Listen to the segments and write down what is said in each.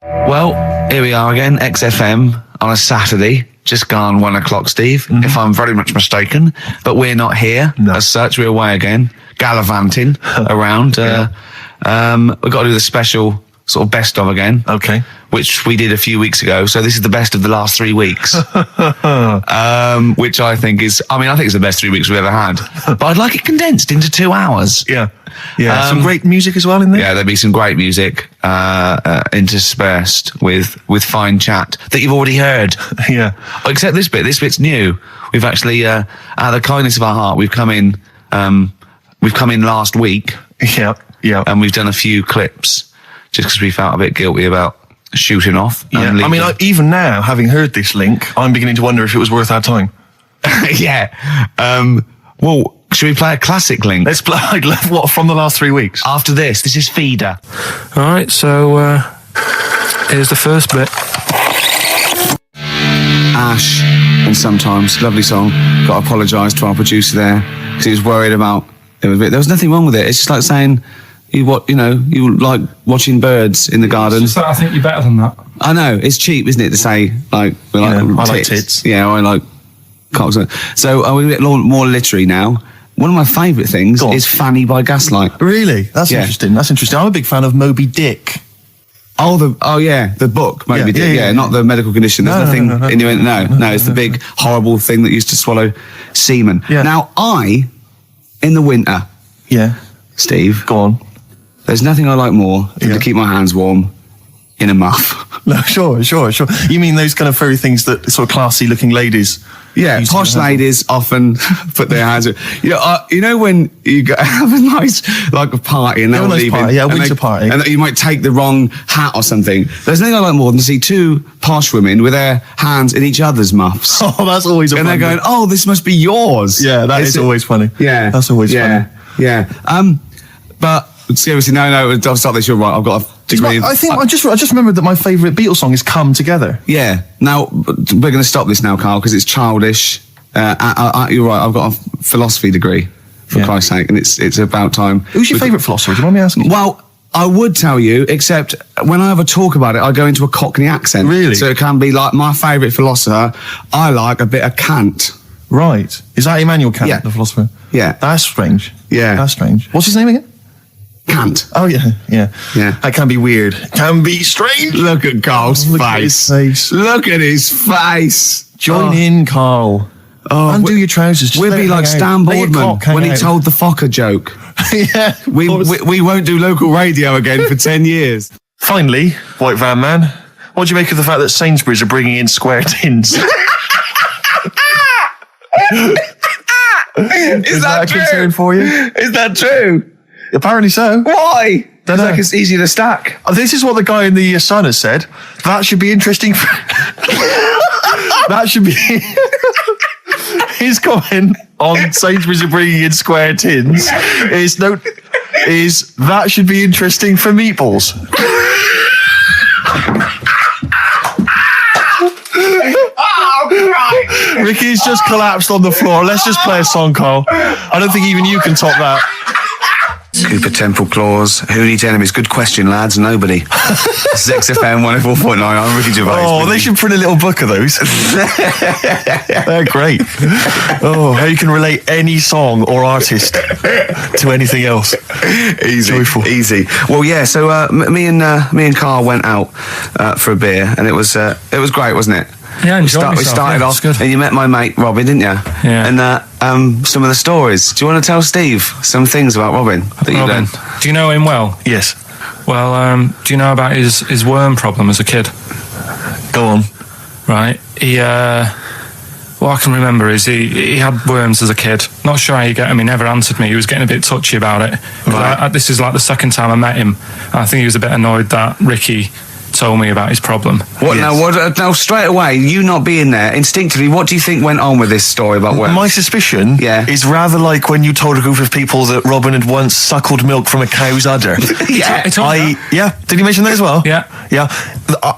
Well, here we are again, XFM on a Saturday, just gone 1 o'clock, Steve, if I'm very much mistaken. But we're not here as such. We're away again, gallivanting around. We've got to do the special sort of best of again. Okay. Which we did a few weeks ago. So this is the best of the last 3 weeks. Which I think is, I think it's the best 3 weeks we've ever had. But I'd like it condensed into 2 hours. Yeah. Yeah. Some great music as well in there. Yeah, there'll be some great music interspersed with fine chat that you've already heard. Yeah. Except this bit. This bit's new. We've actually, out of the kindness of our heart, we've come in last week. Yeah. Yeah. And we've done a few clips just because we felt a bit guilty about shooting off. Yeah. Even now, having heard this link, I'm beginning to wonder if it was worth our time. Yeah. Well, should we play a classic link? Let's play, what, from the last 3 weeks? After this is Feeder. All right, so here's the first bit. Ash, and Sometimes, lovely song. Got to apologise to our producer there because he was worried about there was nothing wrong with it. It's just like saying you like watching birds in the garden. It's just that I think you're better than that. I know, it's cheap, isn't it, to say like I like tits. Yeah, I like cocks. So we're a bit more literary now. One of my favourite things is Fanny by Gaslight. Really? That's interesting. That's interesting. I'm a big fan of Moby Dick. The book, Moby Dick. Yeah, not the medical condition. There's nothing innuendo. No, it's the big, horrible thing that used to swallow semen. Yeah. Now, in the winter, Steve, go on. There's nothing I like more than to keep my hands warm in a muff. No, sure. You mean those kind of furry things that sort of classy-looking ladies? Yeah, posh ladies often put their hands in. You know when you have a nice, like a party and they're leaving. A winter party. And you might take the wrong hat or something. There's nothing I like more than to see two posh women with their hands in each other's muffs. Oh, that's always funny. And they're going, oh, this must be yours. Yeah, that is always funny. Yeah. That's always funny. Yeah. But seriously, no, I'll start this. You're right. I've got a degree. I just remembered that my favourite Beatles song is "Come Together." Yeah. Now we're going to stop this now, Carl, because it's childish. You're right. I've got a philosophy degree, for Christ's sake, and it's about time. Who's your favourite philosopher? Do you mind me asking? Well, I would tell you, except when I have a talk about it, I go into a Cockney accent. Really? So it can be like my favourite philosopher. I like a bit of Kant. Right. Is that Immanuel Kant, the philosopher? Yeah. That's strange. Yeah. That's strange. What's his name again? Kant. Oh, yeah. That can be weird. Can be strange. Look at Carl's face. Look at his face. Join in, Carl. Oh, undo your trousers. We'll be like Stan Boardman when he told the Fokker joke. Yeah. We won't do local radio again for 10 years. Finally, White Van Man, what do you make of the fact that Sainsbury's are bringing in square tins? Is that true? A concern for you? Is that true? Apparently so. Why? It's like it's easy to stack. This is what the guy in the Sun has said. That should be interesting. That should be his comment on Sainsbury's are bringing in square tins. Is that should be interesting for meatballs. Ricky's just collapsed on the floor. Let's just play a song, Carl. I don't think even you can top that. Cooper Temple Claws. Who needs enemies? Good question, lads. Nobody. This is XFM 104.9. I'm Ricky Gervais. Oh, they should print a little book of those. They're great. Oh, how you can relate any song or artist to anything else. Easy. Joyful. Easy. Well, yeah. So me and Carl went out for a beer, and it was great, wasn't it? Yeah, we started off, and you met my mate Robin, didn't you? Yeah. And some of the stories. Do you want to tell Steve some things about Robin that you learned? Do you know him well? Yes. Well, do you know about his worm problem as a kid? Go on. Right. What I can remember is he had worms as a kid. Not sure how you get him. He never answered me. He was getting a bit touchy about it. Right. This is like the second time I met him. I think he was a bit annoyed that Ricky told me about his problem. Now straight away, you not being there, instinctively, what do you think went on with this story about worms? My suspicion is rather like when you told a group of people that Robin had once suckled milk from a cow's udder. Did he mention that as well? Yeah.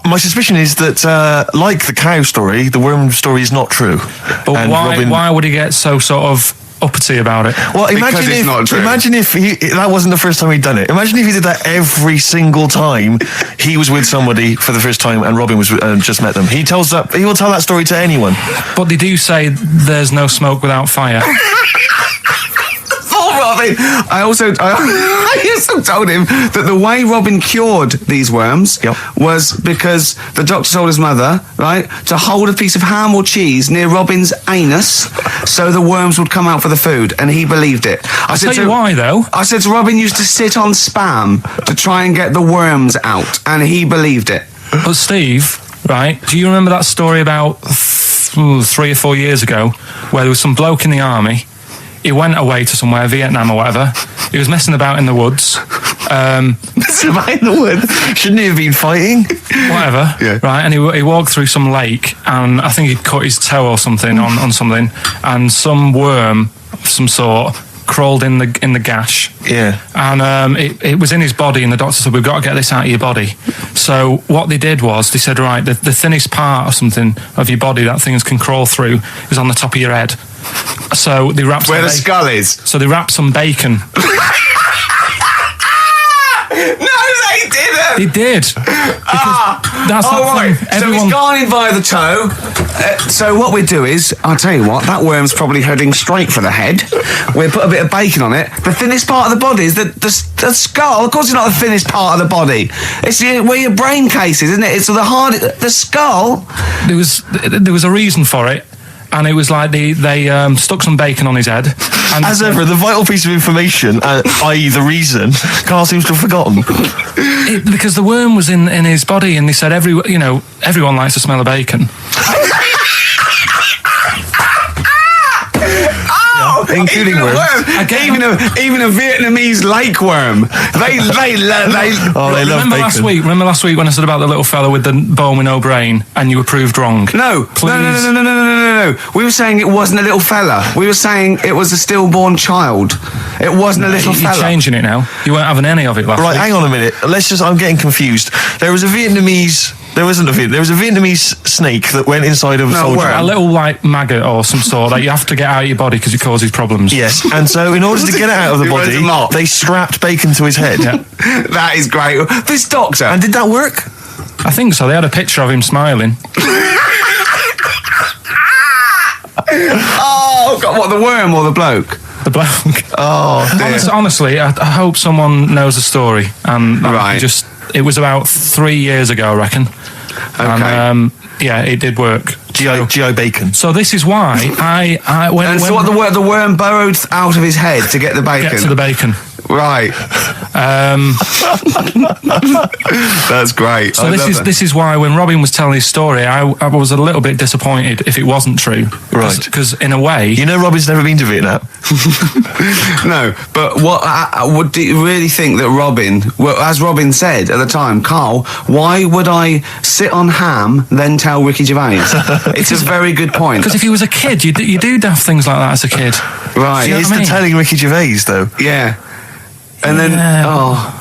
My suspicion is that like the cow story, the worm story is not true. But why would he get so sort of uppity about it. Well, imagine if that wasn't the first time he'd done it. Imagine if he did that every single time he was with somebody for the first time and Robin was just met them. He will tell that story to anyone. But they do say there's no smoke without fire. Robin. I also told him that the way Robin cured these worms was because the doctor told his mother, right, to hold a piece of ham or cheese near Robin's anus so the worms would come out for the food, and he believed it. I'll tell you why, though. I said to Robin used to sit on Spam to try and get the worms out, and he believed it. But Steve, right, do you remember that story about 3 or 4 years ago where there was some bloke in the army? He went away to somewhere, Vietnam or whatever. He was messing about in the woods. Messing about in the woods? Shouldn't he have been fighting? Whatever. Yeah. Right, and he walked through some lake, and I think he'd cut his toe or something on something, and some worm of some sort crawled in the gash. Yeah. And it was in his body, and the doctor said, we've got to get this out of your body. So what they did was, they said, right, the thinnest part or something of your body that things can crawl through is on the top of your head. So they wrapped where the skull is. So they wrapped some bacon. No, they didn't. They did. That's right. So he's gone in via the toe. So what we do is, I'll tell you what, that worm's probably heading straight for the head. We'll put a bit of bacon on it. The thinnest part of the body is the skull. Of course, it's not the thinnest part of the body. It's where your brain case is, isn't it? It's the skull. There was a reason for it. And it was like they stuck some bacon on his head. And as ever, the vital piece of information, i.e. the reason, Carl seems to have forgotten. Because the worm was in his body, and they said everyone likes the smell of bacon. Including worms. Even a Vietnamese lake worm. They love bacon. Remember last week when I said about the little fella with the bone with no brain, and you were proved wrong? No. We were saying it wasn't a little fella. We were saying it was a stillborn child. It wasn't a little fella. You're changing it now. You weren't having any of it last week. Right, hang on a minute. I'm getting confused. There was a Vietnamese snake that went inside of a soldier. A little like maggot or some sort that you have to get out of your body because it causes problems. Yes, and so in order to get it out of the body, they strapped bacon to his head. Yeah. That is great. This doctor. And did that work? I think so. They had a picture of him smiling. Oh, God, what, the worm or the bloke? The bloke. Oh, dear. Honestly, I hope someone knows the story. And it was about 3 years ago, I reckon. Okay. And, it did work. GI bacon. So this is why the worm burrowed out of his head to get the bacon. Get to the bacon. Right. That's great. So this is why when Robin was telling his story, I was a little bit disappointed if it wasn't true. Right. Because in a way, Robin's never been to Vietnam. No, but do you really think that Robin, as Robin said at the time, Carl, why would I sit on ham then tell Ricky Gervais? It's a very good point. Because if he was a kid, you do daft things like that as a kid. Right. He is telling Ricky Gervais though. Yeah. And then,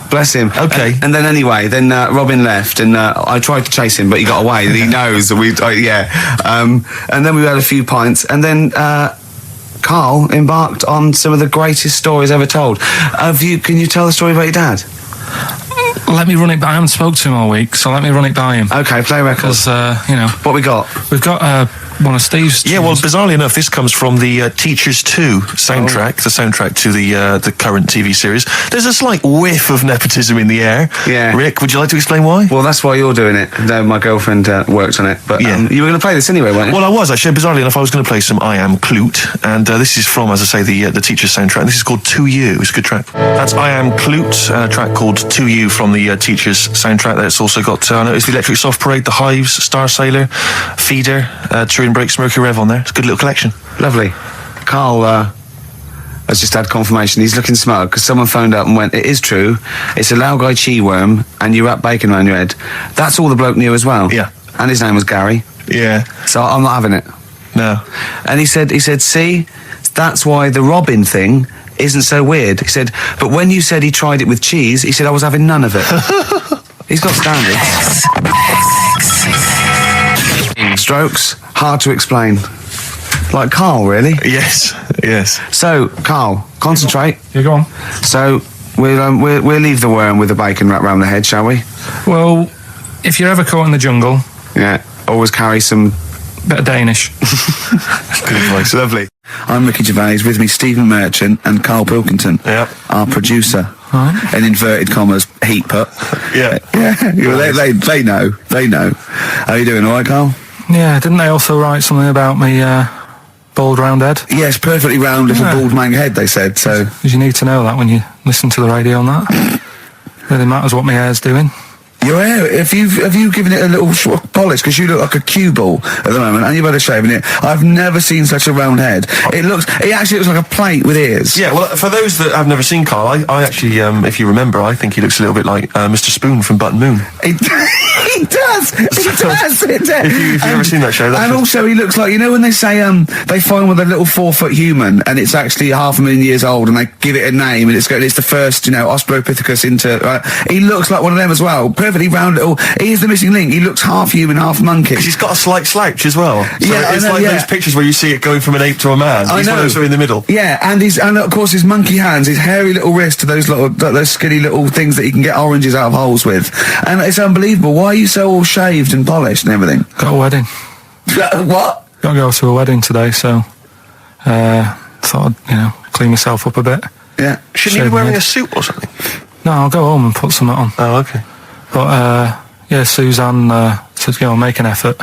bless him. Okay. And then anyway, Robin left, and I tried to chase him, but he got away. He knows. And then we had a few pints, and then Carl embarked on some of the greatest stories ever told. Can you tell the story about your dad? Let me run it by. I haven't spoke to him all week, so let me run it by him. Okay, play records. What we got? We've got one of Steve's. Yeah, well, bizarrely enough, this comes from the Teachers 2 soundtrack, the soundtrack to the current TV series. There's a slight whiff of nepotism in the air. Yeah. Rick, would you like to explain why? Well, that's why you're doing it. No, my girlfriend worked on it. But you were going to play this anyway, weren't you? Well, I was actually. Bizarrely enough, I was going to play some I Am Clute, and this is from, as I say, the Teachers soundtrack. This is called To You. It's a good track. That's I Am Clute, a track called To You from the Teachers soundtrack. That's also got, I noticed, the Electric Soft Parade, The Hives, Star Sailor, Feeder, Turin Breaks, Mercury Rev on there. It's a good little collection. Lovely. Carl has just had confirmation. He's looking smug because someone phoned up and went, it is true, it's a Laogai chi worm and you wrap bacon around your head. That's all the bloke knew as well. Yeah. And his name was Gary. Yeah. So I'm not having it. No. And he said, see, that's why the Robin thing isn't so weird. He said, but when you said he tried it with cheese, he said I was having none of it. He's got standards. Strokes, hard to explain. Like Carl, really? Yes. So, Carl, concentrate. Yeah, go on. So, we'll leave the worm with the bacon wrapped around the head, shall we? Well, if you're ever caught in the jungle... Yeah, always carry some... bit of Danish. Good advice. Lovely. I'm Ricky Gervais, with me Stephen Merchant and Karl Pilkington, our producer. Right. In inverted commas, heat put. Yeah. Well, they know. How you doing, all right, Carl? Yeah, didn't they also write something about me bald round head? Yes, perfectly round little bald man head, they said, so... Because you need to know that when you listen to the radio on that. Really matters what my hair's doing. Your hair, have you given it a little polish? Because you look like a cue ball at the moment, and you've had a shave in it. I've never seen such a round head. It actually looks like a plate with ears. Yeah, well, for those that have never seen Carl, I actually, if you remember, I think he looks a little bit like Mr. Spoon from Button Moon. He does. If you've ever seen that show, and also he looks like, you know when they say they find with a little 4-foot human and it's actually 500,000 years old and they give it a name and it's the first, Australopithecus into. He looks like one of them as well. Perfectly round little. He is the missing link. He looks half human, half monkey. Because he's got a slight slouch as well. So it's like those pictures where you see it going from an ape to a man. He's one of those in the middle. Yeah, and of course his monkey hands, his hairy little wrist to those skinny little things that he can get oranges out of holes with. And it's unbelievable. Why are you so all shaved and polished and everything? Got a wedding. What? Got to go to a wedding today, so thought I'd, clean myself up a bit. Yeah. Shouldn't you be wearing a suit or something? No, I'll go home and put something on. Oh, okay. But, Suzanne said, make an effort.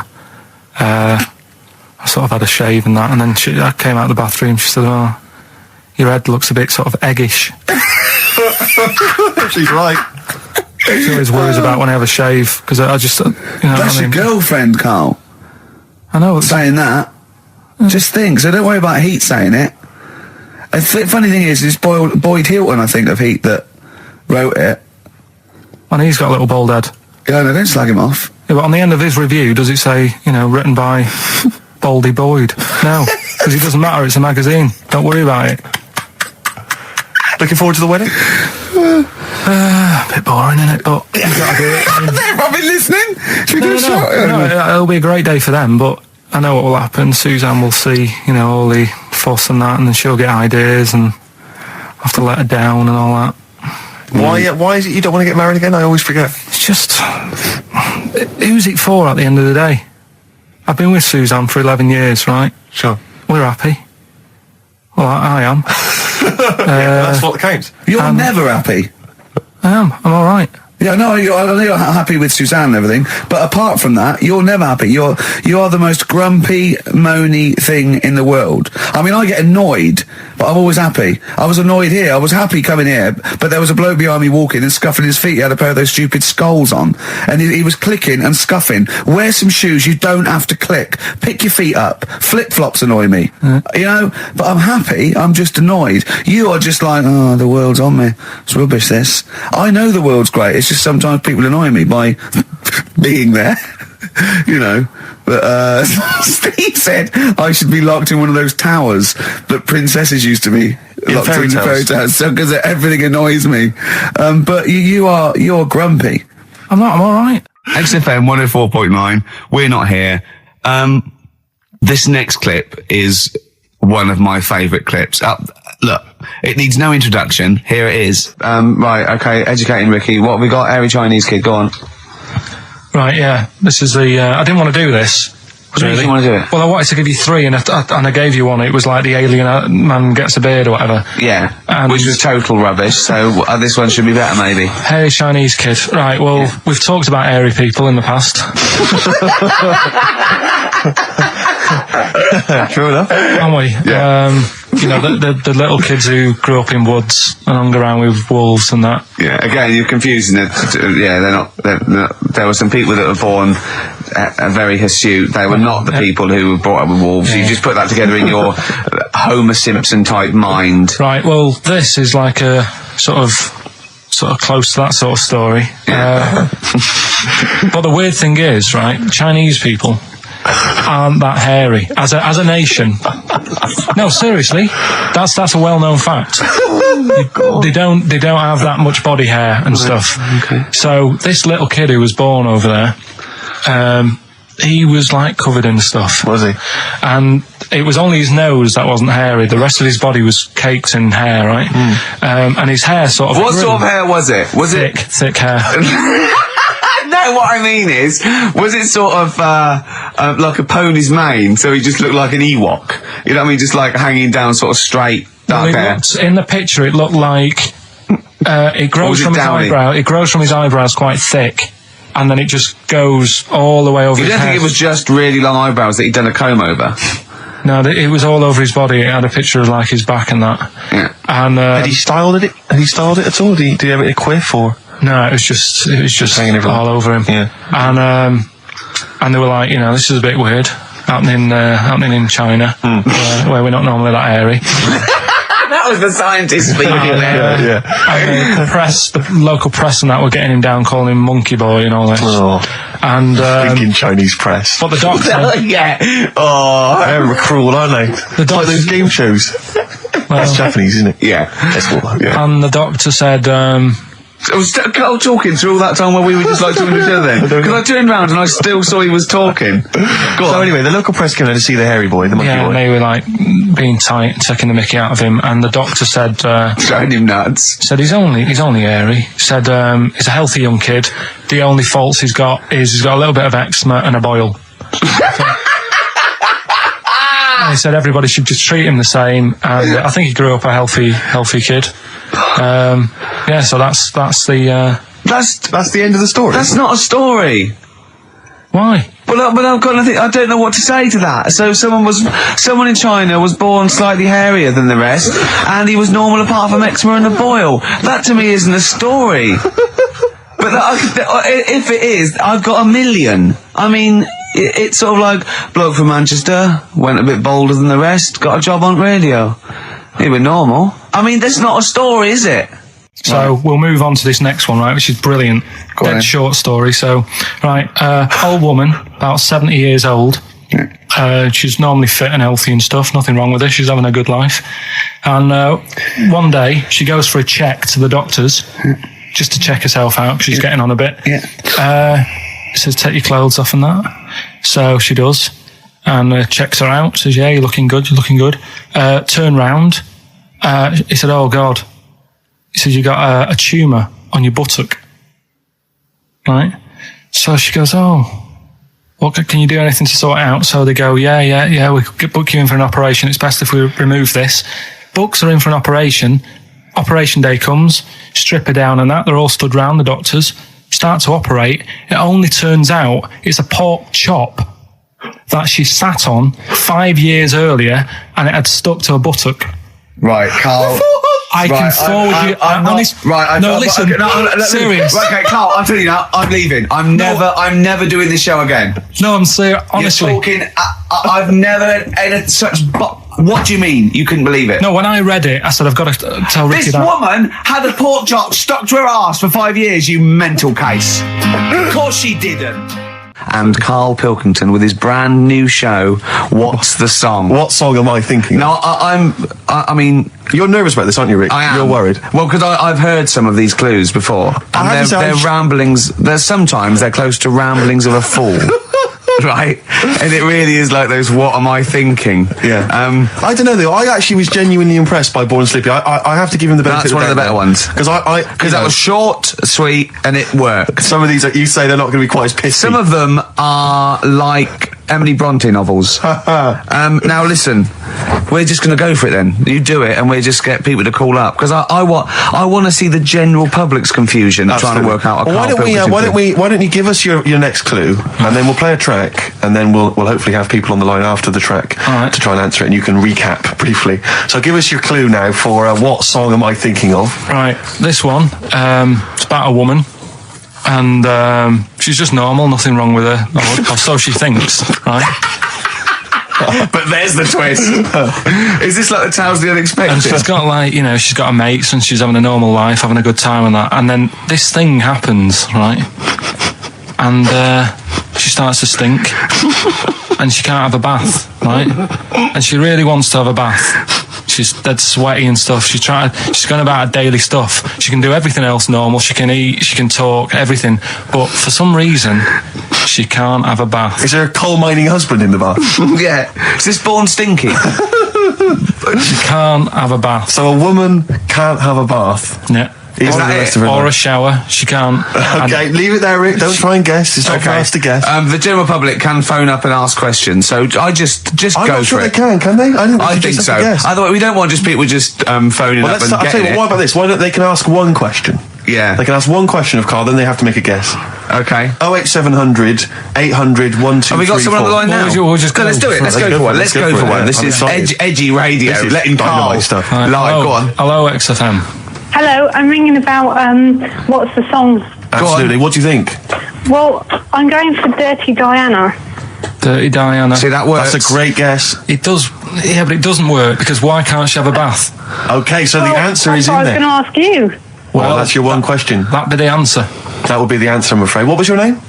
I sort of had a shave and that, and then I came out of the bathroom, she said, oh, your head looks a bit sort of eggish. She's right. She always worries about when I have a shave, because I just, That's your girlfriend, Carl. I know. Saying that. Just think, so don't worry about Heat saying it. The funny thing is, it's Boyd Hilton, I think, of Heat that wrote it. And he's got a little bald head. Yeah, no, don't slag him off. Yeah, but on the end of his review, does it say, written by Baldy Boyd? No, because it doesn't matter, it's a magazine. Don't worry about it. Looking forward to the wedding? A bit boring, isn't it? But you've got to do it. They're probably listening. Should we do a shot? No, it'll be a great day for them, but I know what will happen. Suzanne will see, all the fuss and that, and then she'll get ideas, and I'll have to let her down and all that. Why is it you don't want to get married again? I always forget. It's just... who's it for at the end of the day? I've been with Suzanne for 11 years, right? Sure. We're happy. Well, I am. That's what counts. You're never happy. I am. I'm all right. Yeah, no, I know you're happy with Suzanne and everything, but apart from that, you're never happy. You are the most grumpy, moany thing in the world. I mean, I get annoyed, but I'm always happy. I was annoyed here. I was happy coming here, but there was a bloke behind me walking and scuffing his feet. He had a pair of those stupid skulls on, and he was clicking and scuffing. Wear some shoes. You don't have to click. Pick your feet up. Flip-flops annoy me. But I'm happy. I'm just annoyed. You are just like, oh, the world's on me. It's rubbish, this. I know the world's great. It's just sometimes people annoy me by being there, But Steve said I should be locked in one of those towers that princesses used to be locked in fairy tales, so because everything annoys me. But you're grumpy. I'm not. I'm all right. XFM 104.9. We're not here. This next clip is one of my favourite clips. Look, it needs no introduction. Here it is. Right, okay, educating Ricky. What have we got? Airy Chinese kid, go on. Right, yeah. This is the... I didn't want to do this. What do you want to do it? Well, I wanted to give you 3, and I gave you one. It was like the alien man gets a beard or whatever. Yeah, which was total rubbish, so this one should be better, maybe. Hairy Chinese kid. Right, well, we've talked about hairy people in the past. True enough. Haven't we? Yeah. The little kids who grew up in woods and hung around with wolves and that. Yeah, again, you're confusing it. Yeah, they're not. There were some people that were born very hirsute. They were not the people who were brought up with wolves. Yeah. You just put that together in your Homer Simpson type mind. Right, well, this is like a sort of close to that sort of story. Yeah. But the weird thing is, right, Chinese people aren't that hairy as a nation. No, seriously, that's a well-known fact. They don't have that much body hair and stuff. Okay. So this little kid who was born over there, he was like covered in stuff. Was he? And it was only his nose that wasn't hairy. The rest of his body was caked in hair, right? And his hair sort of What sort of hair was it? Was thick hair. No, what I mean is, was it sort of like a pony's mane, so he just looked like an Ewok? You know what I mean? Just like hanging down sort of straight, dark hair. In the picture, it looked like it grows from his eyebrow. It grows from his eyebrows quite thick, and then it just goes all the way over his head. You don't think it was just really long eyebrows that he'd done a comb over? No, it was all over his body. It had a picture of like his back and that. Yeah. And had he styled it? Had he styled it at all? Did he have it a quiff or? No, it was just hanging all over him. Yeah. And they were like, this is a bit weird, happening in China, where we're not normally that airy. That was the scientist speaking there. Yeah. And the local press and that were getting him down, calling him monkey boy and all this. Oh. And thinking Chinese press. But the doctor, yeah. Oh, they're cruel, aren't they? It's like those game shows. That's Japanese, isn't it? Yeah. Yeah. And the doctor said, I was talking through all that time while we were just like talking to each other then. Because I turned around and I still saw he was talking. So anyway, the local press came in to see the hairy boy, the monkey boy. And they were like being tight, taking the mickey out of him, and the doctor said... showing him nuts. Said he's only airy. Said he's a healthy young kid. The only faults he's got is he's got a little bit of eczema and a boil. And he said everybody should just treat him the same, and I think he grew up a healthy kid. So that's the end of the story. That's not a story. Why? But I've got nothing. I don't know what to say to that. So someone in China was born slightly hairier than the rest, and he was normal apart from eczema and a boil. That to me isn't a story. But if it is, I've got a million. I mean, it's sort of like bloke from Manchester went a bit bolder than the rest, got a job on radio. He was normal. I mean, that's not a story, is it? So we'll move on to this next one, right, which is brilliant. Dead short story. So, old woman, about 70 years old. She's normally fit and healthy and stuff, nothing wrong with her, she's having a good life. And one day, she goes for a check to the doctors, just to check herself out, because she's getting on a bit. Yeah. He says, take your clothes off and that. So she does, and checks her out, says, yeah, you're looking good. Turn round. He said, oh, God. He said, you got a tumour on your buttock. Right? So she goes, oh, what can you do anything to sort it out? So they go, yeah, we could book you in for an operation. It's best if we remove this. Books are in for an operation. Operation day comes, strip her down and that. They're all stood round, the doctors. Start to operate. It only turns out it's a pork chop that she sat on 5 years earlier, and it had stuck to her buttock. Right, Carl. I can forward you. Serious. Right, okay, Carl, I'm telling you now, I'm leaving. I'm never doing this show again. No, I'm serious. Honestly, you're talking. I've never had such. What do you mean? You couldn't believe it? No, when I read it, I said I've got to tell Ricky that. This woman had a pork chop stuck to her arse for 5 years. You mental case. Of course she didn't. And Karl Pilkington with his brand new show, What's the Song? What song am I thinking? No, I mean... You're nervous about this, aren't you, Rick? I am. You're worried. Well, because I've heard some of these clues before. And they're ramblings... Sometimes they're close to ramblings of a fool. Right? And it really is like those, what am I thinking? Yeah. I don't know, though. I actually was genuinely impressed by Born Slippy. I have to give him the benefit. That's one of the better ones. Because that was short, sweet, and it worked. Some of these, you say they're not going to be quite as pissy. Some of them are like Emily Bronte novels. Now listen, we're just going to go for it then. You do it, and we just get people to call up, because I want to see the general public's confusion trying to work out. Well, why don't you give us your next clue, and then we'll play a track, and then we'll hopefully have people on the line after the track to try and answer it, and you can recap briefly. So give us your clue now for what song am I thinking of? Right, this one. It's about a woman. And she's just normal, nothing wrong with her, or so she thinks, right? But there's the twist. Is this like the Tales of the Unexpected? And she's got she's got her mates and she's having a normal life, having a good time and that. And then this thing happens, right? And she starts to stink. And she can't have a bath, right? And she really wants to have a bath. She's dead sweaty and stuff. She's going about her daily stuff. She can do everything else normal. She can eat, she can talk, everything. But for some reason, She can't have a bath. Is there a coal mining husband in the bath? Yeah. Is this born stinky? She can't have a bath. So a woman can't have a bath. Yeah. Or a shower. She can't. Okay, leave it there, Rick. Don't try and guess. It's not for us to guess. The general public can phone up and ask questions, so I just go for it. I'm not sure they can they? I think so. Otherwise, we don't want just people just phoning up and I'll tell you what about this? Why don't they can ask one question? Yeah. They can ask one question of Carl, then they have to make a guess. Okay. 08700 800 1234. Have we got someone on the line now? Let's do it. Let's go for one. Let's go for one. This is edgy radio. Letting Carl stuff. Live. Go on. Hello, XFM. Hello, I'm ringing about what's the song? Absolutely. What do you think? Well, I'm going for Dirty Diana. Dirty Diana. See, that works. That's a great guess. It does, yeah, but it doesn't work because why can't she have a bath? Okay, so the answer is in there. I was going to ask you. Well, that's your one question. That'd be the answer. That would be the answer, I'm afraid. What was your name?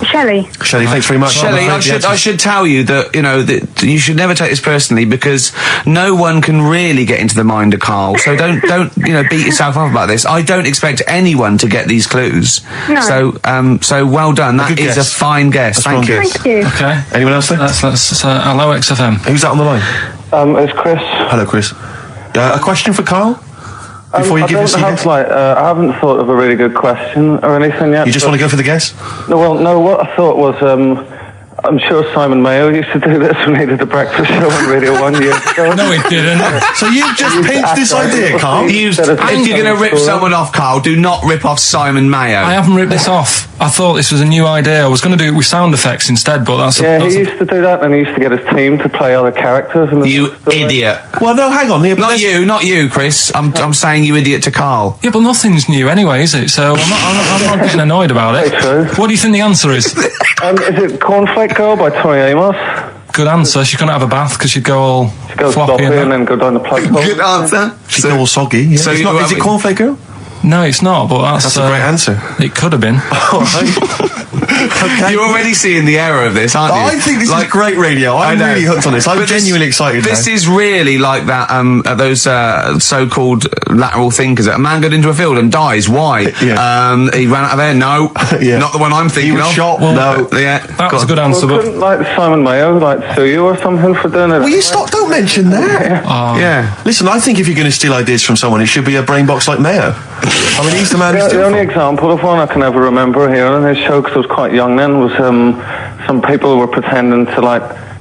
Shelley, thanks very much. Shelley, I should tell you that, that you should never take this personally because no one can really get into the mind of Carl. So don't beat yourself up about this. I don't expect anyone to get these clues. No. So well done. That is a fine guess. Thank you. Thank you. Okay. Anyone else there? That's hello, XFM. Who's that on the line? It's Chris. Hello, Chris. A question for Carl? Before you give us a guess? I haven't thought of a really good question or anything yet. You just want to go for the guess? No, what I thought was, I'm sure Simon Mayo used to do this when he did the breakfast show on Radio 1 years ago. No, he didn't. So you've just pinched this idea, Carl? If you're going to rip someone off, Carl, do not rip off Simon Mayo. I haven't ripped this off. I thought this was a new idea. I was going to do it with sound effects instead, but that's... he used to do that, and he used to get his team to play other characters. You idiot. Well, no, hang on. Not you, Chris. I'm saying you idiot to Carl. Yeah, but nothing's new anyway, is it? So I'm not getting annoyed about it. True. What do you think the answer is? Is it Cornflake Girl by Tori Amos? Good answer. She couldn't have a bath because she'd go all floppy and then go down the plug hole. Good answer. She'd go all soggy. Yeah. So is it Cornflake Girl? No, it's not, but that's a great answer. It could have been. All right. Okay. You're already seeing the error of this, aren't you? I think this is great radio. I'm really hooked on this. I'm genuinely excited. This is really like that. Those so-called lateral thinkers. A man got into a field and dies. Why? Yeah. He ran out of air. No, not the one I'm thinking of. He was shot. Well, no. That was a good answer. Well, couldn't Simon Mayo sue you or something for doing it? Will you stop? Don't mention that. Yeah. Listen, I think if you're going to steal ideas from someone, it should be a brain box like Mayo. I mean, he's the man. The only example of one I can ever remember hearing in his show, because I was quite young then, was some people were pretending to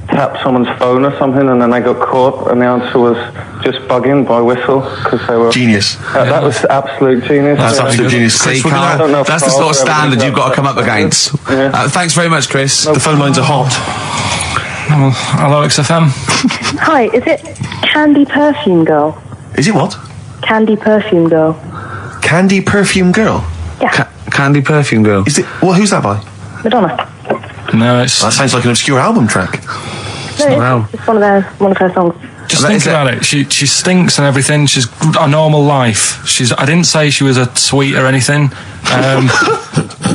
tap someone's phone or something, and then they got caught, and the answer was just bugging by whistle because they were genius. That was absolute genius. That's absolute genius. See, Carl, that's the sort of standard you've got to come up against. Thanks very much, Chris. The phone lines are hot. Hello, XFM. Hi, is it Candy Perfume Girl? Is it what? Candy Perfume Girl. Candy Perfume Girl? Yeah. Candy Perfume Girl. Is it? Well, who's that by? Madonna. No, it's... That sounds like an obscure album track. No, it's one of her songs. Just think about it. She stinks and everything. She's a normal life. I didn't say she was a sweet or anything.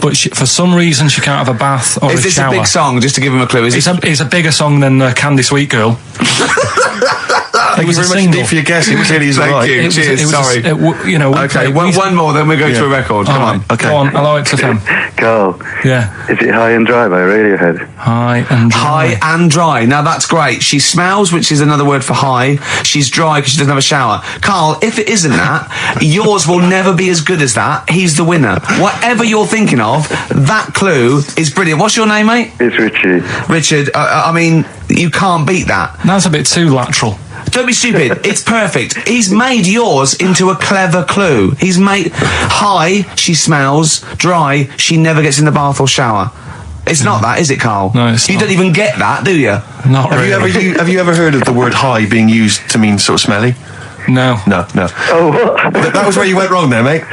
But for some reason she can't have a bath or a shower. Is this a big song? Just to give him a clue. It's a bigger song than Candy Sweet Girl. Thank you very much indeed for your guess. It really is right. Thank you. Cheers. Sorry. Okay, one more, then we go to a record. Come on. Okay. Go on. Hello, XFM. Carl. Yeah. Is it High and Dry by Radiohead? High and Dry. High and Dry. Now that's great. She smells, which is another word for high. She's dry because she doesn't have a shower. Carl, if it isn't that, yours will never be as good as that. He's the winner. Whatever you're thinking of, that clue is brilliant. What's your name, mate? It's Richie. Richard, I mean, you can't beat that. That's a bit too lateral. Don't be stupid. It's perfect. He's made yours into a clever clue. He's made high, she smells, dry, she never gets in the bath or shower. It's not that, is it, Carl? No, it's You not. don't even get that, do you? Not really. Have you ever heard of the word high being used to mean sort of smelly? No. No. Oh, what? That was where you went wrong there, mate.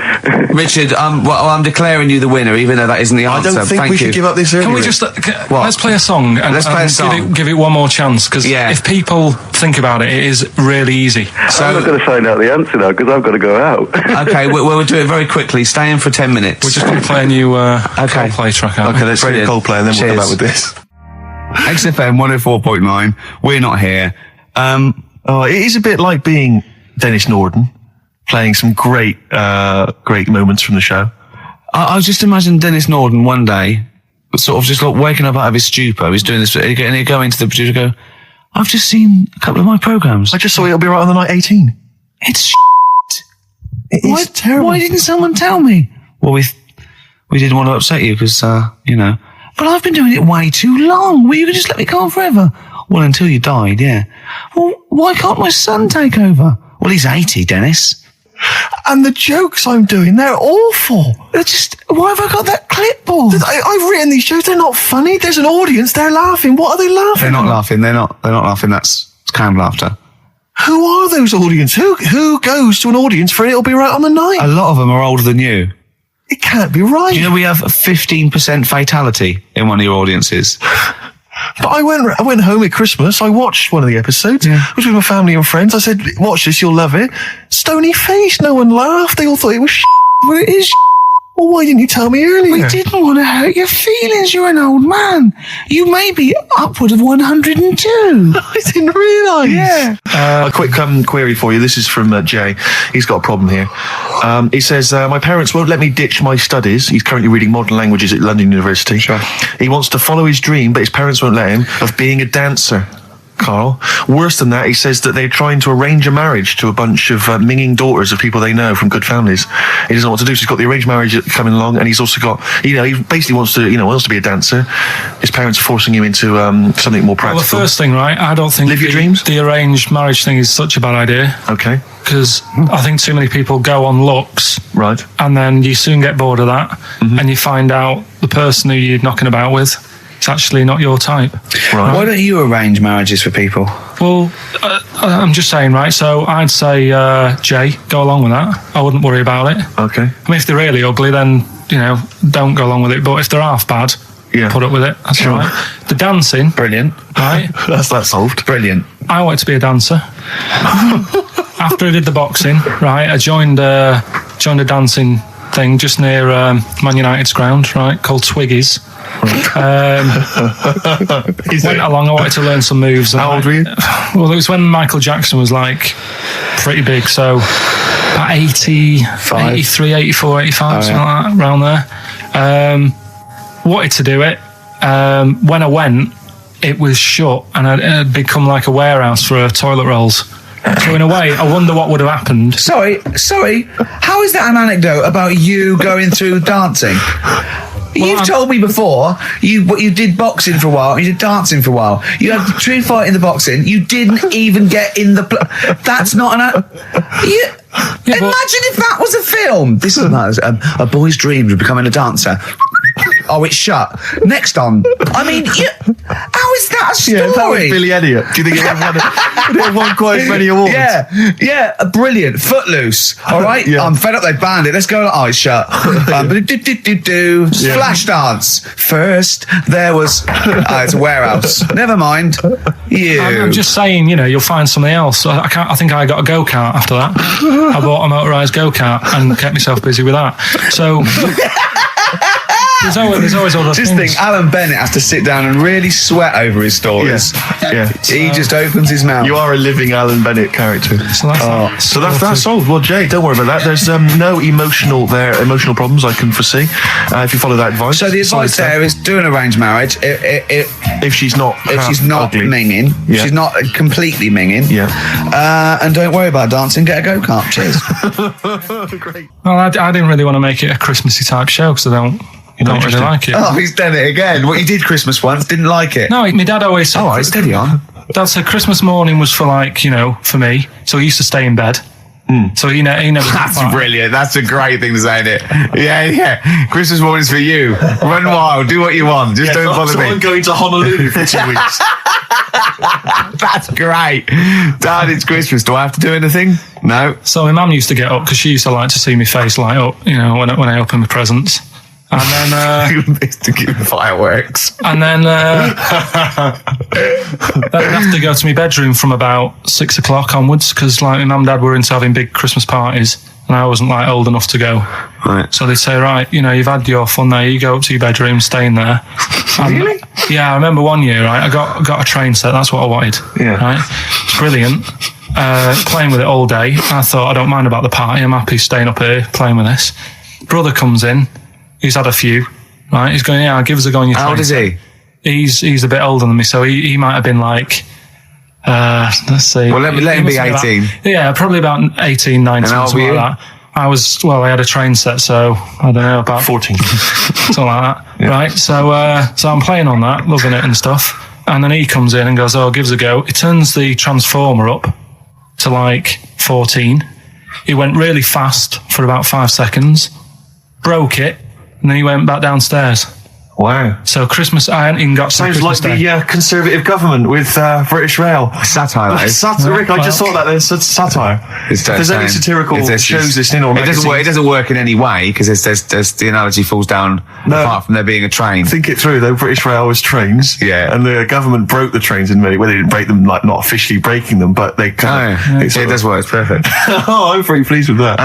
Richard, I'm declaring you the winner, even though that isn't the answer. I don't think we should give up this early. Can we just let's play a song and Let's play a song. Give it one more chance, because if people think about it, it is really easy. So I'm not going to find out the answer now because I've got to go out. Okay, we'll do it very quickly. Stay in for 10 minutes. We're just going to play a new Coldplay track out. Okay, let's play Coldplay and then we'll come back with this. XFM 104.9. We're not here. It is a bit like being Dennis Norden, playing some great moments from the show. I just imagine Dennis Norden one day sort of just like waking up out of his stupor. He's doing this, and he'd go into the producer and go, I've just seen a couple of my programmes. I just saw It'll Be Right on the Night 18. It's It is terrible. Why didn't someone tell me? Well, we didn't want to upset you because, you know. But I've been doing it way too long. Well, you could just let me go on forever. Well, until you died, yeah. Well, why can't my son take over? Well, he's 80, Dennis. And the jokes I'm doing, they're awful. They're just, why have I got that clipboard? I've written these jokes, they're not funny. There's an audience, they're laughing. What are they laughing They're not at? laughing. They're not laughing. That's canned laughter. Who are those audience? Who goes to an audience for It'll Be Right on the Night? A lot of them are older than you. It can't be right. Do you know we have a 15% fatality in one of your audiences? But I went home at Christmas. I watched one of the episodes. Yeah. I was with my family and friends. I said, watch this, you'll love it. Stony face. No one laughed. They all thought it was Well, it is. Well, why didn't you tell me earlier? We didn't want to hurt your feelings. You're an old man. You may be upward of 102. I didn't realise. Yeah. A quick query for you. This is from Jay. He's got a problem here. He says, my parents won't let me ditch my studies. He's currently reading modern languages at London University. Sure. He wants to follow his dream, but his parents won't let him, of being a dancer. Carl. Worse than that, he says that they're trying to arrange a marriage to a bunch of minging daughters of people they know from good families. He doesn't know what to do, so he's got the arranged marriage coming along, and he's also got, he basically wants to be a dancer. His parents are forcing him into something more practical. Well, the first thing, right, I don't think Live your dreams? The arranged marriage thing is such a bad idea. Okay. Because I think too many people go on looks. Right. And then you soon get bored of that, and you find out the person who you're knocking about with, it's actually not your type. Right. Why don't you arrange marriages for people? Well, I'm just saying, right, so I'd say, Jay, go along with that. I wouldn't worry about it. Okay. I mean, if they're really ugly, then, don't go along with it. But if they're half bad, put up with it. That's Sure. all right. The dancing. Brilliant. Right? That's that solved. Brilliant. I wanted to be a dancer. After I did the boxing, right, I joined a dancing thing just near Man United's ground, right, called Twiggies. Went along, I wanted to learn some moves. How old were you? Well, it was when Michael Jackson was like pretty big, so about 85, 83, 84, 85, something like that, around there. Wanted to do it. When I went, it was shut and it had become like a warehouse for toilet rolls. So in a way, I wonder what would have happened. Sorry. How is that an anecdote about you going through dancing? You've told me before you did boxing for a while, you did dancing for a while. You had a true fight in the boxing. You didn't even get in the. That's not an. Imagine if that was a film. This is a boy's dreams of becoming a dancer. Oh, it's shut. Next on. I mean, how is that a story? Yeah, if that was Billy Elliot, do you think it would have won quite as many awards? Yeah, brilliant. Footloose. All right, Yeah. I'm fed up. They banned it. Let's go. Oh, it's shut. Flash dance. First, there was. It's a warehouse. Never mind. I'm just saying, you'll find something else. I think I got a go-kart after that. I bought a motorised go-kart and kept myself busy with that. So. There's always other Just things. think, Alan Bennett has to sit down and really sweat over his stories. Yeah. He just opens his mouth. You are a living Alan Bennett character. So that's solved. Well, Jay, don't worry about that. There's no emotional problems I can foresee if you follow that advice. So the advice there is do an arranged marriage if she's not ugly. minging, if she's not completely minging. Yeah. And don't worry about dancing. Get a go-kart. Cheers. Great. Well, I didn't really want to make it a Christmassy type show because I don't really like it. Oh, he's done it again. What you did Christmas once, didn't like it. No, my dad always said. All right, steady on. Dad said Christmas morning was for for me. So he used to stay in bed. So he never. That's brilliant. That's a great thing to say, isn't it? Yeah. Christmas morning's for you. Run wild. Do what you want. Just don't bother me. I'm going to Honolulu for 2 weeks. That's great. Dad, it's Christmas. Do I have to do anything? No. So my mum used to get up because she used to like to see my face light up, when I open my presents. And then to give fireworks. And then I'd have to go to my bedroom from about 6 o'clock onwards because my mum and dad were into having big Christmas parties and I wasn't old enough to go. Right. So they'd say, right, you've had your fun there, you go up to your bedroom, stay in there. Really? Yeah, I remember one year, right, I got a train set, that's what I wanted. Yeah. Right? It's brilliant. Playing with it all day. I thought, I don't mind about the party, I'm happy staying up here playing with this. Brother comes in, he's had a few, right? He's going, yeah, give us a go on your train. How old is he? He's a bit older than me, so he might have been like, let's see. Well, let him be 18. Probably about 18, 19, and something like that. I had a train set, so I don't know, about 14. something like that. Yeah. Right, so I'm playing on that, loving it and stuff. And then he comes in and goes, oh, give us a go. He turns the transformer up to like 14. He went really fast for about 5 seconds, broke it, and then he went back downstairs. Wow. So Christmas, I hadn't even got Sounds Christmas like Day. the Conservative government with British Rail. Satire, that is. Rick, I just thought that there's satire. If there's any satirical shows listening or magazines. It doesn't work in any way, because there's the analogy falls down apart from there being a train. Think it through, though. British Rail was trains. Yeah. And the government broke the trains in many ways. They didn't break them, like, not officially breaking them, but they kind of... It does work. It's perfect. Oh, I'm pretty pleased with that.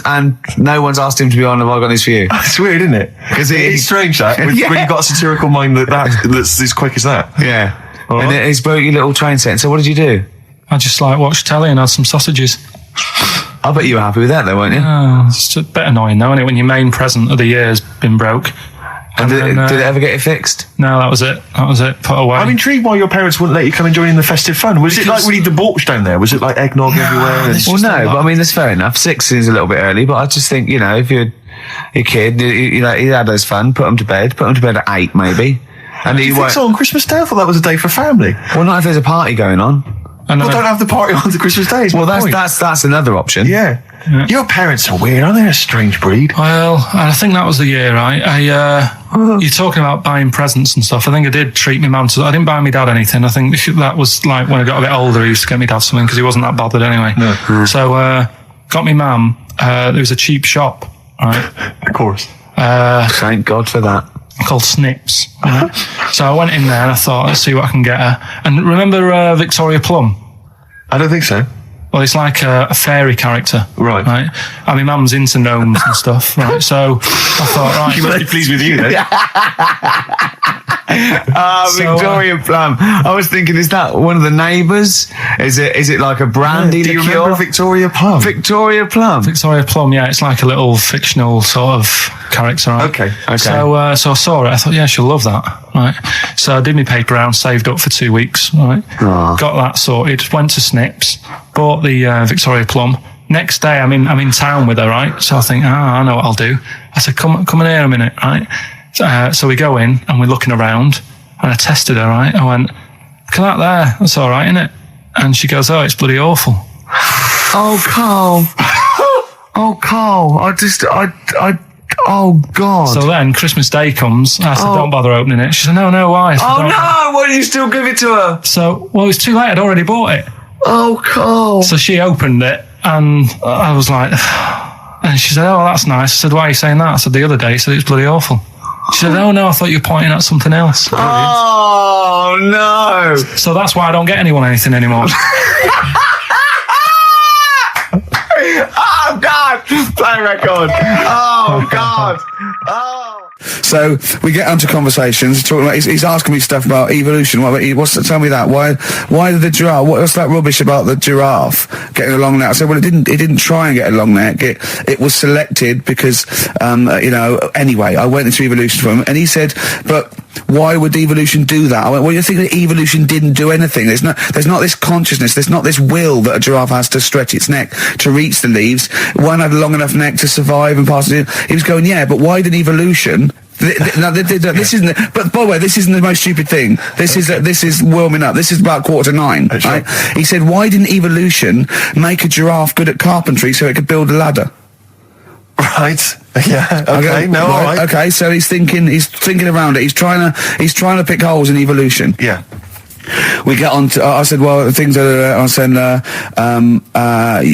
And no one's asked him to be on Have I Got News For You. It's weird, isn't it? Because it's strange, that. When you've got a satirical mind that's as quick as that. Yeah. Right. And he's broke your little train set. So what did you do? I just watched telly and had some sausages. I bet you were happy with that though, weren't you? It's a bit annoying though, isn't it, when your main present of the year has been broke. And did it ever get it fixed? No, that was it. Put away. I'm intrigued why your parents wouldn't let you come and join in the festive fun. Was it like really debauched down there? Was it like eggnog everywhere? Well, no, but I mean, that's fair enough. 6 seems a little bit early, but I just think, if you're a kid, he had his fun, put him to bed at 8 maybe. And do you think so on Christmas Day? I thought that was a day for family. Well, not if there's a party going on. Well, don't have the party on the Christmas Day. Well, that's another option. Yeah. Your parents are weird, aren't they? A strange breed. Well, I think that was the year, right? You're talking about buying presents and stuff. I think I did treat my mum to... I didn't buy my dad anything. I think that was like when I got a bit older, I used to get my dad something because he wasn't that bothered anyway. No. So, got my mum... there was a cheap shop, right? Of course. Thank God for that. Called Snips. Right? So I went in there and I thought, let's see what I can get her. And remember Victoria Plum? I don't think so. Well, it's like a fairy character. Right. And my mum's into gnomes and stuff, right? So I thought, right. She must be pleased with you, then. Victoria Plum. I was thinking, is that one of the neighbours? Is it like a brandy liqueur? Do you remember Victoria Plum? Victoria Plum, yeah. It's like a little fictional sort of character, right? Okay. So I saw it. I thought, yeah, she'll love that, right? So I did my paper round, saved up for 2 weeks, right? Got that sorted. Went to Snips, bought the Victoria Plum. Next day, I'm in town with her, right? So I think, I know what I'll do. I said, come in here a minute, right? So we go in and we're looking around and I tested her, right? I went, look at that there. That's all right, isn't it? And she goes, oh, it's bloody awful. Oh, Carl. Oh, God. So then Christmas Day comes. I said, don't bother opening it. She said, no, why? I said, why did you still give it to her? So, well, it was too late. I'd already bought it. Oh, Carl. So she opened it and I was like, and she said, oh, that's nice. I said, why are you saying that? I said, the other day, she said, it's bloody awful. She said, oh, no, I thought you were pointing at something else. Oh, no. So that's why I don't get anyone anything anymore. Oh, God. Play a record. Oh, God. Oh. So we get onto conversations. Talking about, he's asking me stuff about evolution. Tell me that. Why did the giraffe? What's that rubbish about the giraffe getting a long neck? I said, well, it didn't try and get a long neck. It was selected because, anyway, I went into evolution for him, and he said, but why would evolution do that? I went, well, you think that evolution didn't do anything? There's not this consciousness. There's not this will that a giraffe has to stretch its neck to reach the leaves. One had a long enough neck to survive and pass it. He was going, yeah, but why did evolution? This isn't. But by the way, this isn't the most stupid thing. This is warming up. This is about 8:45. Right? He said, why didn't evolution make a giraffe good at carpentry so it could build a ladder? Right. Yeah. Okay. No. All right. Okay. So he's thinking around it. He's trying to pick holes in evolution. Yeah. We get on to, I said, well, things are, I said,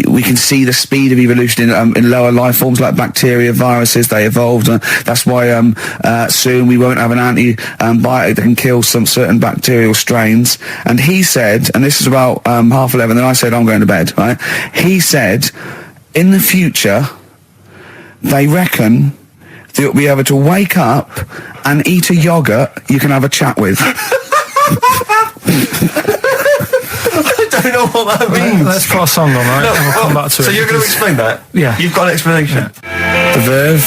we can see the speed of evolution in lower life forms like bacteria, viruses, they evolved. That's why soon we won't have an antibiotic that can kill some certain bacterial strains. And he said, and this is about 11:30, then I said, I'm going to bed, right? He said, in the future, they reckon that you'll be able to wake up and eat a yogurt you can have a chat with. I don't know what that means. Let's put a song on, right? No, we'll come back to it. So you're going to explain that? Yeah. You've got an explanation? Yeah. The Verve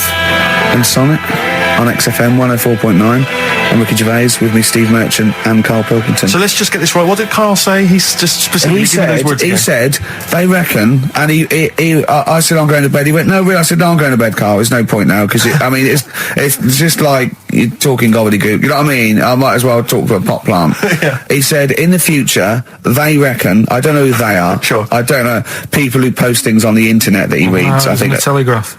and Sonic. on XFM 104.9. I'm Ricky Gervais, with me Steve Merchant and Karl Pilkington. So let's just get this right. What did Karl say? He's just specifically giving those words again. He said, they reckon, and I said, I'm going to bed. He went, no, really? I said, no, I'm going to bed, Karl. There's no point now, because, it's just like you're talking gobbledygook. You know what I mean? I might as well talk to a pot plant. Yeah. He said, in the future, they reckon, I don't know who they are. Sure. I don't know, people who post things on the internet that he reads. I think the Telegraph.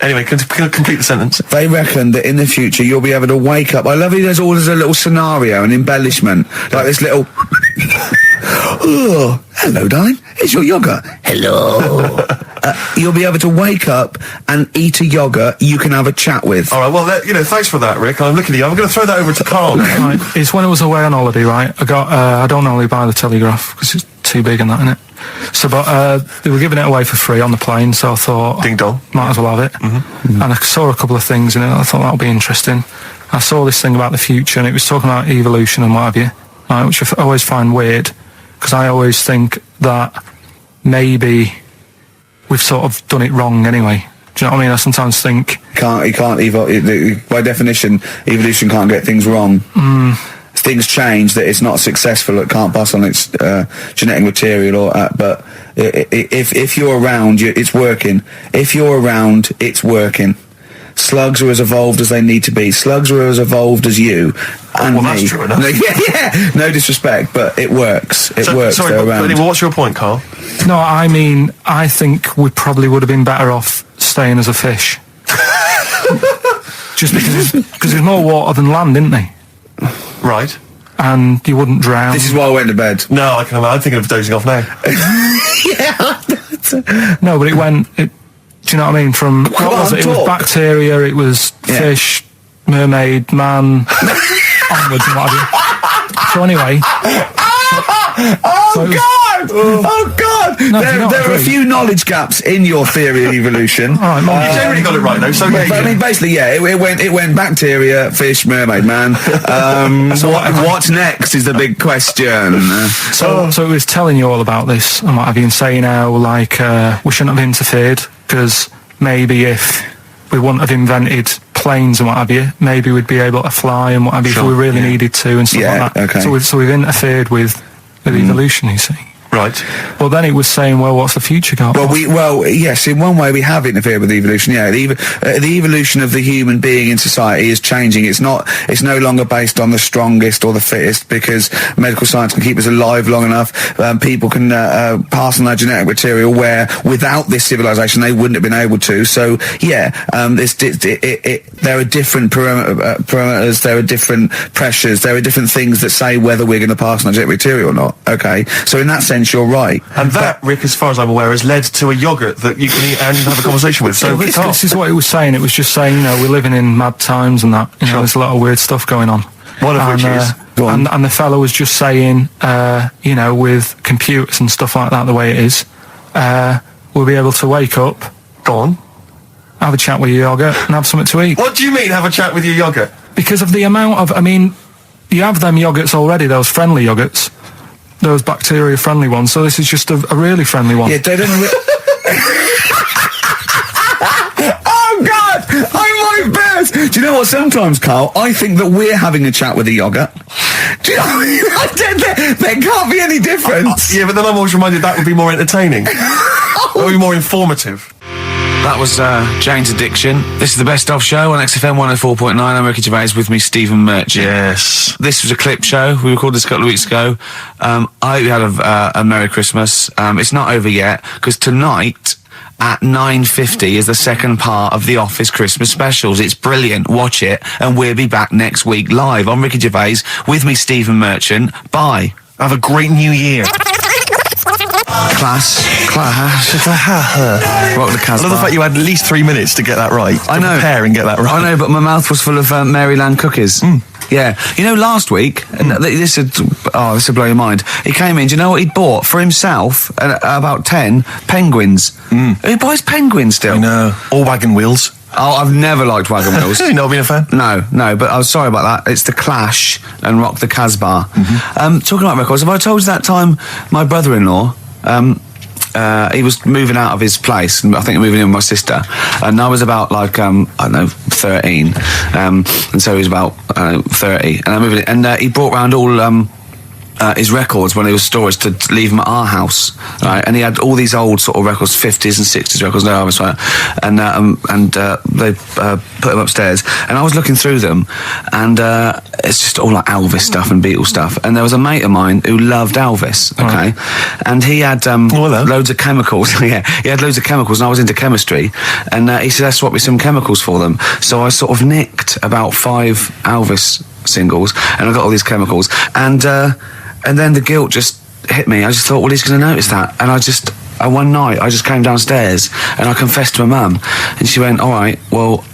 Anyway, complete the sentence. They reckon that in the future you'll be able to wake up. I love it. There's always a little scenario, an embellishment, like this little. Oh, hello, darling. It's your yogurt. Hello. You'll be able to wake up and eat a yogurt you can have a chat with. All right. Well, thanks for that, Rick. I'm looking at you. I'm going to throw that over to Karl now. Right. It's when I was away on holiday, right? I don't normally buy the Telegraph because it's too big and that, innit? So, but they were giving it away for free on the plane, so I thought, ding dong, might as well have it. Mm-hmm. And I saw a couple of things in it. I thought that'll be interesting. I saw this thing about the future, and it was talking about evolution and what have you, right, which I always find weird, because I always think that maybe we've sort of done it wrong anyway. Do you know what I mean? I sometimes think by definition, evolution can't get things wrong. Things change, that it's not successful, it can't pass on its genetic material, or but if you're around, it's working. If you're around, it's working. Slugs are as evolved as they need to be. Slugs are as evolved as you and me. That's true enough. Yeah, no disrespect, but it works. It works. Sorry, but anyway, what's your point, Karl? No, I mean, I think we probably would have been better off staying as a fish. Just because there's more water than land, isn't there? Right. And you wouldn't drown. This is why I went to bed. No, I'm thinking of dozing off now. Yeah. No, but do you know what I mean? It was bacteria, it was fish, mermaid, man, onwards and what have you. So anyway. Oh God! No, there are a few knowledge gaps in your theory of evolution. You generally got it right though. So I mean, basically, it went bacteria, fish, mermaid, man. What next is the big question. So it was telling you all about this and what have you, and saying how we shouldn't have interfered, because maybe if we wouldn't have invented planes and what have you, maybe we'd be able to fly and what have you, if we really needed to and stuff like that. Okay. So we've interfered with evolution, you see. Right. Well, then it was saying, well, what's the future got? Well, yes, in one way we have interfered with evolution. Yeah, the evolution of the human being in society is changing. It's no longer based on the strongest or the fittest, because medical science can keep us alive long enough. People can pass on their genetic material where without this civilization they wouldn't have been able to. So yeah, there are different parameters, there are different pressures, there are different things that say whether we're going to pass on our genetic material or not. Okay, so in that sense you're right. And that, Rick, as far as I'm aware, has led to a yogurt that you can eat and have a conversation with. So this is what it was saying. It was just saying, we're living in mad times and that. There's a lot of weird stuff going on. One of which is... And the fellow was just saying, with computers and stuff like that, the way it is, we'll be able to wake up, go on, have a chat with your yogurt and have something to eat. What do you mean, have a chat with your yogurt? Because of the amount of... you have them yogurts already, those friendly yogurts. Those bacteria-friendly ones, so this is just a really friendly one. Yeah, they don't... Oh, God! I'm like bears! Do you know what, sometimes, Karl, I think that we're having a chat with a yogurt. Do you know there can't be any difference. Yeah, but then I'm always reminded that would be more entertaining. That would be more informative. That was Jane's Addiction. This is the Best Of Show on XFM 104.9. I'm Ricky Gervais, with me Stephen Merchant. Yes. This was a clip show. We recorded this a couple of weeks ago. I hope you had a Merry Christmas. It's not over yet, because tonight at 9:50 is the second part of The Office Christmas specials. It's brilliant. Watch it, and we'll be back next week live. I'm Ricky Gervais, with me Stephen Merchant. Bye. Have a great new year. Class. Rock the Casbah. I love the fact you had at least 3 minutes to get that right. I know. Prepare and get that right. I know, but my mouth was full of Maryland cookies. Yeah. Last week, this would blow your mind. He came in, do you know what he'd bought for himself? About 10 penguins. Who buys penguins still? I know. Or wagon wheels. Oh, I've never liked wagon wheels. You've not been a fan? No, but I was sorry about that. It's The Clash and Rock the Casbah. Talking about records, have I told you that time my brother-in-law, he was moving out of his place, and I think moving in with my sister, and I was about like, I don't know, 13, and so he was about 30, and I moved in, and he brought round all his records when he was storage to leave them at our house, right? And he had all these old sort of records, 50s and 60s records, and they put them upstairs, and I was looking through them, and it's just all like Elvis stuff and Beatles stuff, and there was a mate of mine who loved Elvis, okay, and he had loads of chemicals. Yeah, he had loads of chemicals, and I was into chemistry, and he said, "Let's swap me some chemicals for them." So I sort of nicked about 5 Elvis singles, and I got all these chemicals, and then the guilt just hit me. I just thought, well, he's going to notice that. And one night, I just came downstairs and I confessed to my mum. And she went, all right, well,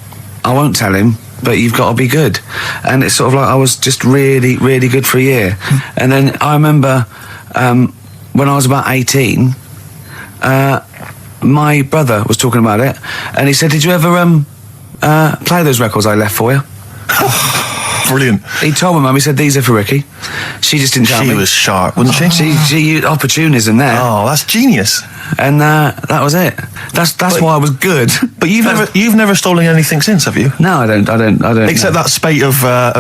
I won't tell him, but you've got to be good. And it's sort of like I was just really, really good for a year. And then I remember when I was about 18, my brother was talking about it. And he said, did you ever play those records I left for you? Brilliant. He told my mum, he said, these are for Ricky. She just didn't tell me. She was sharp, wasn't she? She used opportunism there. Oh, that's genius. And that was it. That's why I was good. But you've never stolen anything since, have you? No, I don't. Except that spate of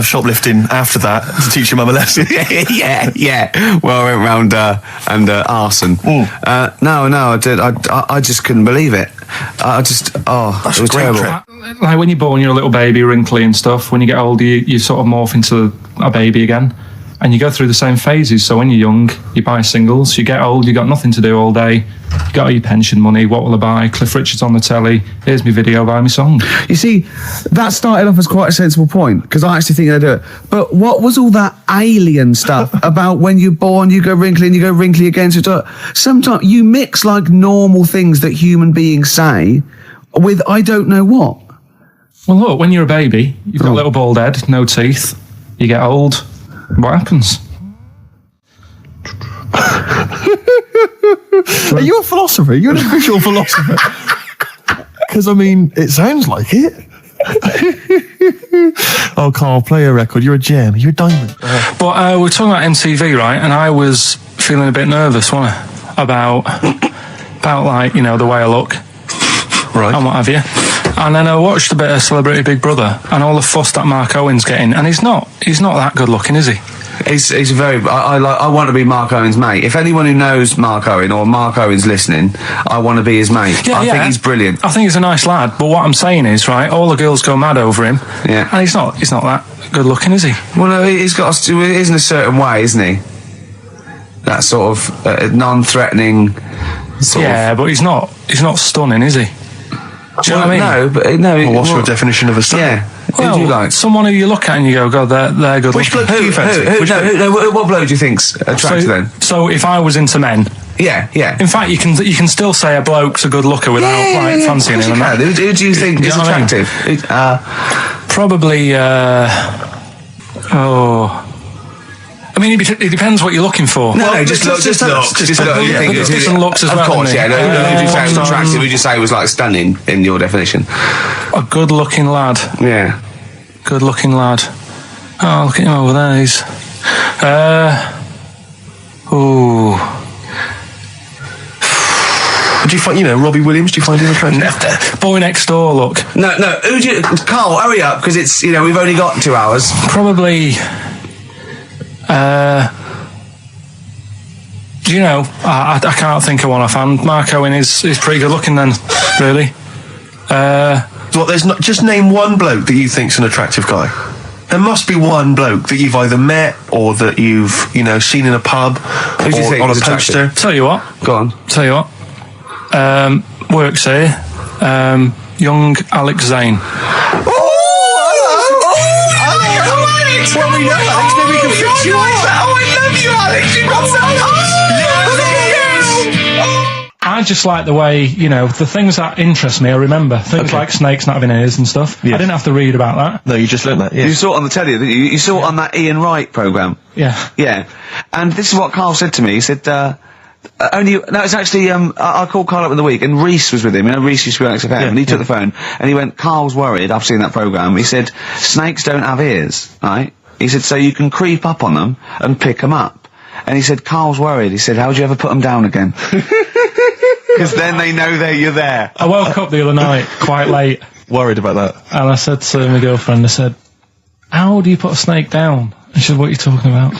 shoplifting after that to teach your mum a lesson. yeah. Well, I went round and arson. No, I did. I just couldn't believe it. That's it was terrible. Like when you're born, you're a little baby, wrinkly and stuff. When you get older, you sort of morph into a baby again. And you go through the same phases. So when you're young, you buy singles. You get old, you got nothing to do all day. You got all your pension money. What will I buy? Cliff Richard's on the telly. Here's my video, buy me song. You see, that started off as quite a sensible point, because I actually think they do it. But what was all that alien stuff about when you're born, you go wrinkly and you go wrinkly again? So sometimes you mix like normal things that human beings say with I don't know what. Well, look, when you're a baby, you've got a little bald head, no teeth. You get old. What happens? Are you a philosopher? You're an official philosopher? Because, I mean, it sounds like it. Oh, Carl, play a record. You're a gem. You're a diamond. But we're talking about MTV, right? And I was feeling a bit nervous, wasn't I? About like, you know, the way I look. Right. And what have you. And then I watched a bit of Celebrity Big Brother and all the fuss that Mark Owen's getting, and he's not that good looking, is he? He's very. I want to be Mark Owen's mate. If anyone who knows Mark Owen or Mark Owen's listening, I want to be his mate. I think he's brilliant. I think he's a nice lad. But what I'm saying is, right, all the girls go mad over him. Yeah. And he's not that good looking, is he? Well, no, he's got. He's in a certain way, isn't he? That sort of non-threatening. But he's not stunning, is he? Do you know what I mean? No. Well, what's your definition of a stunning? Yeah. Well, who do you like? Someone who you look at and you go, God, they're good. Which bloke do you fancy? What bloke do you think's attractive then? So if I was into men, yeah. In fact, you can still say a bloke's a good looker without fancying him. Who do you think is attractive? Probably. I mean, it depends what you're looking for. No, just looks. Just looks. Different looks as well. Of course, yeah. Who do you say was attractive? Who do you say was like stunning in your definition? A good-looking lad. Yeah. Good-looking lad. Oh, look at him over there. He's. Do you find, Robbie Williams? Do you find him attractive? Boy Next Door. Look. No. Who do you? Carl, hurry up, because it's we've only got 2 hours. Probably. I can't think of one offhand. Mark Owen is pretty good looking then, really. There's not, just name one bloke that you think's an attractive guy. There must be one bloke that you've either met or that you've, seen in a pub or on a poster. Tell you what. Go on. Tell you what. Works here. Young Alex Zane. Well, we know Alex, maybe we can fix you up. Oh, I love you, Alex. You got so yes. I just like the way, the things that interest me, I remember. Things like snakes not having ears and stuff. Yes. I didn't have to read about that. No, you just learned that, yes. You saw it on the telly, didn't you? You saw it on that Ian Wright programme. Yeah. Yeah. And this is what Carl said to me. He said, it's actually, I called Carl up in the week, and Reese was with him. Reese used to be on XFM, and he took the phone, and he went, Carl's worried, I've seen that programme. He said, snakes don't have ears, right? He said, so you can creep up on them and pick them up. And he said, Carl's worried. He said, how do you ever put them down again? Because then they know that you're there. I woke up the other night quite late. Worried about that. And I said to my girlfriend, I said, how do you put a snake down? And she said, what are you talking about?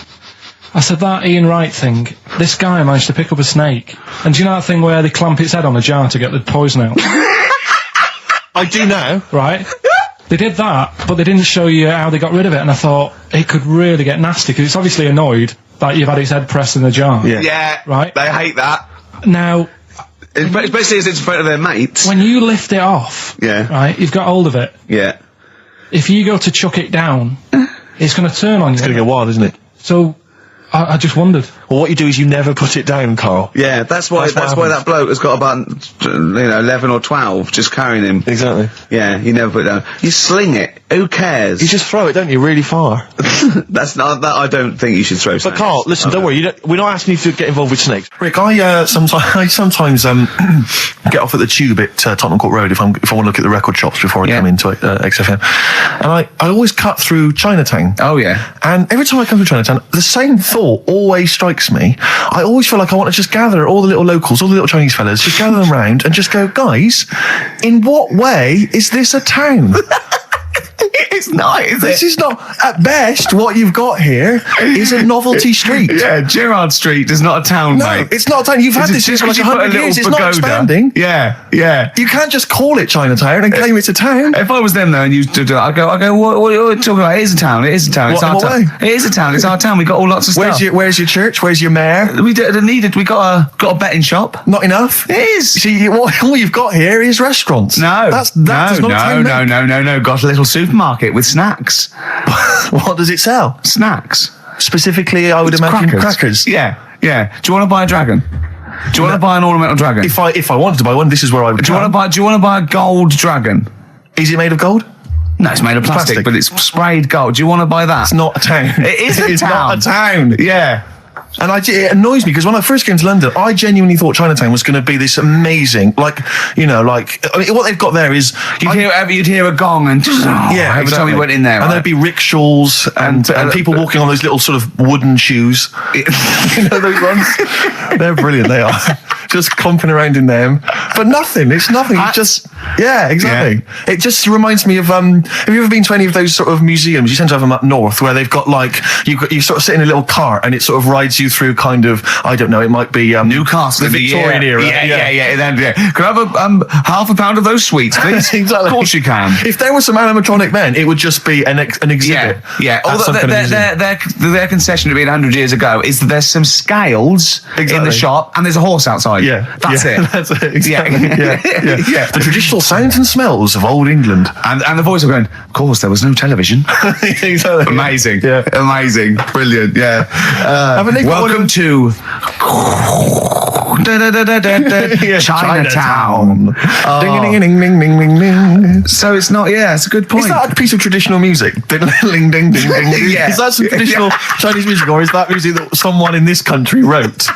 I said, that Ian Wright thing, this guy managed to pick up a snake. And do you know that thing where they clamp its head on a jar to get the poison out? I do now. Right? They did that, but they didn't show you how they got rid of it. And I thought, it could really get nasty, because it's obviously annoyed that you've had its head pressed in the jar. Yeah. Right? They hate that. Now... Especially as it's in front of their mates. When you lift it off, right, you've got hold of it. Yeah. If you go to chuck it down, it's going to turn on you. It's going to go wild, isn't it? So, I just wondered. Well, what you do is you never put it down, Carl. Yeah, that's why that bloke has got about 11 or 12 just carrying him. Exactly. Yeah, you never put it down. You sling it. Who cares? You just throw it, don't you, really far? That's not that. I don't think you should throw snakes. But Carl, listen, don't worry. We're not asking you to get involved with snakes. Rick, I sometimes get off at the Tube at Tottenham Court Road if I want to look at the record shops before I come into XFM, and I always cut through Chinatown. Oh yeah. And every time I come through Chinatown, the same thought always strikes me. I always feel like I want to just gather all the little locals, all the little Chinese fellas, just gather them round and just go, guys, in what way is this a town? It's not, is it? This is not, at best, what you've got here is a novelty street. Yeah, Gerrard Street is not a town, mate. No, it's not a town. You've had this for like 100 years. It's not expanding. Yeah, yeah. You can't just call it Chinatown and claim it's a town. If I was them though and you do it, I go, what are you talking about? It is a town. It is a town. It's our town. It is a town. It's our town. We got all lots of stuff. Where's your church? Where's your mayor? We got a betting shop. Not enough. It is. See, all you've got here is restaurants. No, No. Got a little supermarket with snacks. What does it sell? Snacks. Specifically, I would imagine crackers. Yeah. Do you want to buy a dragon? Do you want to buy an ornamental dragon? If I wanted to buy one, this is where I would. Do you want to buy a gold dragon? Is it made of gold? No, it's made of plastic, but it's sprayed gold. Do you want to buy that? It's not a town. It is a town. It's not a town. Yeah. And it annoys me because when I first came to London, I genuinely thought Chinatown was going to be this amazing, what they've got there is you'd hear a gong and every time you went in there, and there'd be rickshaws and people walking on those little sort of wooden shoes. You know those ones? They're brilliant. They are just clomping around in them, but nothing. It's nothing. It's just exactly. Yeah. It just reminds me of have you ever been to any of those sort of museums? You tend to have them up north where they've got you sort of sit in a little cart and it sort of rides you through kind of, I don't know, it might be Newcastle, the Victorian era. Yeah. Can I have half a pound of those sweets, please? Exactly. Of course you can. If there was some animatronic then, it would just be an exhibit. Yeah. Their concession to being 100 years ago is that there's some scales in the shop and there's a horse outside. Yeah. That's it. That's it. Exactly. Yeah. The traditional sounds and smells of old England. And the voice of going, of course, there was no television. Exactly. Amazing. Yeah. Amazing. Brilliant. Yeah. Welcome to Chinatown. Ding, ding, ding, ding, ding, ding, ding. So it's not, it's a good point. Is that a piece of traditional music? Ding, ding, ding, ding, ding. Yeah. Is that some traditional Chinese music, or is that music that someone in this country wrote,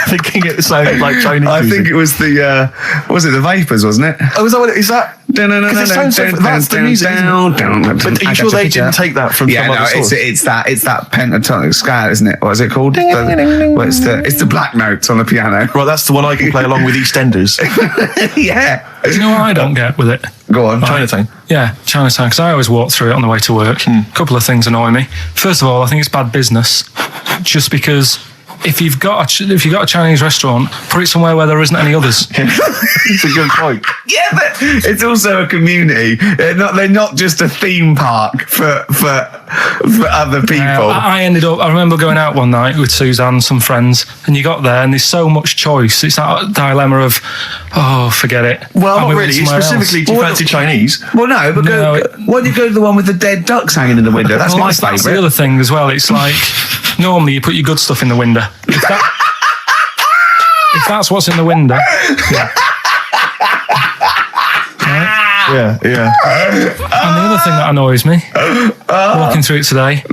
thinking it sounded like Chinese music? I think it was the Vapors, wasn't it? Oh, is that what it is? That? Because it sounds so, that's the music, isn't it? But are you sure they didn't take that from some other source? It's that pentatonic scale, isn't it? What is it called? It's the black notes on the piano. Right, that's the one I can play along with EastEnders. Yeah. Do you know what I don't get with it? Go on. Chinatown. Yeah, Chinatown, because I always walk through it on the way to work. A couple of things annoy me. First of all, I think it's bad business, just because if you've got a Chinese restaurant, put it somewhere where there isn't any others. It's a good point. Yeah, but it's also a community. They're not just a theme park for other people. I remember going out one night with Suzanne and some friends, and you got there and there's so much choice. It's that dilemma of, forget it. Well, not really. Specifically, do you fancy Chinese? Well, no, but why don't you go to the one with the dead ducks hanging in the window? That's my favourite. That's the other thing as well. It's like, normally you put your good stuff in the window. If that's what's in the window, yeah. Yeah. And the other thing that annoys me, walking through it today,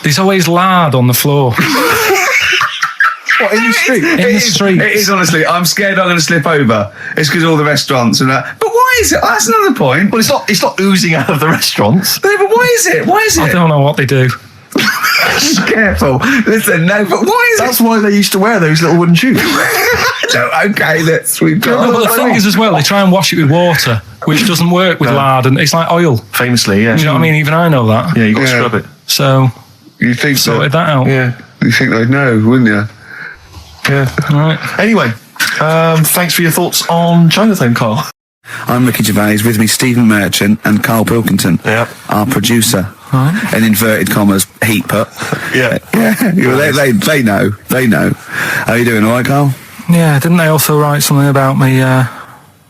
there's always lard on the floor. What, in the street? In the street. It is, honestly. I'm scared I'm going to slip over. It's because all the restaurants and that. But why is it? That's another point. Well, it's not oozing out of the restaurants. No, but why is it? I don't know what they do. Careful. Listen, no, but why is That's why they used to wear those little wooden shoes. okay, we've got... No, but the thing is as well, they try and wash it with water, which doesn't work with lard, and it's like oil. Famously, yeah. You know what I mean? Even I know that. Yeah, you got to scrub it. So, you think sorted that out. Yeah. You think they'd know, wouldn't you? Yeah. Right. Anyway, thanks for your thoughts on Chinatown, Carl. I'm Ricky Gervais, with me Stephen Merchant and Karl Pilkington, our producer. Right. In inverted commas, heat put. Yeah. They know. How are you doing, all right, Carl? Yeah, didn't they also write something about me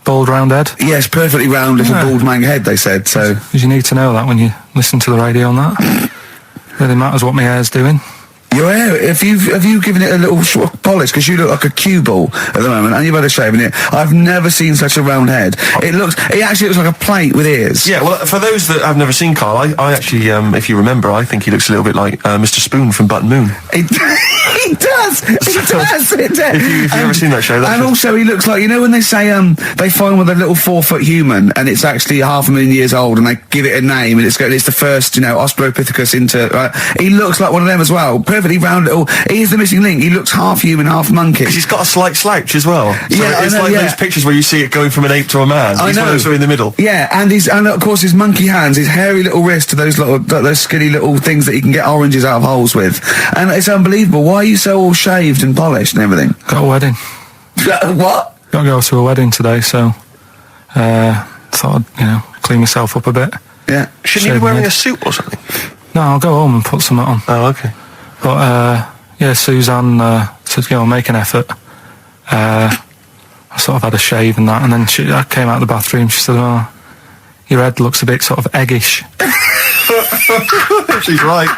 bald round head? Yes, perfectly round little bald man head, they said, so... Because you need to know that when you listen to the radio on that. Really matters what my hair's doing. Your hair, have you given it a little polish? Because you look like a cue ball at the moment, and you've had a shave in it. I've never seen such a round head. It actually looks like a plate with ears. Yeah, well, for those that have never seen Carl, I actually, if you remember, I think he looks a little bit like Mr. Spoon from Button Moon. He does. If you've ever seen that show, and also he looks like, you know when they say they find with a little 4-foot human and it's actually 500,000 years old and they give it a name and it's the first, Australopithecus into. He looks like one of them as well. Perfectly round little. He is the missing link. He looks half human, half monkey. Because he's got a slight slouch as well. So yeah, it's like those pictures where you see it going from an ape to a man. He's one of those in the middle. Yeah, and of course his monkey hands, his hairy little wrist to those skinny little things that he can get oranges out of holes with, and it's unbelievable. Why are you so all shaved and polished and everything? Got a wedding. What? Got to go to a wedding today, so thought I'd clean myself up a bit. Yeah. Shouldn't you be wearing a suit or something? No, I'll go home and put something on. Oh, okay. But Suzanne said, make an effort. I sort of had a shave and that, and then I came out of the bathroom. She said, "Oh, your head looks a bit sort of eggish." She's right.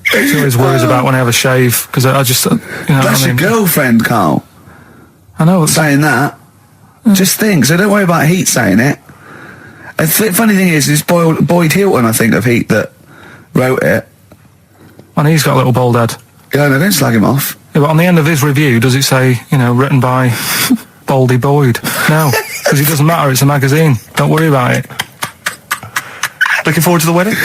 She always worries about when I have a shave because I just, That's your girlfriend, Carl. I know. Saying that. Just think. So don't worry about Heat saying it. The funny thing is, it's Boyd Hilton, I think, of Heat that wrote it. And he's got a little bald head. Yeah, no, don't slag him off. Yeah, but on the end of his review, does it say, written by Baldy Boyd? No, because it doesn't matter. It's a magazine. Don't worry about it. Looking forward to the wedding?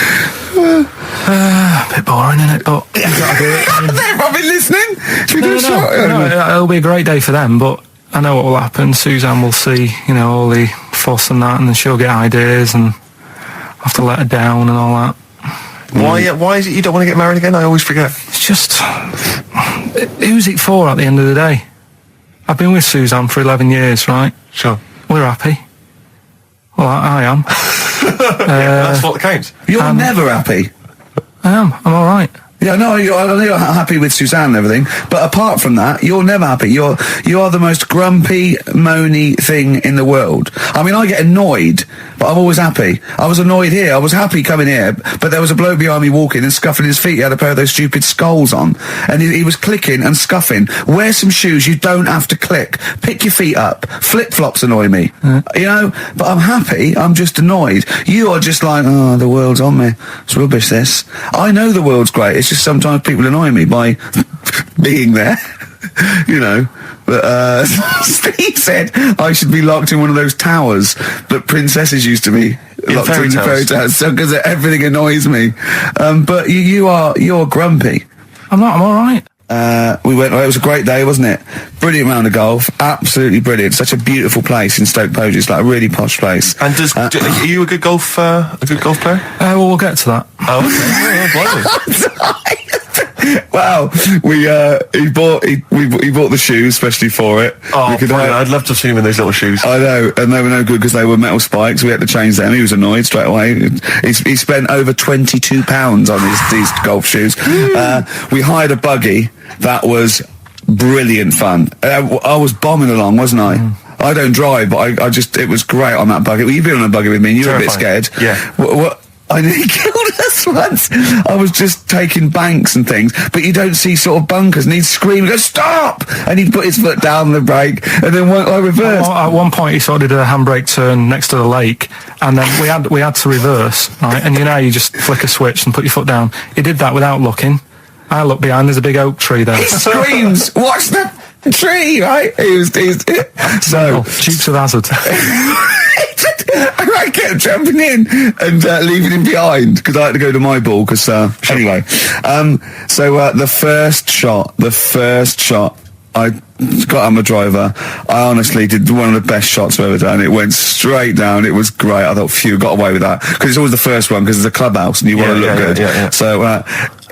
A bit boring, isn't it? But you've got to do it. They're probably listening. Should we do a shot? No, it'll be a great day for them, but I know what will happen. Suzanne will see, all the fuss and that, and then she'll get ideas, and I'll have to let her down and all that. Why is it you don't want to get married again? I always forget. It's just... who's it for at the end of the day? I've been with Suzanne for 11 years, right? Sure. We're happy. Well, I am. That's what counts. You're never happy. I am. I'm all right. Yeah, no, I know you're happy with Suzanne and everything, but apart from that, you're never happy. You are the most grumpy, moany thing in the world. I mean, I get annoyed, but I'm always happy. I was annoyed here. I was happy coming here, but there was a bloke behind me walking and scuffing his feet. He had a pair of those stupid skulls on, and he was clicking and scuffing. Wear some shoes. You don't have to click. Pick your feet up. Flip-flops annoy me. But I'm happy. I'm just annoyed. You are just like, oh, the world's on me. It's rubbish, this. I know the world's great. It's just sometimes people annoy me by being there, But Steve said I should be locked in one of those towers that princesses used to be locked in fairy towers, because everything annoys me. But you're grumpy. I'm not. I'm all right. We went. It was a great day, wasn't it? Brilliant round of golf. Absolutely brilliant. Such a beautiful place in Stoke Poges. It's like a really posh place. And are you a good golf player? Well, we'll get to that. Oh, okay. Wow, he bought the shoes especially for it. Oh, I'd love to have seen him in those little shoes. I know, and they were no good because they were metal spikes. We had to change them. He was annoyed straight away. He spent over £22 on these golf shoes. We hired a buggy that was brilliant fun. I was bombing along, wasn't I? I don't drive, but it was great on that buggy. Well, you've been on a buggy with me, and you were a bit scared. Yeah. What? I nearly killed us once. I was just taking banks and things, but you don't see sort of bunkers, and he'd scream and go, "Stop!" And he'd put his foot down the brake, and then I reversed. At one point, he sort of did a handbrake turn next to the lake, and then we had to reverse, right? And you just flick a switch and put your foot down. He did that without looking. I look behind, there's a big oak tree there. He screams, "Watch the tree!" Right? He was so Dukes of Hazzard. And I kept jumping in and leaving him behind because I had to go to my ball. Because anyway, so the first shot, I got on my driver. I honestly did one of the best shots I've ever done. It went straight down. It was great. I thought, phew, got away with that. Because it's always the first one, because it's a clubhouse and you want to look good. Yeah. So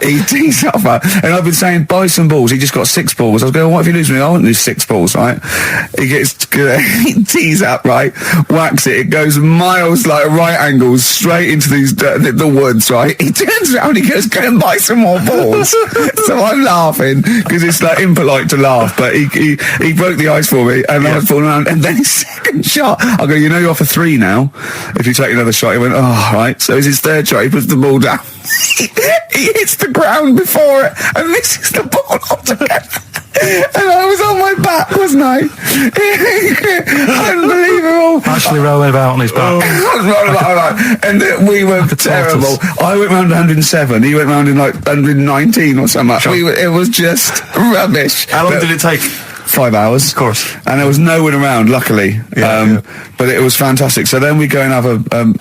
he tees up, and I've been saying, buy some balls. He just got 6 balls. I was going, what if you lose me? I won't lose 6 balls, right? He tees up, right? Whacks it. It goes miles, like right angles, straight into these the woods, right? He turns around, he goes, go and buy some more balls. So I'm laughing, because it's like impolite to laugh, but he broke the ice for me, and I was falling around. And then his second shot, I go, you know you're off for 3 now. If you take another shot, he went, oh, right. So it's his third shot, he puts the ball down. He hits the ground before it and misses the ball altogether. And I was on my back, wasn't I? Unbelievable. Actually rolling about on his back. I was rolling about, and we were terrible. I went round 107, he went round in like 119 or something. Sure. It was just rubbish. How long did it take? 5 hours. Of course. And there was no one around, luckily. But it was fantastic. So then we go and have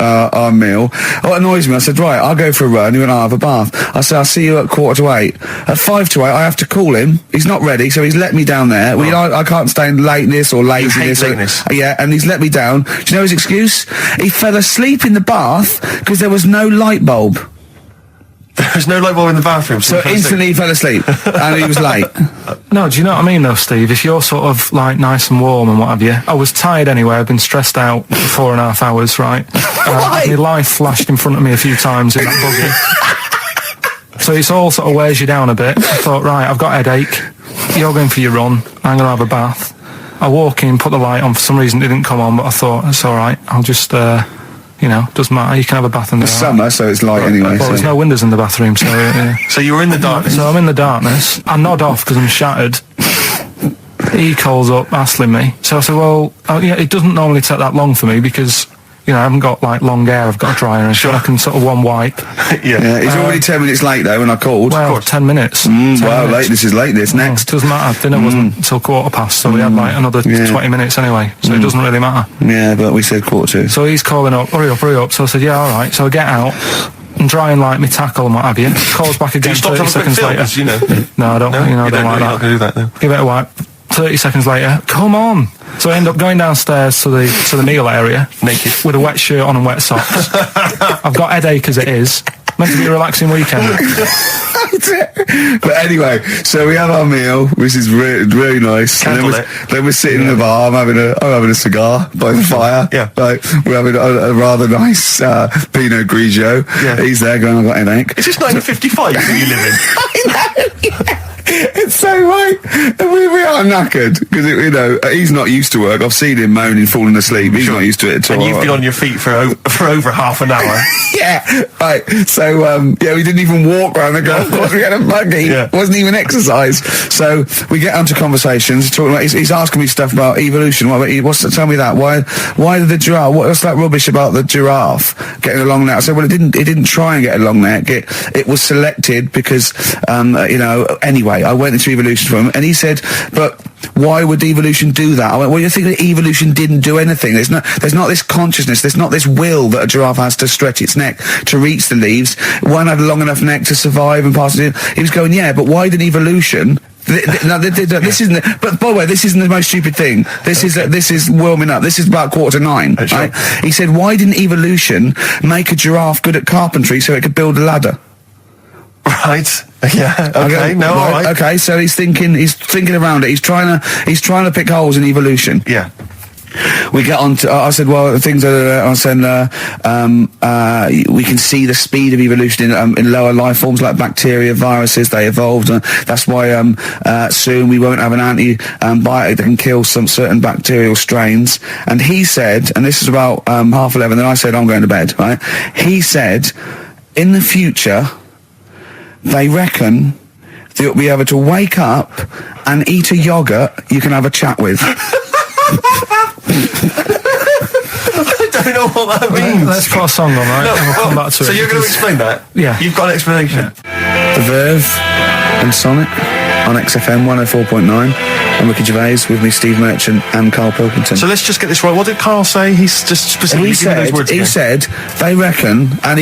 our meal. What annoys me, I said, right, I'll go for a run. He went, I'll have a bath. I said, I'll see you at 7:45. At 7:55, I have to call him. He's not ready, so he's let me down there. I can't stand lateness or laziness. You hate lateness. Yeah, and he's let me down. Do you know his excuse? He fell asleep in the bath because there was no light bulb. There's no light bulb in the bathroom. So instantly he fell asleep and he was late. No, do you know what I mean though, Steve? If you're sort of like nice and warm and what have you, I was tired anyway. I've been stressed out for 4.5 hours, right? My life flashed in front of me a few times in that buggy. So it's all sort of wears you down a bit. I thought, right, I've got a headache. You're going for your run. I'm going to have a bath. I walk in, put the light on. For some reason it didn't come on, but I thought, it's all right. I'll just... doesn't matter. You can have a bath in the summer, so it's light anyway. Well, there's no windows in the bathroom, so... So you were in the darkness? So I'm in the darkness. I nod off because I'm shattered. He calls up, hassling me. So I said, well, it doesn't normally take that long for me because... I haven't got, like, long hair. I've got a dryer and so I can sort of one wipe. Yeah. He's already 10 minutes late, though, when I called. Well, 10 minutes. 10 minutes. Late. This is next. It doesn't matter. Dinner wasn't until 7:15, so we had, like, another 20 minutes anyway. So it doesn't really matter. Yeah, but we said 7:45. So he's calling up, hurry up. So I said, yeah, all right. So I get out and dry and like me tackle and what have you. Calls back again 30 seconds later. No, I don't. I don't like that. You're not going to do that, then. Give it a wipe. 30 seconds later, come on. So I end up going downstairs to the meal area, naked, with a wet shirt on and wet socks. I've got headache as it is. Meant to be a relaxing weekend. But anyway, so we have our meal, which is really nice. And then we're sitting in the bar. I'm having a cigar by the fire. Yeah. Like, we're having a rather nice Pinot Grigio. Yeah. He's there going, I've got headache. Is this 1955 that you live in? I know. Yeah. It's so right. We are knackered because he's not used to work. I've seen him moaning, falling asleep. He's not used to it at all. And you've been on your feet for over half an hour. Yeah, right. So we didn't even walk around the golf course. We had a buggy. Yeah. It wasn't even exercise. So we get onto conversations. Talking about he's asking me stuff about evolution. Tell me that. Why did the giraffe? What's that rubbish about the giraffe getting a long neck? I said, well, it didn't try and get a long neck. It was selected because anyway. I went into evolution for him, and he said, but why would evolution do that? I went, well, you think that evolution didn't do anything? There's not this consciousness, there's not this will that a giraffe has to stretch its neck to reach the leaves. One had a long enough neck to survive and pass it in. He was going, yeah, but why did evolution... this isn't. But by the way, this isn't the most stupid thing. This is warming up. This is about 8:45. Right? He said, why didn't evolution make a giraffe good at carpentry so it could build a ladder? Right. Yeah. Okay. No. All right. Okay. So he's thinking around it. He's trying to pick holes in evolution. Yeah. We get on to. I said, well, things are. I said, we can see the speed of evolution in lower life forms like bacteria, viruses. They evolved. That's why soon we won't have an antibiotic that can kill some certain bacterial strains. And he said, and this is about 11:30. Then I said, I'm going to bed. Right. He said, in the future, they reckon that you'll be able to wake up and eat a yogurt you can have a chat with. I don't know what that means. Let's put a song on, right? We'll come back to it. So you're going to explain that? Yeah. You've got an explanation? Yeah. The Verve and Sonic on XFM 104.9. I'm Ricky Gervais, with me Steve Merchant and Karl Pilkington. So let's just get this right. What did Karl say? He's just specifically giving those words again. He said, they reckon, and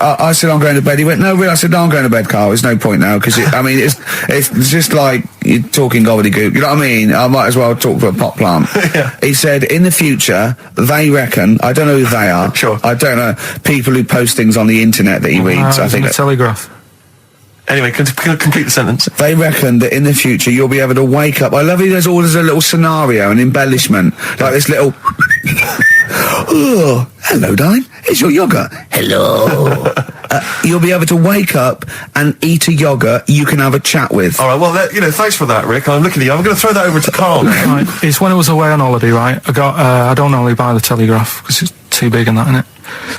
I said, I'm going to bed. He went, no, really? I said, no, I'm going to bed, Karl. There's no point now, because, it's just like you're talking gobbledygook. You know what I mean? I might as well talk to a pot plant. Yeah. He said, in the future, they reckon, I don't know who they are. Sure. I don't know. People who post things on the internet that he reads. I think the Telegraph. Anyway, complete the sentence. They reckon that in the future you'll be able to wake up. I love it. There's always a little scenario, an embellishment, like this little. Oh, hello, darling. It's your yogurt. Hello. You'll be able to wake up and eat a yogurt you can have a chat with. All right. Well, thanks for that, Rick. I'm looking at you. I'm going to throw that over to Karl now. Right. It's when I was away on holiday, right? I don't normally buy the Telegraph because it's too big and that, innit?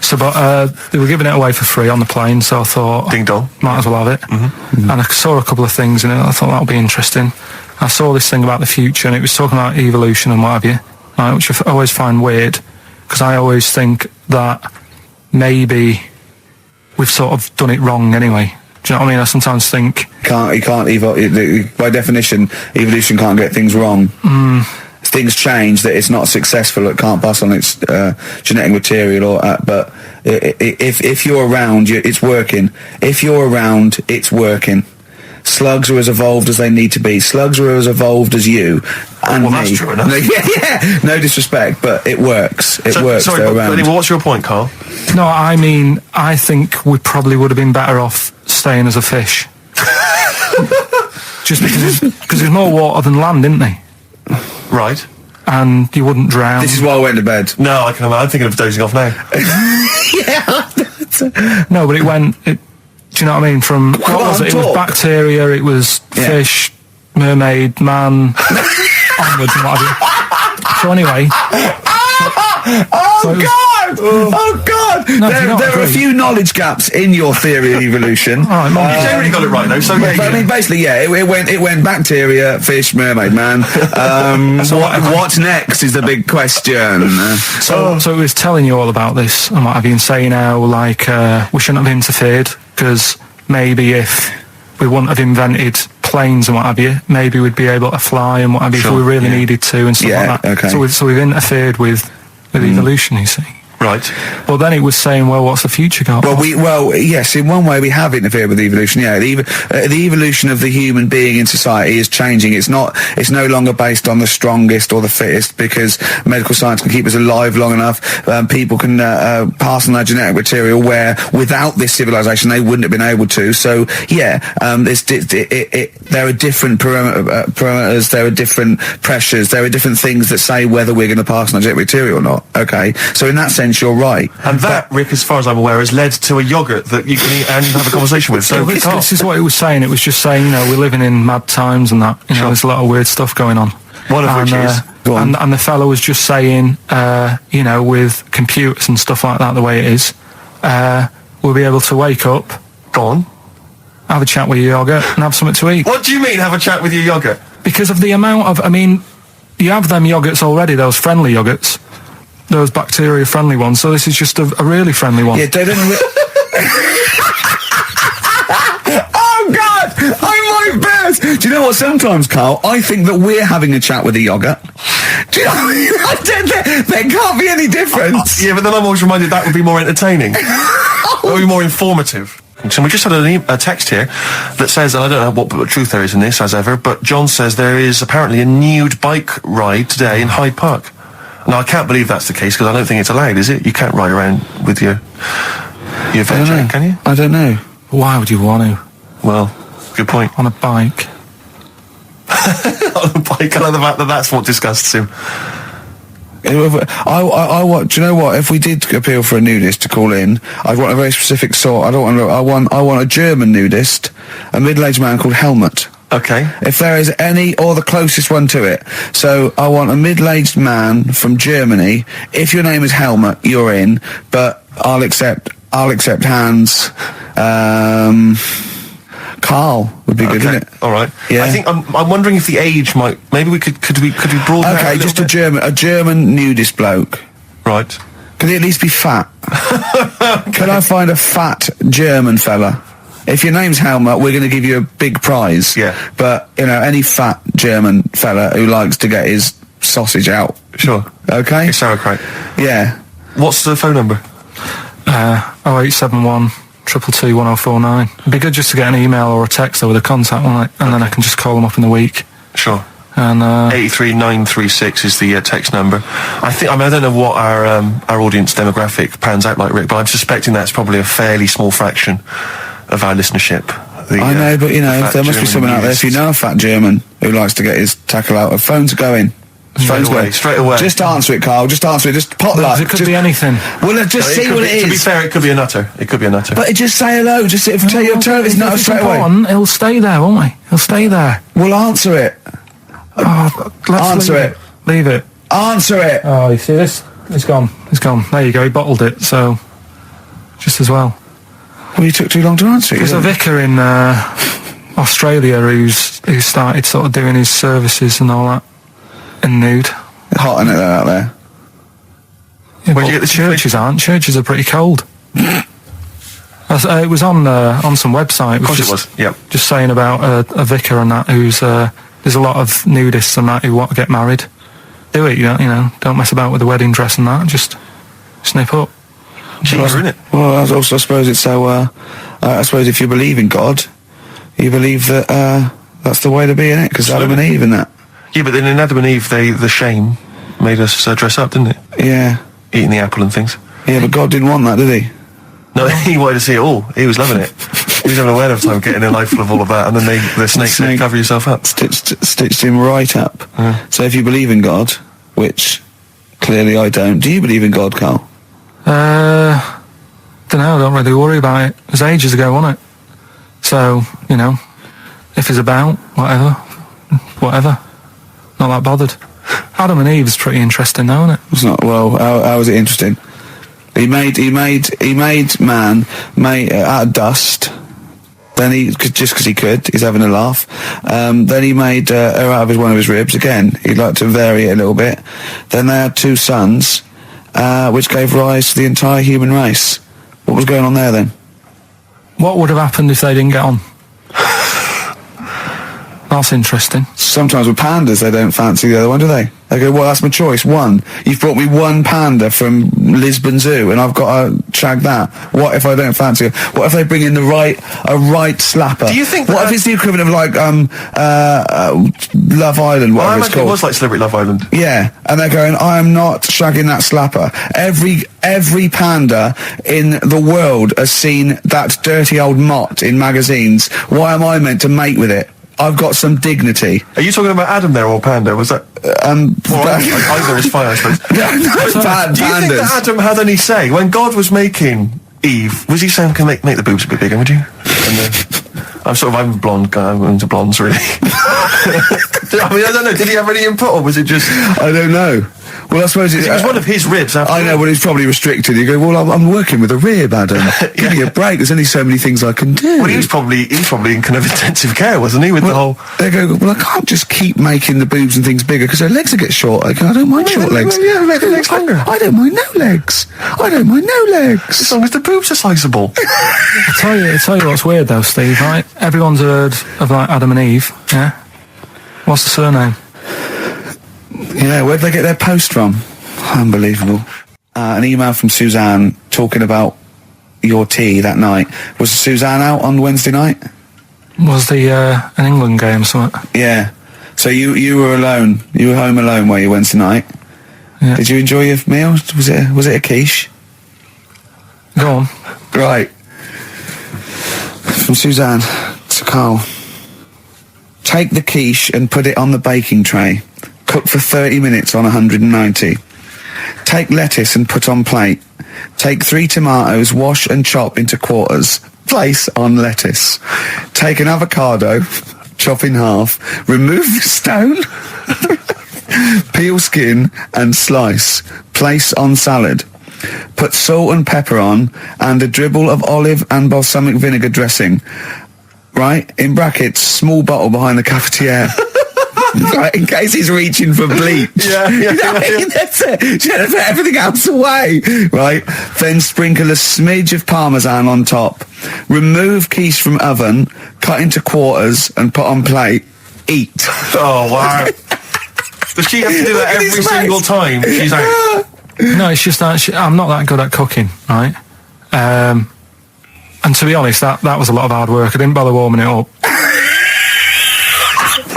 So, but they were giving it away for free on the plane, so I thought, ding dong, might as well have it. Mm-hmm. And I saw a couple of things in it. I thought that'll be interesting. I saw this thing about the future, and it was talking about evolution and what have you, right, which I always find weird, because I always think that maybe we've sort of done it wrong anyway. Do you know what I mean? I sometimes think by definition, evolution can't get things wrong. Things change, that it's not successful, it can't pass on its genetic material, but if you're around, it's working. If you're around, it's working. Slugs are as evolved as they need to be. Slugs are as evolved as you and me. That's true enough. Yeah. No disrespect, but it works. It works. Sorry, but what's your point, Karl? No, I mean, I think we probably would have been better off staying as a fish. Just because there's more water than land, isn't there? Right. And you wouldn't drown. This is why I went to bed. No, I'm thinking of dozing off now. Yeah. No, but do you know what I mean? From, what was it? It was bacteria, it was fish, mermaid, man, onwards and what have you. So anyway. Oh God! No, there are a few knowledge gaps in your theory of evolution. You've generally got it right though. So I mean, basically, it went bacteria, fish, mermaid, man. What's next is the big question. So it was telling you all about this and what have you, and saying how we shouldn't have interfered, because maybe if we wouldn't have invented planes and what have you, maybe we'd be able to fly and what have you, if we really needed to and stuff like that. Okay. So we've interfered with evolution, you see. Right. Well, then it was saying, well, what's the future got? Well, yes, in one way we have interfered with evolution. Yeah, the evolution of the human being in society is changing. It's no longer based on the strongest or the fittest, because medical science can keep us alive long enough. People can pass on their genetic material where without this civilization they wouldn't have been able to. So yeah, there are different parameters, there are different pressures, there are different things that say whether we're going to pass on our genetic material or not. Okay, so in that sense, you're right. And that, Rick, as far as I'm aware, has led to a yogurt that you can eat and have a conversation with. So this is what it was saying. It was just saying, we're living in mad times and that. There's a lot of weird stuff going on. One of which is... And the fellow was just saying, with computers and stuff like that, the way it is, we'll be able to wake up, go on, have a chat with your yogurt and have something to eat. What do you mean, have a chat with your yogurt? Because of the amount of... you have them yogurts already, those friendly yogurts. Those bacteria-friendly ones, so this is just a really friendly one. Yeah, they don't... Oh, God! I'm like bears! Do you know what, sometimes, Karl, I think that we're having a chat with a yogurt. Do you know what I mean? There can't be any difference. Yeah, but then I'm always reminded that would be more entertaining. That would be more informative. So we just had a text here that says, and I don't know what truth there is in this, as ever, but John says there is apparently a nude bike ride today in Hyde Park. Now, I can't believe that's the case, because I don't think it's allowed, is it? You can't ride around with your veg, can you? I don't know. Why would you want to? Well, good point. On a bike. On a bike, I know the fact that that's what disgusts him. I want. Do you know what? If we did appeal for a nudist to call in, I'd want a very specific sort. I want a German nudist, a middle-aged man called Helmut. Okay. If there is any, or the closest one to it. So I want a middle-aged man from Germany. If your name is Helmut, you're in. But I'll accept hands. Karl would be good, isn't it? All right. Yeah. I think I'm wondering if the age might. Maybe we could broaden. Okay, just a German nudist bloke. Right. Could he at least be fat? Okay. Could I find a fat German fella? If your name's Helmut, we're going to give you a big prize. Yeah. But, any fat German fella who likes to get his sausage out. Sure. Okay? It's sauerkraut. Yeah. What's the phone number? 0871 222 1049. It'd be good just to get an email or a text with a contact on it, and then I can just call them up in the week. Sure. And 83936 is the text number. I don't know what our audience demographic pans out like, Rick, but I'm suspecting that's probably a fairly small fraction of our listenership. I know, but there must be someone out there. If you know a fat German who likes to get his tackle out, phones are going. Straight away. Just answer it, Carl. Just answer it. Just potluck. It could be anything. Well, just see what it is. To be fair, it could be a nutter. But just say hello. Just tell your turn. It's not straight away. He'll stay there, won't he? He'll stay there. Well, answer it. Answer it. Leave it. Answer it. Oh, you see this? It's gone. There you go. He bottled it. So, just as well. Well, you took too long to answer it. There's a vicar in Australia who started sort of doing his services and all that in nude. Hot, isn't it, out there? Yeah, but the churches aren't. Churches are pretty cold. It was on some website. Of course it was. Yeah. Just saying about a vicar and that who's there's a lot of nudists and that who want to get married. Do it, don't mess about with the wedding dress and that. Just snip up. Isn't it? Well, I suppose it's so. I suppose if you believe in God, you believe that that's the way to be, innit? Because Adam and Eve and that. Yeah, but then in Adam and Eve, the shame made us dress up, didn't it? Yeah. Eating the apple and things. Yeah, but God didn't want that, did he? No, he wanted to see it all. He was loving it. He was having a whale of time getting a life full of all of that, and then the snake said, cover yourself up. Stitched him right up. So if you believe in God, which clearly I don't, do you believe in God, Carl? Don't know, I don't really worry about it. It was ages ago, wasn't it? So, if it's about, whatever. Not that bothered. Adam and Eve is pretty interesting, though, isn't it? It's not. Well, how is it interesting? He made man out of dust. Then just because he could, he's having a laugh. Then he made her out of one of his ribs. Again, he'd like to vary it a little bit. Then they had 2 sons, which gave rise to the entire human race. What was going on there then? What would have happened if they didn't get on? That's interesting. Sometimes with pandas, they don't fancy the other one, do they? They go, well, that's my choice. One. You've brought me one panda from Lisbon Zoo, and I've got to shag that. What if I don't fancy it? What if they bring in a right slapper? Do you think what if it's the equivalent of like Love Island, whatever it's called? It was like Celebrity Love Island. Yeah, and they're going, I am not shagging that slapper. Every panda in the world has seen that dirty old mott in magazines. Why am I meant to mate with it? I've got some dignity. Are you talking about Adam there or Panda? Was that... either is fine, I suppose. Pandas. Do you think that Adam had any say? When God was making Eve, was he saying, can make the boobs a bit bigger, would you? And I'm a blonde guy, I'm into blondes, really. I don't know, did he have any input, or was it just... I don't know. Well, I suppose it was one of his ribs. I know, but it's probably restricted. You go, well, I'm working with a rib, Adam. Give me a break. There's only so many things I can do. Well, he was probably in kind of intensive care, wasn't he? With the whole. They go, well, I can't just keep making the boobs and things bigger because their legs will get short. I don't mind short legs. Yeah, make the legs longer. I don't mind no legs. As long as the boobs are sizable. I tell you what's weird though, Steve. Right? Everyone's heard of like Adam and Eve. Yeah. What's the surname? Yeah, where'd they get their post from? Unbelievable. An email from Suzanne talking about your tea that night. Was Suzanne out on Wednesday night? Was the an England game or something? Yeah. So you were alone. You were home alone, were you, Wednesday night? Yeah. Did you enjoy your meal? Was it a quiche? Go on. Right. From Suzanne to Carl. Take the quiche and put it on the baking tray. Cook for 30 minutes on 190. Take lettuce and put on plate. Take 3 tomatoes, wash and chop into quarters. Place on lettuce. Take an avocado, chop in half. Remove the stone. Peel skin and slice. Place on salad. Put salt and pepper on and a dribble of olive and balsamic vinegar dressing. Right? In brackets, small bottle behind the cafetiere. Right, in case he's reaching for bleach. That's it. She had to put everything else away. Right, then sprinkle a smidge of parmesan on top. Remove quiche from oven, cut into quarters and put on plate. Eat. Oh, wow. Does she have to do that every single time? She's like... No, it's just that I'm not that good at cooking, right? And to be honest, that was a lot of hard work. I didn't bother warming it up.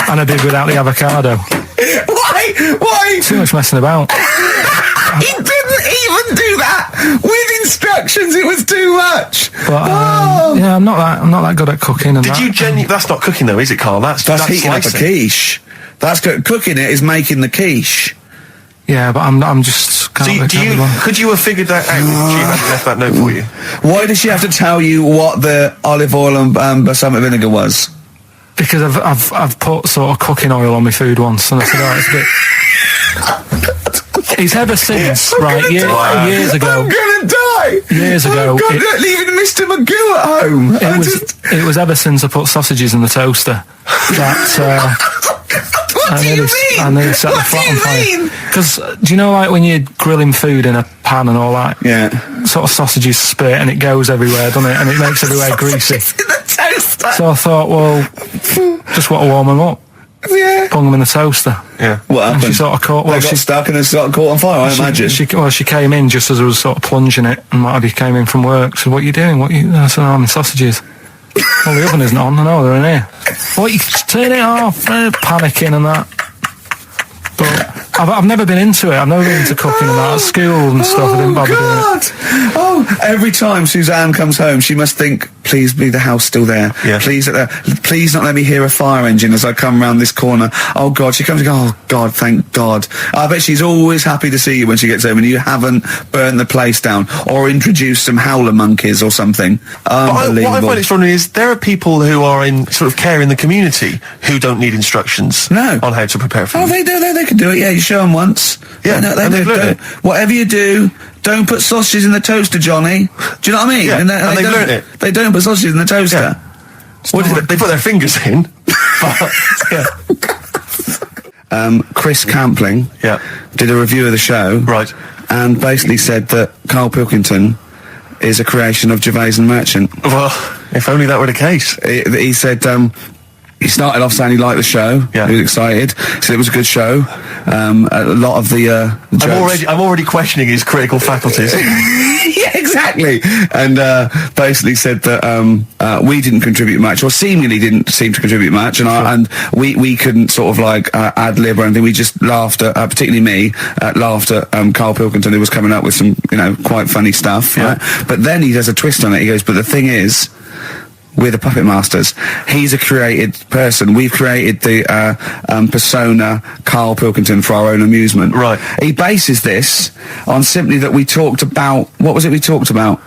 And I did without the avocado. Why? Too much messing about. He didn't even do that with instructions. It was too much. But yeah, I'm not that good at cooking. And Did you genuinely? That's not cooking though, is it, Carl? That's heating up a quiche. That's cooking. It is making the quiche. Yeah, but I'm just. Could you have figured that out if she had left that note for you? Why did she have to tell you what the olive oil and balsamic vinegar was? Because I've put sort of cooking oil on my food once, and I said, oh, it's a bit. It's ever since, right? Years ago. I'm gonna die. Years ago, leaving Mr. Magoo at home. It was ever since I put sausages in the toaster that. What do you mean? I nearly set the flat on fire. Because do you know, like when you're grilling food in a pan and all that? Yeah. Sort of sausages spit and it goes everywhere, doesn't it? And it makes everywhere greasy. In the toaster. So I thought, well, just want to warm them up. Yeah. Bung them in the toaster. Yeah. What happened? And she sort of caught. Well, she got stuck and then sort of caught on fire. I imagine. She came in just as I was sort of plunging it, and what have you, came in from work. So what are you doing? I said, I'm in sausages. Well, the oven isn't on. I know they're in here. What, you turn it off? Panicking and that. But I've never been into it. I've never been into cooking and that. At school and stuff, I didn't bother doing it. Oh, every time Suzanne comes home, she must think, please be the house still there. Yeah. Please not let me hear a fire engine as I come round this corner. Oh, God. She comes and goes, oh, God, thank God. I bet she's always happy to see you when she gets home and you haven't burnt the place down or introduced some howler monkeys or something. Unbelievable. What I find extraordinary is there are people who are in sort of care in the community who don't need instructions on how to prepare food. Oh, they do. They can do it. Yeah, you show them once. Yeah, they do. Whatever you do, don't put sausages in the toaster, Johnny. Do you know what I mean? Yeah, and they've learned it. They don't put sausages in the toaster. Yeah. What they put their fingers in. But, yeah. Chris Campling did a review of the show. Right. And basically said that Karl Pilkington is a creation of Gervais and Merchant. Well, if only that were the case. He said... he started off saying he liked the show. Yeah. He was excited. He said it was a good show. A lot of the jokes... I'm already questioning his critical faculties. Yeah, exactly. And basically said that we didn't contribute much, or seemingly didn't seem to contribute much, and we couldn't sort of like ad-lib or anything. We just laughed at, particularly me, laughed at Karl Pilkington, who was coming up with some, quite funny stuff. Yeah. Right? But then he does a twist on it. He goes, but the thing is, we're the puppet masters. He's a created person. We've created the persona Karl Pilkington for our own amusement. Right. He bases this on simply that we talked about... What was it we talked about?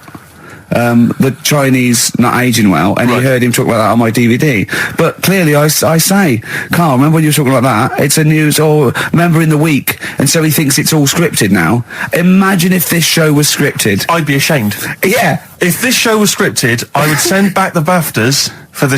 The Chinese not aging well, and you heard him talk about that on my DVD. But clearly I say, Carl, remember when you were talking like that? It's a news, or remember in the week, and so he thinks it's all scripted now. Imagine if this show was scripted. I'd be ashamed. Yeah. If this show was scripted, I would send back the BAFTAs for the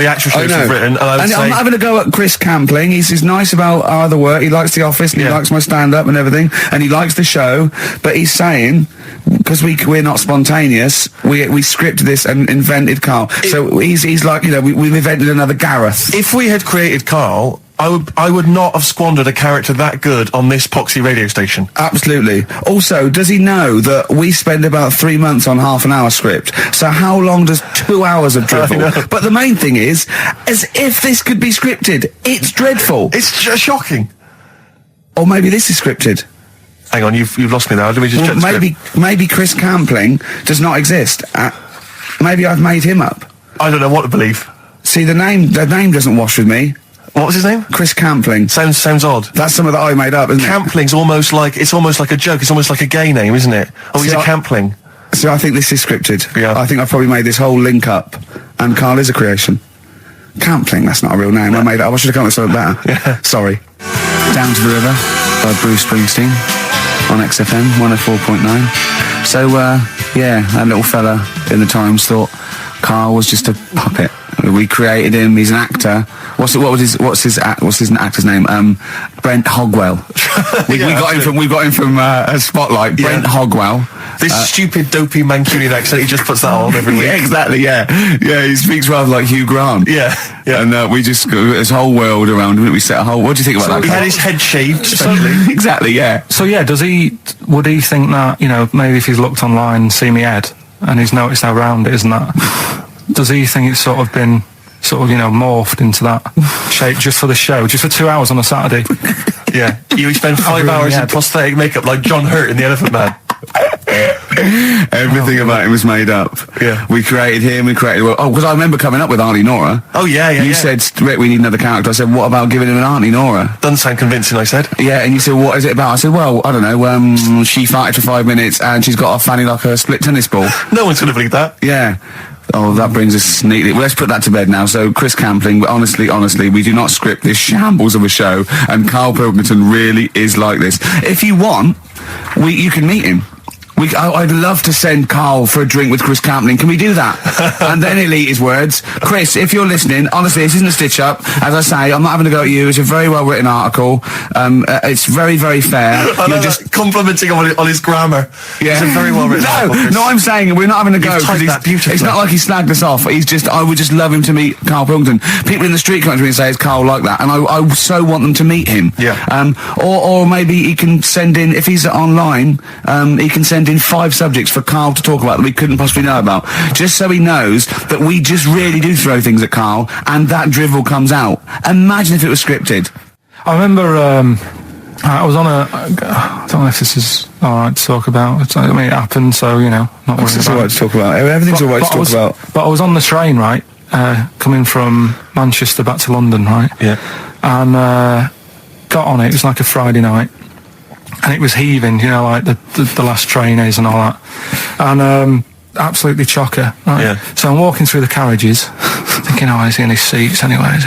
actual shows we've written, and I would say... I'm having a go at Chris Campling. He's nice about our other work. He likes The Office, and he likes my stand-up and everything, and he likes the show, but he's saying, because we're not spontaneous, we scripted this and invented Karl. So he's like, we've invented another Gareth. If we had created Karl, I would not have squandered a character that good on this poxy radio station. Absolutely. Also, does he know that we spend about 3 months on half an hour script? So how long does 2 hours of drivel? But the main thing is, as if this could be scripted, it's dreadful. It's shocking. Or maybe this is scripted. Hang on, you've lost me now. Let me just check the script. Maybe Chris Campling does not exist. Maybe I've made him up. I don't know what to believe. See, the name doesn't wash with me. What was his name? Chris Campling. Sounds odd. That's something that I made up, isn't it? Campling's almost like a joke. It's almost like a gay name, isn't it? Oh, he's a Campling. So I think this is scripted. Yeah. I think I've probably made this whole link up, and Karl is a creation. Campling, that's not a real name. I made it up. I should have come up with something better. Yeah. Sorry. Down to the River by Bruce Springsteen on XFM 104.9. So, that little fella in the Times thought Karl was just a puppet. We created him. He's an actor. What's his actor's name? Brent Hogwell. we got him from Spotlight. Brent Hogwell. This stupid dopey Mancunian accent. He just puts that on every week. Yeah, exactly. Yeah. He speaks rather like Hugh Grant. Yeah. And we just this whole world around him. We set a whole. What do you think about that? He had his head shaved, especially. Exactly. Yeah. So yeah, would he think that, maybe if he's looked online and seen me head and he's noticed how round it is and that, does he think it's sort of been morphed into that shape just for the show, just for 2 hours on a Saturday? Yeah. You spend 5 hours in prosthetic makeup like John Hurt in The Elephant Man. Everything about him was made up. Yeah. We created him, because I remember coming up with Auntie Nora. Oh, yeah. You said, Rick, we need another character. I said, what about giving him an Auntie Nora? Doesn't sound convincing, I said. Yeah, and you said, what is it about? I said, well, I don't know, she farted for 5 minutes and she's got a fanny like a split tennis ball. No one's going to believe that. Yeah. Oh, that brings us neatly. Well, let's put that to bed now. So, Chris Campling, honestly, we do not script this shambles of a show, and Karl Pilkington really is like this. If you want, you can meet him. I'd love to send Karl for a drink with Chris Campling. Can we do that? And then he'll eat his words. Chris, if you're listening, honestly, this isn't a stitch-up. As I say, I'm not having a go at you. It's a very well-written article. It's very, very fair. You're just complimenting him on his grammar. Yeah. It's a very well-written article. No, I'm saying we're not having a go. It's not like he slagged us off. I would just love him to meet Karl Pilkington. People in the street come to me and say, is Karl like that? And I so want them to meet him. Yeah. Or maybe he can send in, if he's online, he can send in 5 subjects for Karl to talk about that we couldn't possibly know about, just so he knows that we just really do throw things at Karl and that drivel comes out. Imagine if it was scripted. I remember I was on I don't know if this is alright to talk about. I mean, it happened, so not worried about it. It's alright to talk about. Everything's alright to talk about. But I was on the train, right, coming from Manchester back to London, right? Yeah. And got on it. It was like a Friday night. And it was heaving, like the last train is and all that. And absolutely chocker. Right? Yeah. So I'm walking through the carriages, thinking, is he in his seats anyway?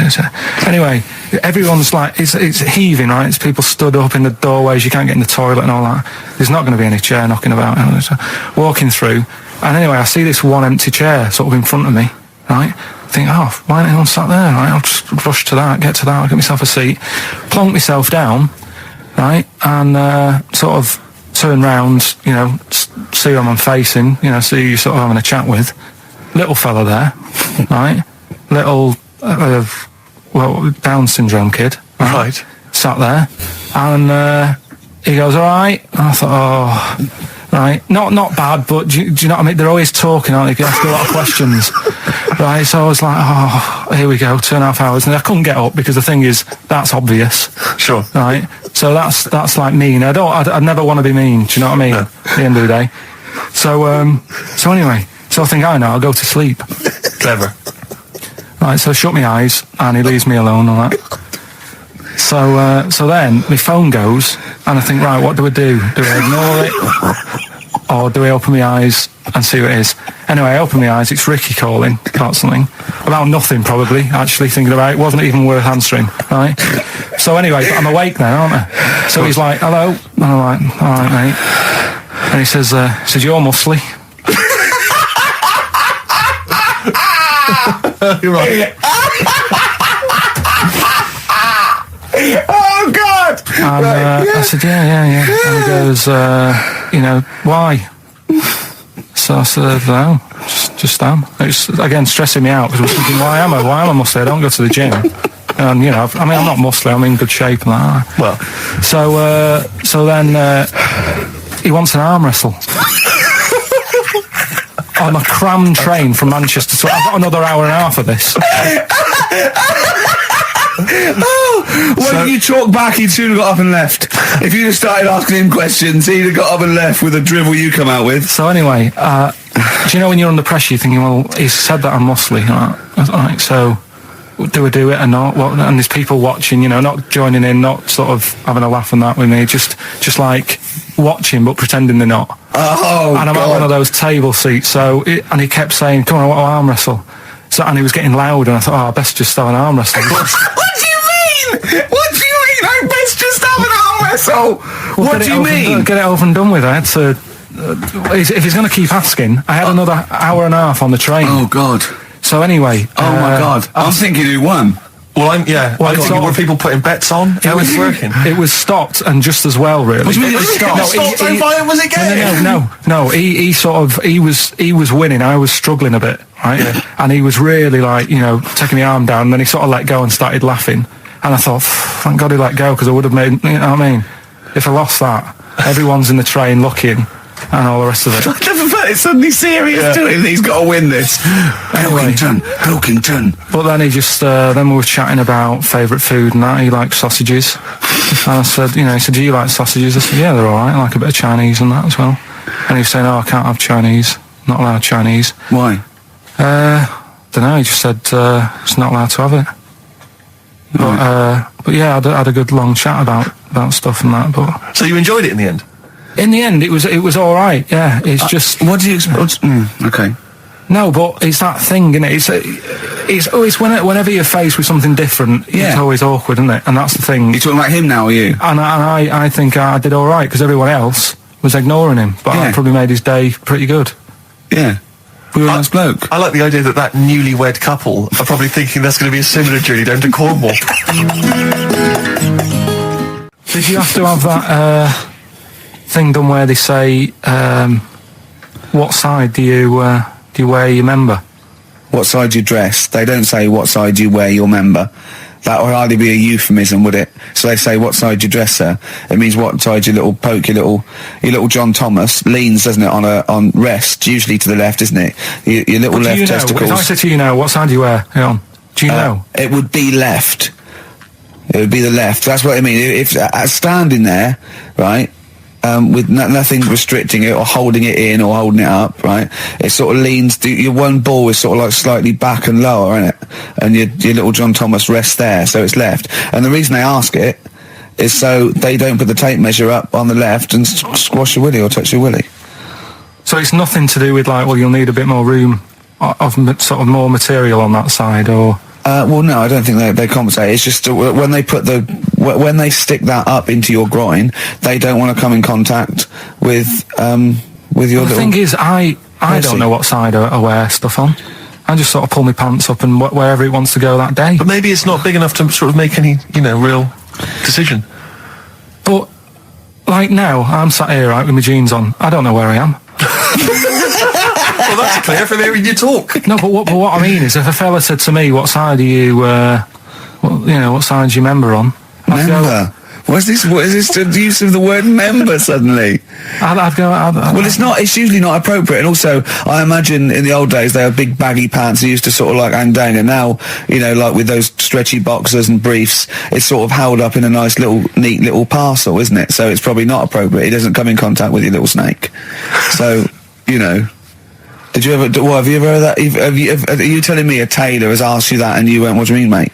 Anyway, everyone's like, it's heaving, right? It's people stood up in the doorways, you can't get in the toilet and all that. There's not going to be any chair knocking about. So walking through, and anyway, I see this one empty chair sort of in front of me, right? I think, why ain't anyone sat there, right? I'll just rush to that, get I'll get myself a seat, plonk myself down, right, and sort of turn round, see who I'm facing, see who you're sort of having a chat with. Little fella there, right, little, Down syndrome kid, right, sat there, and he goes, all right, and I thought, right, not bad, but do you know what I mean? They're always talking, aren't they? You ask a lot of questions, right? So I was like, here we go, 2.5 hours, and I couldn't get up because the thing is, that's obvious. Sure. Right? So that's like mean. I'd never want to be mean, do you know what I mean? No. At the end of the day. So anyway, I think, I'll go to sleep. Clever. Right, so I shut my eyes, and he leaves me alone and that. So then my phone goes, and I think, right, what do I do? Do I ignore it, or do I open my eyes and see what it is? Anyway, I open my eyes. It's Ricky calling about something, about nothing probably. Actually thinking about it, wasn't even worth answering. Right. So anyway, I'm awake now, aren't I? So he's like, "Hello," and I'm like, "All right, mate." And he says, "You're muscly." You're right. Oh God! And I said, yeah. And he goes, why? So I said, no, just am. It's again stressing me out because I was thinking, why am I muscly? I don't go to the gym. And I'm not muscly. I'm in good shape and that. Well, so then he wants an arm wrestle. On a crammed train from Manchester, so I've got another hour and a half of this. When you talk back, he'd soon have got up and left. If you just started asking him questions, he'd have got up and left with a drivel you come out with. So anyway, do you know when you're under pressure, you're thinking, well, he's said that I'm muscly, right? So do I do it or not? And there's people watching, not joining in, not sort of having a laugh and that with me, just like watching but pretending they're not. Oh, and I'm at one of those table seats, and he kept saying, come on, I want to arm wrestle. And he was getting loud, and I thought, I best just have an arm wrestle. What do you mean? I best just have an arm wrestle? Well, what do you mean? Get it over and done with. I had to... if he's going to keep asking, I had another hour and a half on the train. Oh, God. So anyway... Oh my God. I'm thinking who won. Well, I think were people putting bets on? How was it working? It was stopped, and just as well, really. What do you mean it was stopped? Was it game? No. He was winning. I was struggling a bit, right? Yeah. And he was really like, taking the arm down, and then he sort of let go and started laughing. And I thought, thank God he let go, because I would have made, you know what I mean? If I lost that, everyone's in the train looking, and all the rest of it. I never felt it's suddenly serious to him. He's got to win this. Pilkington. But then he just, then we were chatting about favourite food and that. He liked sausages. And I said, he said, do you like sausages? I said, yeah, they're all right. I like a bit of Chinese and that as well. And he was saying, I can't have Chinese. Not allowed Chinese. Why? Don't know. He just said, it's not allowed to have it. But yeah, I had a good long chat about stuff and that. But so you enjoyed it in the end? In the end, it was all right. Yeah, it's just. What do you expect? Okay. No, but it's that thing, isn't it? It's always whenever you're faced with something different, it's always awkward, isn't it? And that's the thing. You're talking about him now, are you? And I think I did all right because everyone else was ignoring him, but I probably made his day pretty good. Yeah. We were a nice bloke. I like the idea that newlywed couple are probably thinking that's going to be a similar journey down to Cornwall. Did you have to have that thing done where they say, what side do you wear your member? What side you dress? They don't say what side you wear your member. That would hardly be a euphemism, would it? So they say, what side you dress, sir? It means what side your little John Thomas leans, doesn't it, on rest, usually to the left, isn't it? Your little left testicles. If I said to you now, what side do you wear? Hang on. Do you know? It would be left. It would be the left. That's what I mean. If standing there, right, with nothing restricting it or holding it in or holding it up, right? It sort of leans. Your one ball is sort of like slightly back and lower, isn't it? And your little John Thomas rests there, so it's left. And the reason they ask it is so they don't put the tape measure up on the left and squash your willy or touch your willy. So it's nothing to do with like, well, you'll need a bit more room of sort of more material on that side, or. Well, no, I don't think they compensate. It's just when they stick that up into your groin, they don't want to come in contact with your. The thing is, I don't know what side I wear stuff on. I just sort of pull my pants up and wherever it wants to go that day. But maybe it's not big enough to sort of make any, real decision. But like now, I'm sat here right with my jeans on. I don't know where I am. Well, that's clear from hearing you talk. No, but what I mean is, if a fella said to me, "What side are you? What side do you member on?" Member. What is this the use of the word member suddenly? I'd go. Well, it's not. It's usually not appropriate. And also, I imagine in the old days they had big baggy pants that used to sort of like hang down. And now, like with those stretchy boxers and briefs, it's sort of held up in a nice neat little parcel, isn't it? So it's probably not appropriate. It doesn't come in contact with your little snake. So, Did you ever? Have you ever heard that? Are you telling me a tailor has asked you that and you went, "What do you mean, mate?"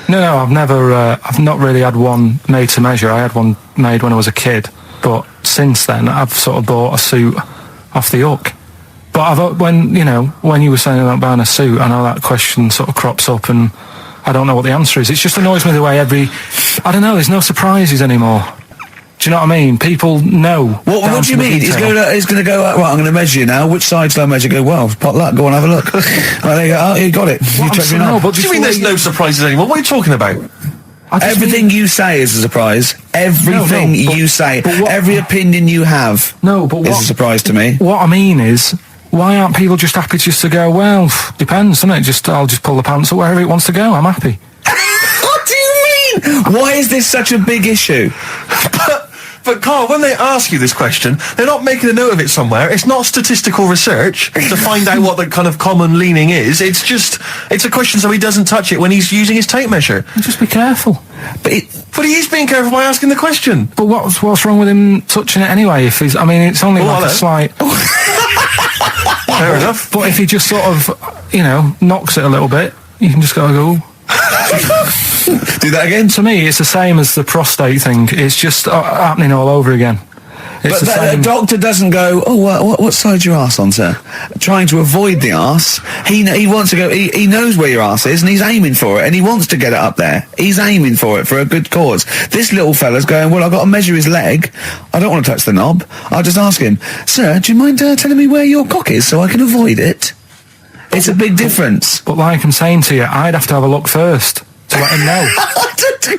No, I've never. I've not really had one made to measure. I had one made when I was a kid, but since then I've sort of bought a suit off the hook. But when you were saying about buying a suit, I know that question sort of crops up, and I don't know what the answer is. It just annoys me the way I don't know. There's no surprises anymore. Do you know what I mean? People know. What do you mean? He's going to go, right, I'm going to measure you now. Which side shall I measure? Go, well, pot luck, go on, have a look. Right, there you go. Oh, you got it. What do you mean there's no surprises anymore? What are you talking about? Everything you say is a surprise. Everything you say. Every opinion you have is a surprise to me. What I mean is, why aren't people just happy just to go, well, depends, doesn't it? I'll just pull the pants up wherever it wants to go. I'm happy. What do you mean? Why is this such a big issue? But Carl, when they ask you this question, they're not making a note of it somewhere. It's not statistical research to find out what the kind of common leaning is. It's a question so he doesn't touch it when he's using his tape measure. Just be careful. But he is being careful by asking the question. But what's wrong with him touching it anyway? It's only like a slight. Fair enough. But if he just sort of, knocks it a little bit, you can just go. Do that again? To me, it's the same as the prostate thing. It's just happening all over again. But the doctor doesn't go, oh, what side's your arse on, sir? Trying to avoid the arse. He wants to go, he knows where your arse is and he's aiming for it and he wants to get it up there. He's aiming for it for a good cause. This little fella's going, well, I've got to measure his leg. I don't want to touch the knob. I'll just ask him, sir, do you mind telling me where your cock is so I can avoid it? It's a big difference. But like I'm saying to you, I'd have to have a look first to let him know.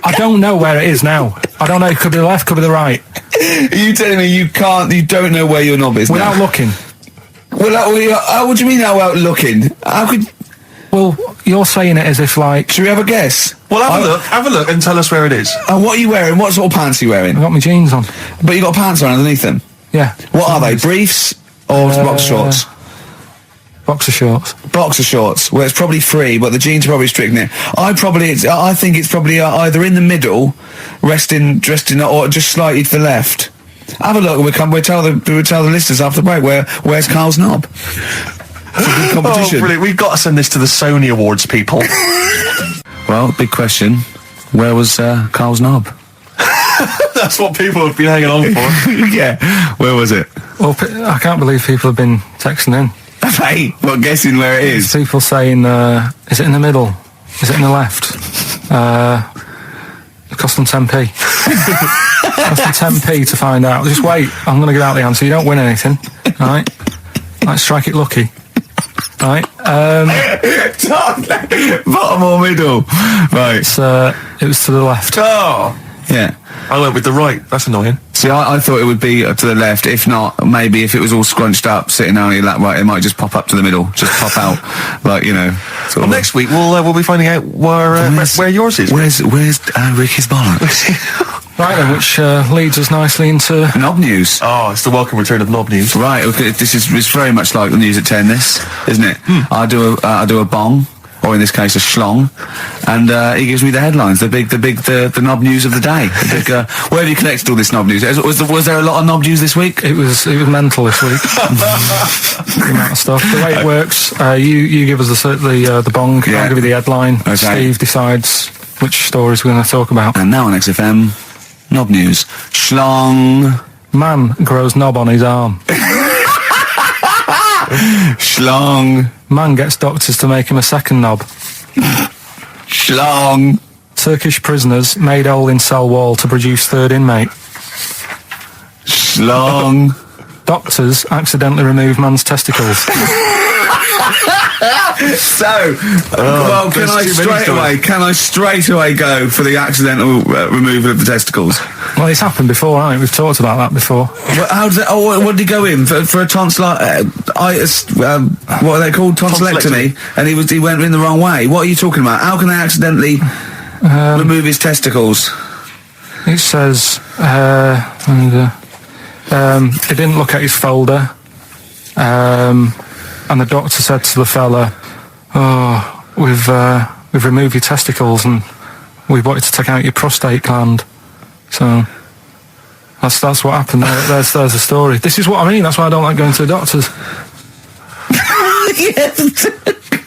I don't know where it is now. I don't know. It could be the left, could be the right. Are you telling me you don't know where your knob is without looking? Well, what do you mean without looking? How could... Well, you're saying it as if like... Should we have a guess? Well, have a look and tell us where it is. What are you wearing? What sort of pants are you wearing? I've got my jeans on. But you got pants on underneath them? Yeah. What are they? Briefs or boxer shorts? Boxer shorts. Boxer shorts. Well, it's probably free, but the jeans are probably strict in it. I think it's probably either in the middle, dressed in, or just slightly to the left. Have a look. We'll tell the listeners after the break where's Carl's knob. It's a good competition. Oh, brilliant. We've got to send this to the Sony Awards people. Well, big question. Where was Carl's knob? That's what people have been hanging on for. Yeah. Where was it? Well, I can't believe people have been texting in. Hey, well, guessing where it is. People saying, is it in the middle? Is it in the left? It cost them 10p. It cost them 10p to find out. Just wait, I'm going to give out the answer. You don't win anything, right? Like, strike it lucky. Right. Bottom or middle? Right. It was to the left. Oh. Yeah. I went with the right. That's annoying. See, I thought it would be to the left. If not, maybe if it was all scrunched up, sitting on your lap, right, it might just pop up to the middle, just pop out, like, you know. Well, next week we'll be finding out where yours is. Where's Ricky's bollocks? Right then, which leads us nicely into knob news. Oh, it's the welcome return of knob news. Right. Okay, it's very much like the news at 10. This, isn't it? I do a bong. Or in this case, a schlong, and he gives me the headlines, the knob news of the day. Where have you collected all this knob news? Was there a lot of knob news this week? It was mental this week. The amount of stuff. The way it works, you give us the bong. Yeah. I'll give you the headline. Okay. Steve decides which stories we're going to talk about. And now on XFM, knob news. Schlong. Man grows knob on his arm. Schlong. Man gets doctors to make him a second knob. Schlong. Turkish prisoners made hole in cell wall to produce third inmate. Schlong. Doctors accidentally remove man's testicles. So, well, can I straight away go for the accidental removal of the testicles? Well, it's happened before, hasn't it? We've talked about that before. Well, how does it, what did he go in for a tonsillitis? What are they called? Tonsillectomy. And he went in the wrong way. What are you talking about? How can they accidentally remove his testicles? It says he didn't look at his folder, and the doctor said to the fella, "Oh, we've removed your testicles and we wanted to take out your prostate gland." So that's what happened. There's the story. This is what I mean. That's why I don't like going to the doctors.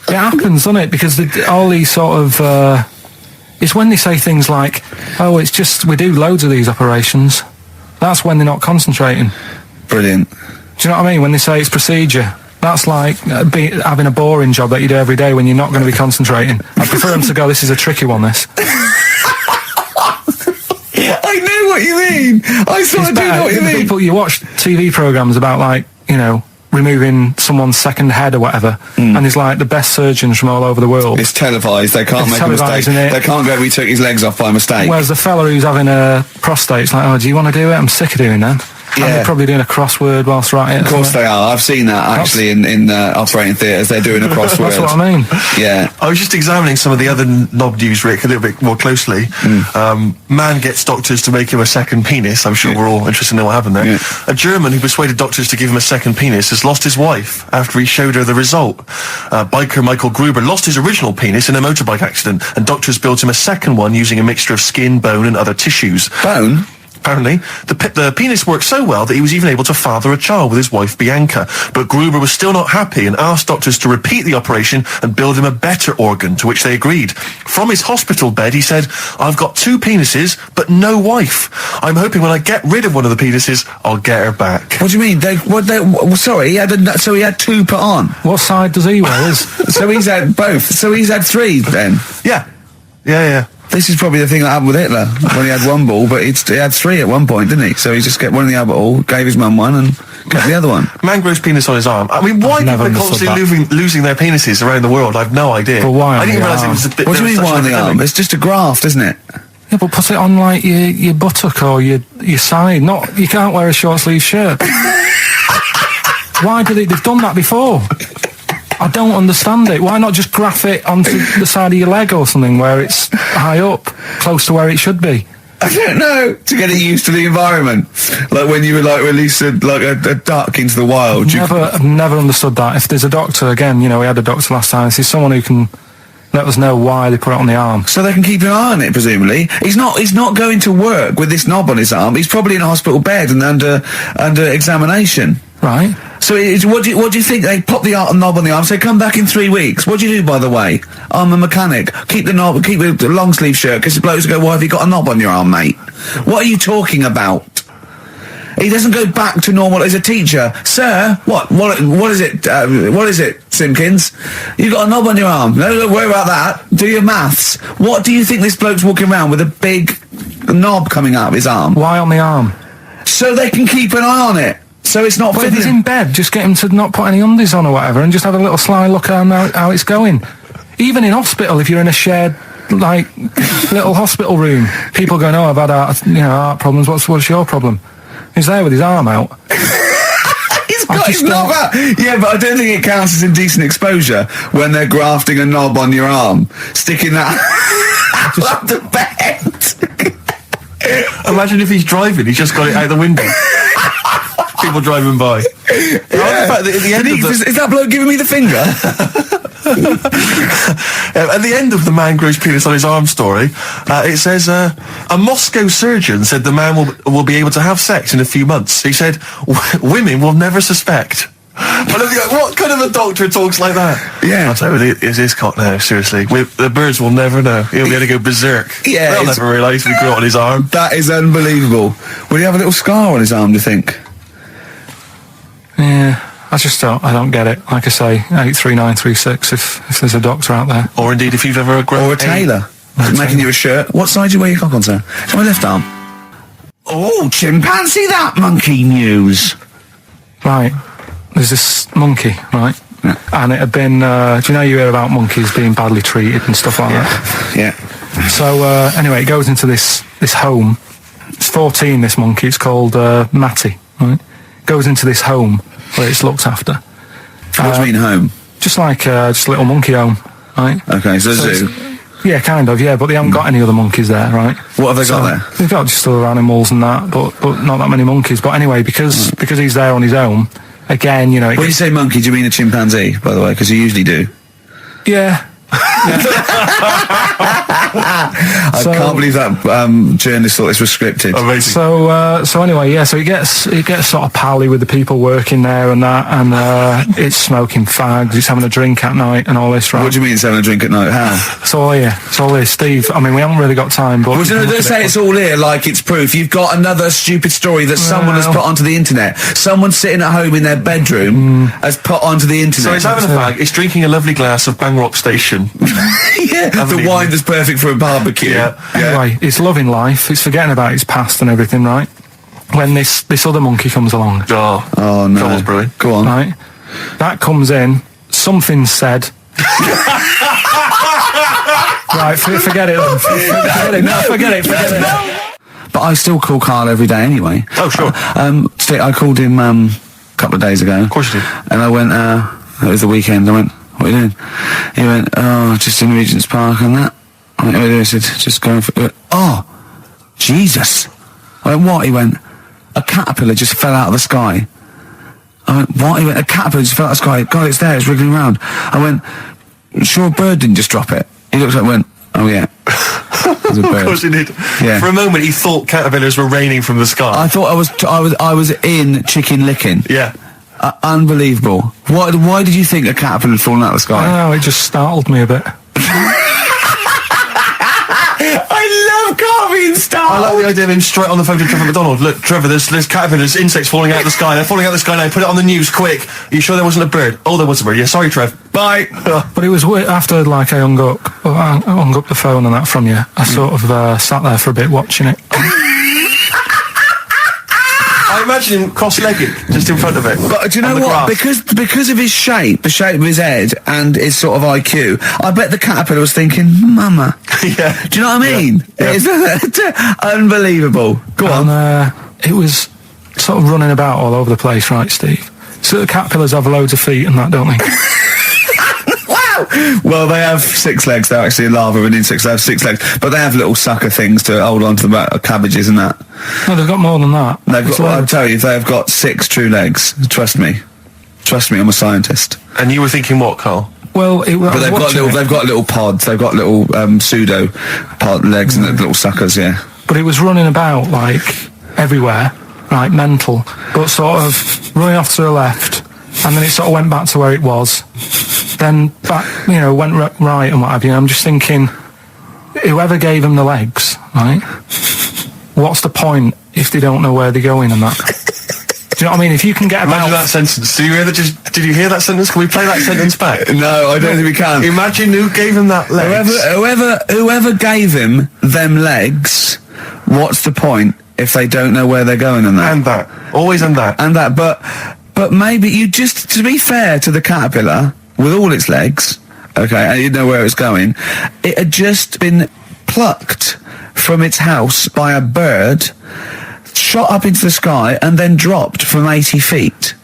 It happens, doesn't it? Because all these sort of it's when they say things like, "Oh, it's just we do loads of these operations." That's when they're not concentrating. Brilliant. Do you know what I mean? When they say it's procedure, that's like having a boring job that you do every day when you're not going to be concentrating. I prefer them to go, "This is a tricky one, this." I know what you mean. I sort of do know what you mean. People, you watch TV programmes about, like, you know, removing someone's second head or whatever, and there's like the best surgeons from all over the world. It's televised. They can't make a mistake. They can't go, "We took his legs off by mistake." Whereas the fella who's having a prostate's like, "Oh, do you want to do it? I'm sick of doing that." Yeah. And they're probably doing a crossword whilst they're at it. Of course they are. I've seen that actually in operating theatres. They're doing a crossword. That's what I mean. Yeah. I was just examining some of the other knob news, Rick, a little bit more closely. Man gets doctors to make him a second penis. I'm sure we're all interested in what happened there. Yeah. A German who persuaded doctors to give him a second penis has lost his wife after he showed her the result. Biker Michael Gruber lost his original penis in a motorbike accident, and doctors built him a second one using a mixture of skin, bone and other tissues. Bone? Apparently, the penis worked so well that he was even able to father a child with his wife Bianca. But Gruber was still not happy and asked doctors to repeat the operation and build him a better organ, to which they agreed. From his hospital bed, he said, "I've got 2 penises, but no wife. I'm hoping when I get rid of one of the penises, I'll get her back." What do you mean? Sorry, he had 2 put on. What side does he wear? So he's had both. So he's had 3 then? Yeah. This is probably the thing that happened with Hitler when he had 1 ball, but he had 3 at one point, didn't he? So he just got one in the other ball, gave his mum one, and Get the other one. Man grows penis on his arm. I mean, why people are constantly losing their penises around the world? I've no idea. But why? I didn't realise it was a bit... What do you mean why on the arm? It's just a graft, isn't it? Yeah, but put it on like your buttock or your side. Not, you can't wear a short sleeve shirt. Why do they've done that before? I don't understand it. Why not just graph it onto the side of your leg or something where it's high up, close to where it should be? I don't know. To get it used to the environment, like when you were like released a duck into the wild. I've never understood that. If there's a doctor, again, we had a doctor last time. If there's someone who can let us know why they put it on the arm, so they can keep an eye on it. Presumably, he's not going to work with this knob on his arm. He's probably in a hospital bed and under examination. Right. So what do you think? They pop the knob on the arm, say come back in 3 weeks. What do you do, by the way? I'm a mechanic. Keep the knob, keep the long sleeve shirt, because the blokes go, why have you got a knob on your arm, mate? What are you talking about? He doesn't go back to normal as a teacher. Sir, what is it, Simpkins? You got a knob on your arm. No, don't worry about that. Do your maths. What do you think this bloke's walking around with a big knob coming out of his arm? Why on the arm? So they can keep an eye on it. So it's not... But if he's in bed, just get him to not put any undies on or whatever and just have a little sly look at how it's going. Even in hospital, if you're in a shared, like, little hospital room, people going, oh, I've had heart problems, what's your problem? He's there with his arm out. He's got his knob out. Yeah, but I don't think it counts as indecent exposure when they're grafting a knob on your arm, sticking that up the bed. Imagine if he's driving, he's just got it out the window. People driving by. Yeah. Is that bloke giving me the finger? At the end of the man grows penis on his arm story, it says, a Moscow surgeon said the man will be able to have sex in a few months. He said, women will never suspect. What kind of a doctor talks like that? Yeah. I'll tell you, it's his cock now, seriously. The birds will never know. He'll be able to go berserk. Yeah. They'll never realise we grew it on his arm. That is unbelievable. Will he have a little scar on his arm, do you think? Yeah, I don't get it. Like I say, 83936 if there's a doctor out there. Or indeed if you've ever or a tailor making you a shirt. What side do you wear your cock on, sir? It's my left arm. Oh, chimpanzee that monkey news. Right, there's this monkey, right? Yeah. And it had been, do you know you hear about monkeys being badly treated and stuff like that? Yeah. So, anyway, it goes into this home. It's 14, this monkey. It's called Matty, right? Goes into this home where it's looked after. What do you mean home? Just like just a little monkey home, right? Okay, so zoo. Yeah, kind of, yeah, but they haven't got any other monkeys there, right? What have they got there? They've got just other animals and that, but not that many monkeys. But anyway, because he's there on his own, again, When you say monkey, do you mean a chimpanzee, by the way? Because you usually do. Yeah. I can't believe that journalist thought this was scripted. Amazing. So anyway, yeah. So he gets sort of pally with the people working there and that, and it's smoking fags. He's having a drink at night and all this, right? What do you mean it's having a drink at night? How? It's all here, Steve. I mean, we haven't really got time, but don't say it's all here like it's proof. You've got another stupid story that someone has put onto the internet. Someone sitting at home in their bedroom has put onto the internet. So he's having a fag. He's drinking a lovely glass of Bang Rock Station. Yeah, the wine that's perfect for a barbecue. Yeah. Anyway, he's loving life. He's forgetting about his past and everything, right? When this other monkey comes along. Oh no. Trouble's brewing. Go on. Right? That comes in, something's said. Right, forget it. Forget it. But I still call Carl every day anyway. Oh, sure. I called him a couple of days ago. Of course you did. And I went, it was the weekend, I went, what are you doing? He went, oh, just in Regent's Park and that. I went, what are you doing? I said, just going for... He went, oh, Jesus. I went, what? He went, a caterpillar just fell out of the sky. I went, what? He went, a caterpillar just fell out of the sky. God, it's there, it's wriggling around. I went, sure a bird didn't just drop it? He looked up and went, oh yeah. Of course he did. Yeah. For a moment he thought caterpillars were raining from the sky. I thought I was in chicken licking. Yeah. Unbelievable. Why did you think a caterpillar had fallen out of the sky? I don't know, it just startled me a bit. I love Carl being startled. I like the idea of him straight on the phone to Trevor McDonald. Look, Trevor, there's caterpillars, insects falling out of the sky. They're falling out of the sky now. Put it on the news, quick. Are you sure there wasn't a bird? Oh, there was a bird. Yeah, sorry, Trev. Bye. But it was after, like, I hung up the phone and that from you. I sort of sat there for a bit watching it. I imagine him cross-legged, just in front of it. But do you know what? Because of his shape, the shape of his head, and his sort of IQ, I bet the caterpillar was thinking, Mama. Yeah. Do you know what I mean? Yeah. It's unbelievable. Go on. It was sort of running about all over the place, right, Steve? So the caterpillars have loads of feet and that, don't they? Wow! Well, they have 6 legs. They're actually a larva with insects. They have 6 legs, but they have little sucker things to hold on to the back of cabbages and that. No, they've got more than that. I'll tell you, they've got 6 true legs. Trust me. Trust me, I'm a scientist. And you were thinking what, Carl? Well, but they've got little pods. They've got little pseudo pod legs and little suckers. Yeah. But it was running about like everywhere, right? Mental, but sort of running off to the left, and then it sort of went back to where it was. Then back, went right and what have you. I'm just thinking, whoever gave them the legs, right? What's the point if they don't know where they're going and that? Do you know what I mean? If you can get about... Imagine that sentence. Did you hear that sentence? Can we play that sentence back? No, I don't think we can. Imagine who gave him that legs. Whoever gave him them legs, what's the point if they don't know where they're going and that? And that. Always and that. And that, but maybe you just, to be fair to the caterpillar, with all its legs, okay, and you know where it's going, it had just been plucked from its house by a bird, shot up into the sky, and then dropped from 80 feet,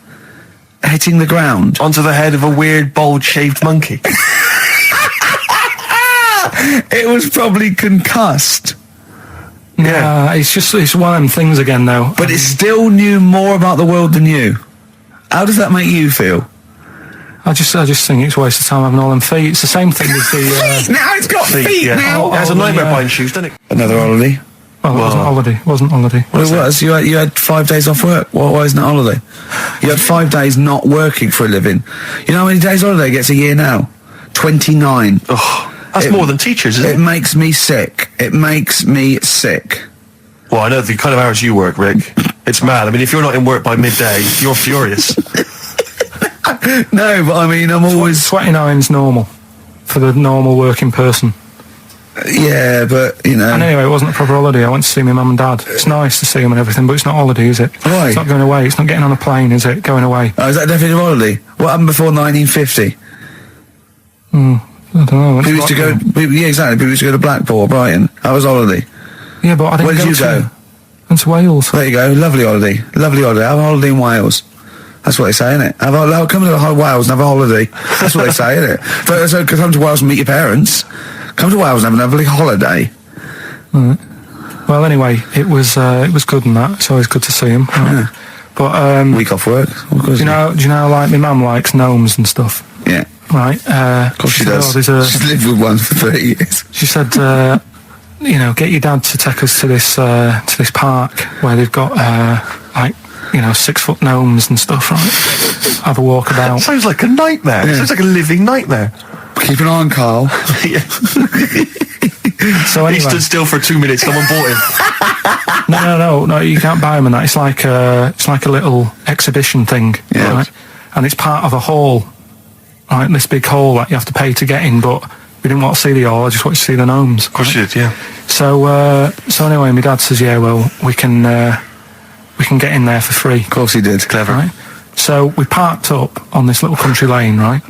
hitting the ground. Onto the head of a weird, bold-shaved monkey. It was probably concussed. Yeah, it's one of them things again, though. But it still knew more about the world than you. How does that make you feel? I just think it's a waste of time having all them feet. It's the same thing with the... now it's got feet now! It has a nightmare buying shoes, doesn't it? Another holiday. Well, it wasn't holiday. Well, it was. You had 5 days off work. Why isn't it holiday? You had 5 days not working for a living. You know how many days holiday gets a year now? 29. Oh, that's more than teachers, isn't it? It makes me sick. It makes me sick. Well, I know the kind of hours you work, Rick. It's mad. I mean, if you're not in work by midday, you're furious. No, but I mean, I'm always... 29's normal for the normal working person. Yeah, but, And anyway, it wasn't a proper holiday. I went to see my mum and dad. It's nice to see them and everything, but it's not holiday, is it? Why? It's not going away. It's not getting on a plane, is it? Going away. Oh, is that definitely a holiday? What happened before 1950? I don't know. People used to go... Yeah, exactly. People used to go to Blackpool or Brighton. That was holiday. Yeah, but I didn't Where did you go? Went to Wales. There you go. Lovely holiday. Lovely holiday. Have a holiday in Wales. That's what they say, innit? Come to Wales and have a holiday. That's what they say, innit? So come to Wales and meet your parents. Come to Wales and have a lovely holiday. Right. Well, anyway, it was good and that. It's always good to see him. Right? Yeah. But week off work. Do you know, like my mum likes gnomes and stuff. Yeah. Right. Of course she does. She's lived with one for 30 years. She said, get your dad to take us to this park where they've got 6-foot gnomes and stuff, right? Have a walk about. Sounds like a nightmare. Yeah. Sounds like a living nightmare. Keep an eye on Carl. Yeah. So anyway, he stood still for 2 minutes. Someone bought him. No. You can't buy them and that. It's like a little exhibition thing, right? And it's part of a hall, right? This big hall that you have to pay to get in, but we didn't want to see the hall. I just wanted to see the gnomes. Of course you did, yeah. So anyway, my dad says, yeah, well, we can get in there for free. Of course he did. Clever. Right? So we parked up on this little country lane, right?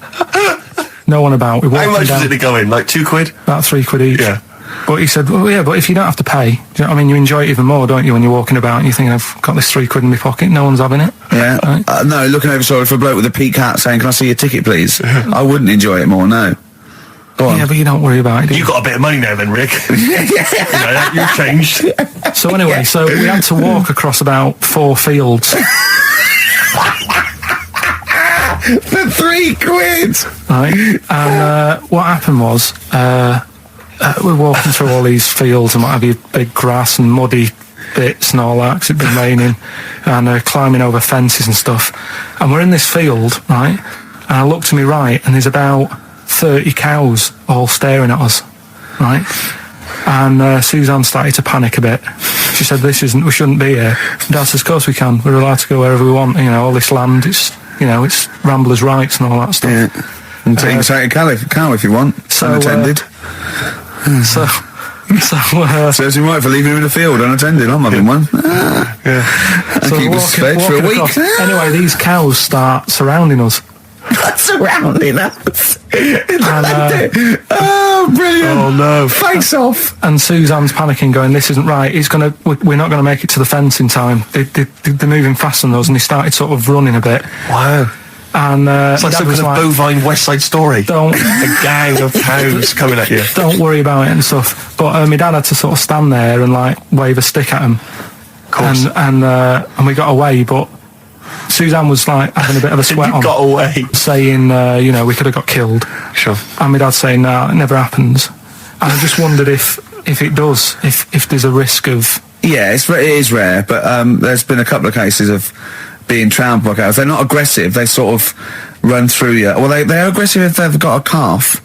No one about. How much was it to go in? Like £2? About £3 each. Yeah. But he said, well, yeah, but if you don't have to pay, do you know what I mean? You enjoy it even more, don't you, when you're walking about and you think, I've got this £3 in my pocket, no one's having it. Yeah. Right? No, looking over shoulder for a bloke with a peak hat saying, can I see your ticket, please? I wouldn't enjoy it more, no. Go on. Yeah, but you don't worry about it, do you? You got a bit of money now then, Rick. You've changed. So anyway, so we had to walk across about 4 fields. For £3. Right. And what happened was, we're walking through all these fields and what have you, big grass and muddy bits and all that, because it'd been raining, and climbing over fences and stuff. And we're in this field, right? And I look to my right, and there's about 30 cows all staring at us, right? And Suzanne started to panic a bit. She said, we shouldn't be here. Dad says, of course we can. We're allowed to go wherever we want. All this land, it's ramblers' rights and all that stuff. Yeah. And take a cow if you want, unattended. So, Serves him right for leaving him in the field unattended. I'm having one. And So keep us fed for a week. Anyway, these cows start surrounding us. Surrounding us. Oh, brilliant. Oh, no. Face off. And Suzanne's panicking, going, this isn't right. We're not going to make it to the fence in time. They're moving faster than us, and he started sort of running a bit. Wow. And it's like some kind of bovine West Side Story. A gang of cows coming at you. Don't worry about it and stuff. But my dad had to sort of stand there and like wave a stick at him. Of course. And we got away, but Suzanne was like having a bit of a sweat on. Got away. Saying, we could have got killed. Sure. And my dad saying, no, it never happens. And I just wondered if it does, if there's a risk of... Yeah, it is rare, but there's been a couple of cases of being trampled by cows. They're not aggressive. They sort of run through you. Well, they're aggressive if they've got a calf.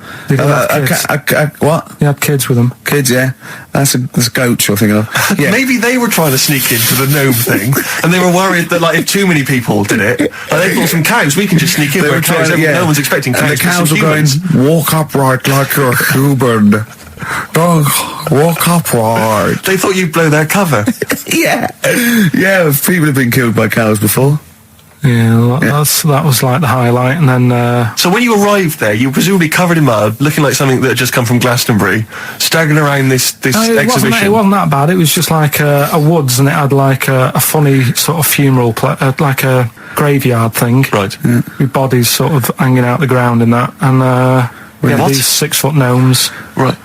What? You had kids with them. Kids, yeah. That's a goat you're thinking of. Yeah. Maybe they were trying to sneak into the gnome thing, and they were worried that like if too many people did it, they thought some cows, we can just sneak in. Where cows, no one's expecting cows. And the cows were going, walk upright like you're a human. Don't walk upright. They thought you'd blow their cover. Yeah. People have been killed by cows before. Yeah, that was like the highlight. And then so when you arrived there, you were presumably covered in mud, looking like something that had just come from Glastonbury, staggering around this exhibition. It wasn't that bad. It was just like a woods, and it had like a funny sort of funeral, like a graveyard thing. Right. Yeah. With bodies sort of hanging out the ground and that. And we had these 6-foot gnomes. Right.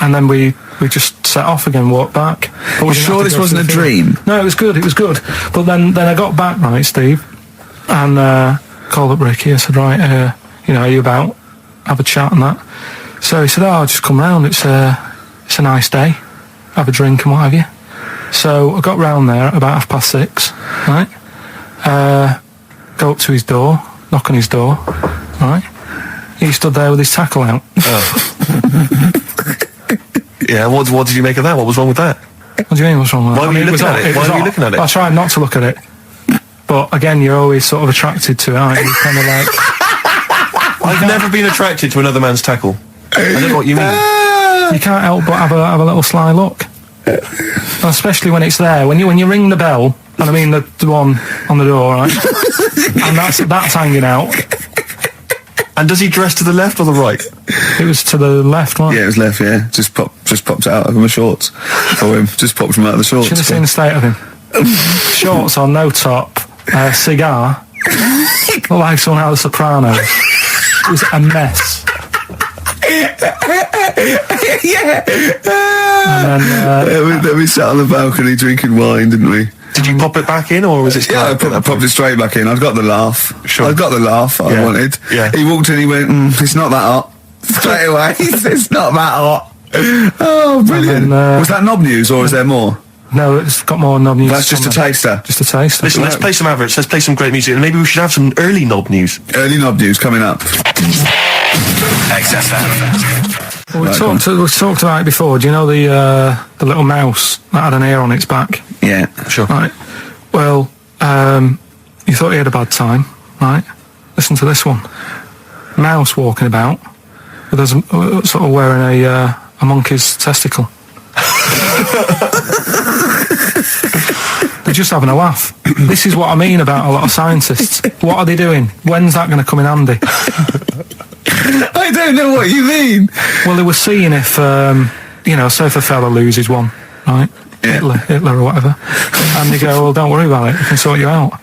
And then we just set off again, walked back. But we're sure this wasn't a dream? No, it was good. But then I got back, right, Steve, and called up Ricky. I said, right, are you about? Have a chat and that. So he said, I'll just come round. It's a nice day. Have a drink and what have you. So I got round there at about 6:30, right? Go up to his door, knock on his door, right? He stood there with his tackle out. Oh. Yeah, what did you make of that? What was wrong with that? What do you mean, what's wrong with that? Why were you looking at it? I tried not to look at it. But again, you're always sort of attracted to it, aren't you? Kind of like... I've never been attracted to another man's tackle. I don't know what you mean. You can't help but have a little sly look. Especially when it's there. When you ring the bell, and I mean the one on the door, right? And that's hanging out. And does he dress to the left or the right? It was to the left, right? Yeah, it was left, yeah. Just popped it out of my shorts for him. Just popped him out of the shorts. Should have seen the state of him. Shorts on, no top, cigar. Looked like someone out of The Sopranos. It was a mess. Yeah. And then, we sat on the balcony drinking wine, didn't we? Did you pop it back in, or was it... Yeah, I popped it straight back in. I got the laugh. Sure. I got the laugh I wanted. Yeah. He walked in, he went, it's not that hot. Straight away, it's not that hot. Oh, brilliant. Then, was that knob news, or is there more? No, it's got more knob news. That's just a taster. Just a taster. Listen, let's play some adverts, let's play some great music, and maybe we should have some early knob news. Early knob news coming up. XFM. Well, we talked about it before. Do you know the little mouse that had an ear on its back? Yeah, sure. Right. Well, you thought he had a bad time, right? Listen to this one. Mouse walking about with us, sort of wearing a monkey's testicle. They're just having a laugh. This is what I mean about a lot of scientists. What are they doing? When's that going to come in handy? I don't know what you mean. Well, they were seeing if, say if a fella loses one, right? Yeah. Hitler or whatever. And they go, well, don't worry about it, we can sort you out.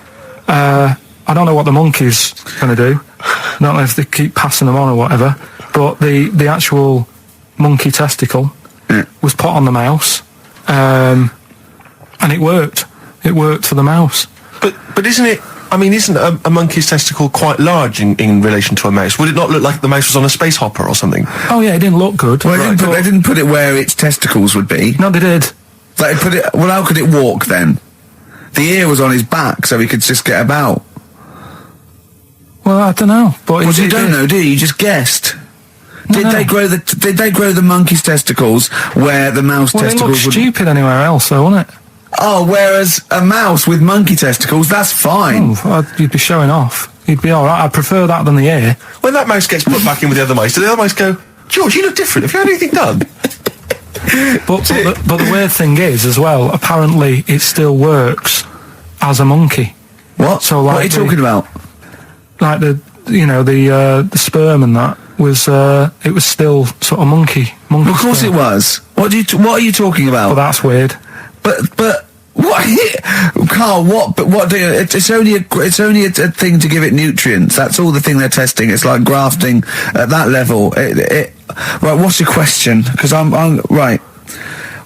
I don't know what the monkey's going to do. I don't know if they keep passing them on or whatever. But the actual monkey testicle was put on the mouse. And it worked. It worked for the mouse. But isn't it... I mean, isn't a monkey's testicle quite large in relation to a mouse? Would it not look like the mouse was on a space hopper or something? Oh, yeah, it didn't look good. Well, they didn't put it where its testicles would be. No, they did. Well, how could it walk then? The ear was on his back, so he could just get about. Well, I don't know. But you don't know, do you? You just guessed. Did they grow the monkey's testicles where the mouse testicles would... It looked stupid anywhere else, though, wouldn't it? Oh, whereas a mouse with monkey testicles, that's fine. Oh, you'd be showing off. You'd be all right. I'd prefer that than the ear. When that mouse gets put back in with the other mice, do the other mice go, George, you look different. Have you had anything done? But the weird thing is, as well, apparently it still works as a monkey. What? So, what are you talking about? Like the sperm and that was it was still sort of monkey. Of course sperm. it was. What are you talking about? Well, that's weird. But what, Carl? What? But what? It's only a thing to give it nutrients. That's all the thing they're testing. It's like grafting at that level. Right. What's your question? Because I'm right.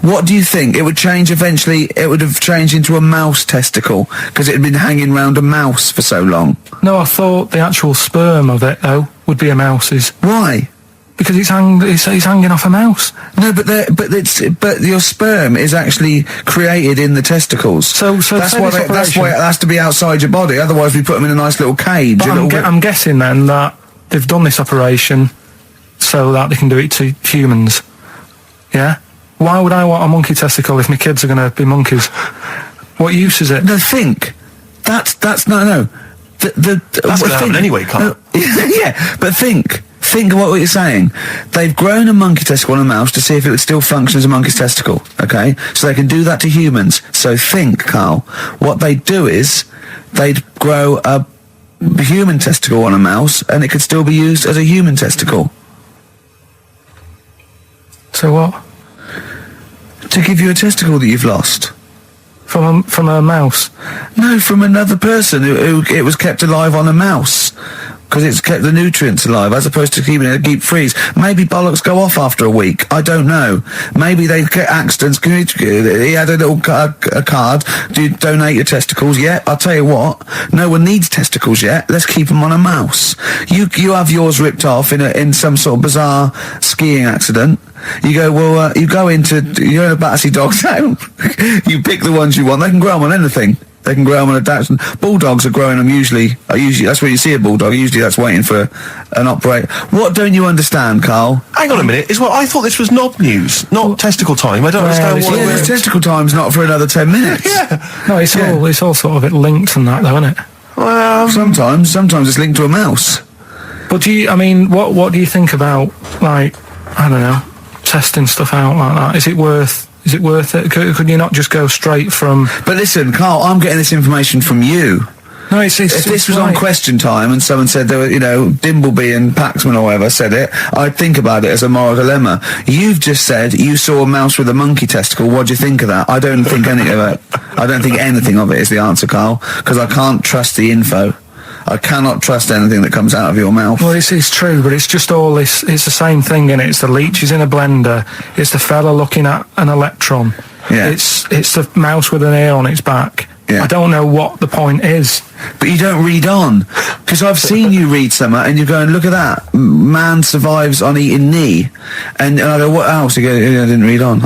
What do you think? It would change eventually. It would have changed into a mouse testicle because it had been hanging around a mouse for so long. No, I thought the actual sperm of it though would be a mouse's. Why? Because he's hanging off a mouse. No, but your sperm is actually created in the testicles. So that's why it has to be outside your body. Otherwise, we put them in a nice little cage. But I'm guessing then that they've done this operation so that they can do it to humans. Yeah. Why would I want a monkey testicle if my kids are going to be monkeys? What use is it? No, think. That's no. That's going to happen anyway, Carl. Yeah, but think of what you're saying. They've grown a monkey testicle on a mouse to see if it would still function as a monkey's testicle, okay? So they can do that to humans. So think, Carl, what they'd do is they'd grow a human testicle on a mouse and it could still be used as a human testicle. So what? To give you a testicle that you've lost. From a mouse? No, from another person who it was kept alive on a mouse. Because it's kept the nutrients alive, as opposed to keeping it deep freeze. Maybe bollocks go off after a week. I don't know. Maybe they get accidents. He had a little a card. Do you donate your testicles? Yeah, I'll tell you what. No one needs testicles yet. Let's keep them on a mouse. You have yours ripped off in some sort of bizarre skiing accident. You go, well, you're in a Battersea dog town. You pick the ones you want. They can grow them on anything. They can grow them on a Dachshund. Bulldogs are growing them usually, that's where you see a bulldog. Usually that's waiting for an operator. What don't you understand, Carl? Hang on a minute. I thought this was knob news, not testicle time. I don't understand why. Yeah, this testicle time's not for another 10 minutes. Yeah. No, it's all sort of linked and that, though, isn't it? Well, sometimes it's linked to a mouse. But what do you think about, like, I don't know, testing stuff out like that? Is it worth it? Could you not just go straight from... But listen, Carl, I'm getting this information from you. No, if this was on Question Time and someone said there were, Dimbleby and Paxman or whatever said it, I'd think about it as a moral dilemma. You've just said you saw a mouse with a monkey testicle. What do you think of that? I don't think any of it. I don't think anything of it is the answer, Carl, because I can't trust the info. I cannot trust anything that comes out of your mouth. Well, it's true, but it's just all this. It's the same thing, innit? It's the leeches in a blender. It's the fella looking at an electron. Yeah. It's the mouse with an ear on its back. Yeah. I don't know what the point is. But you don't read on. Because I've seen you read something and you're going, look at that. Man survives on eating knee. And I go, what else? You go, I didn't read on.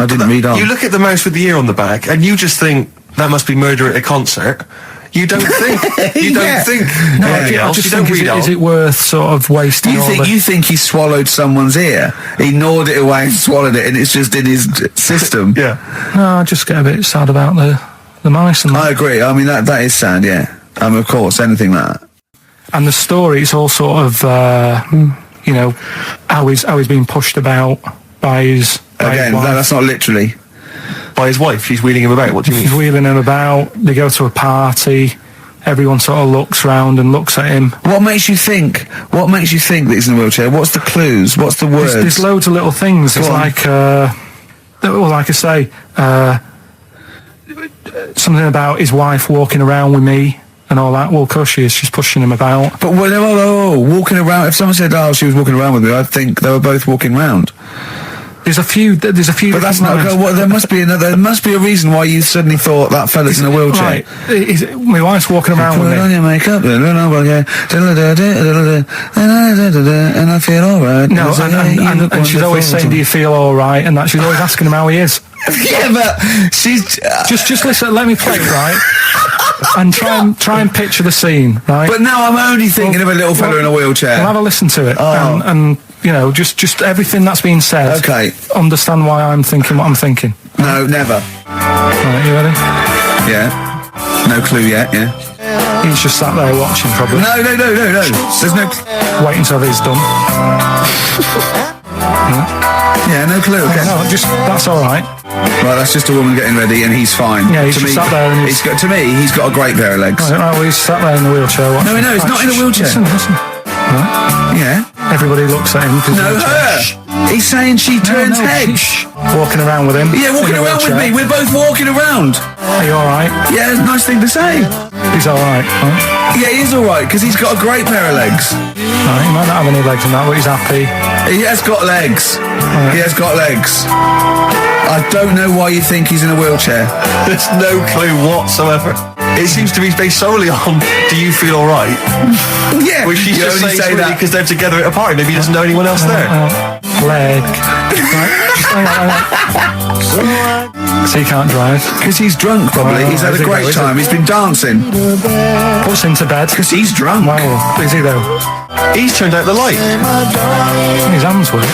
You look at the mouse with the ear on the back and you just think, that must be murder at a concert. You don't think. You don't think. No, I just think, is it worth sort of wasting You think he swallowed someone's ear? He gnawed it away and swallowed it and it's just in his system? Yeah. No, I just get a bit sad about the mice and that. I agree. I mean, that is sad, yeah. Of course, anything like that. And the story, it's all sort of, how he's being pushed about by his wife. That's not literally. By his wife, she's wheeling him about. What do you mean? She's wheeling him about. They go to a party. Everyone sort of looks round and looks at him. What makes you think that he's in a wheelchair? What's the clues? What's the words? There's loads of little things. It's like, like I say, something about his wife walking around with me and all that. Well, of course she is. She's pushing him about. But walking around. If someone said, she was walking around with me, I'd think they were both walking around. There's a few. But that's not. There must be There must be a reason why you suddenly thought that fella's in a wheelchair. Right. My wife's walking around with me. Put on your makeup, and I feel all right. No, and she's always saying, "Do you feel all right?" And that she's always asking him how he is. Yeah, but she's just listen. Let me play it, right? And try and picture the scene, right? But now I'm only thinking of a little fella in a wheelchair. Well, have a listen to it, and just everything that's been said. Okay. Understand why I'm thinking what I'm thinking. No, never. Right, you ready? Yeah. No clue yet. Yeah. He's just sat there watching, probably. No. There's no. Wait until he's done. Yeah, no clue. Okay. No, that's all right. Right, that's just a woman getting ready, and he's fine. Yeah, he's sat there. And he's got a great pair of legs. I don't know. He's sat there in the wheelchair. No, he's not in a wheelchair. Listen. Right. Yeah. Everybody looks at him. No, her. He's saying she turns heads. Walking around with him. Yeah, walking around with me. We're both walking around. Are you all right? Yeah, nice thing to say. He's all right. Huh? Yeah, he is all right because he's got a great pair of legs. Right, he might not have any legs in that, but he's happy. He has got legs. Right. He has got legs. I don't know why you think he's in a wheelchair. There's no clue whatsoever. It seems to be based solely on, do you feel all right? Yeah. Which she's just saying really that because they're together at a party. Maybe he doesn't know anyone else there. Leg. So he can't drive. Because he's drunk, probably. He's had a great time. He's been dancing. Puts him to bed. Because he's drunk. Wow. Is he, though? He's turned out the light. His hands work.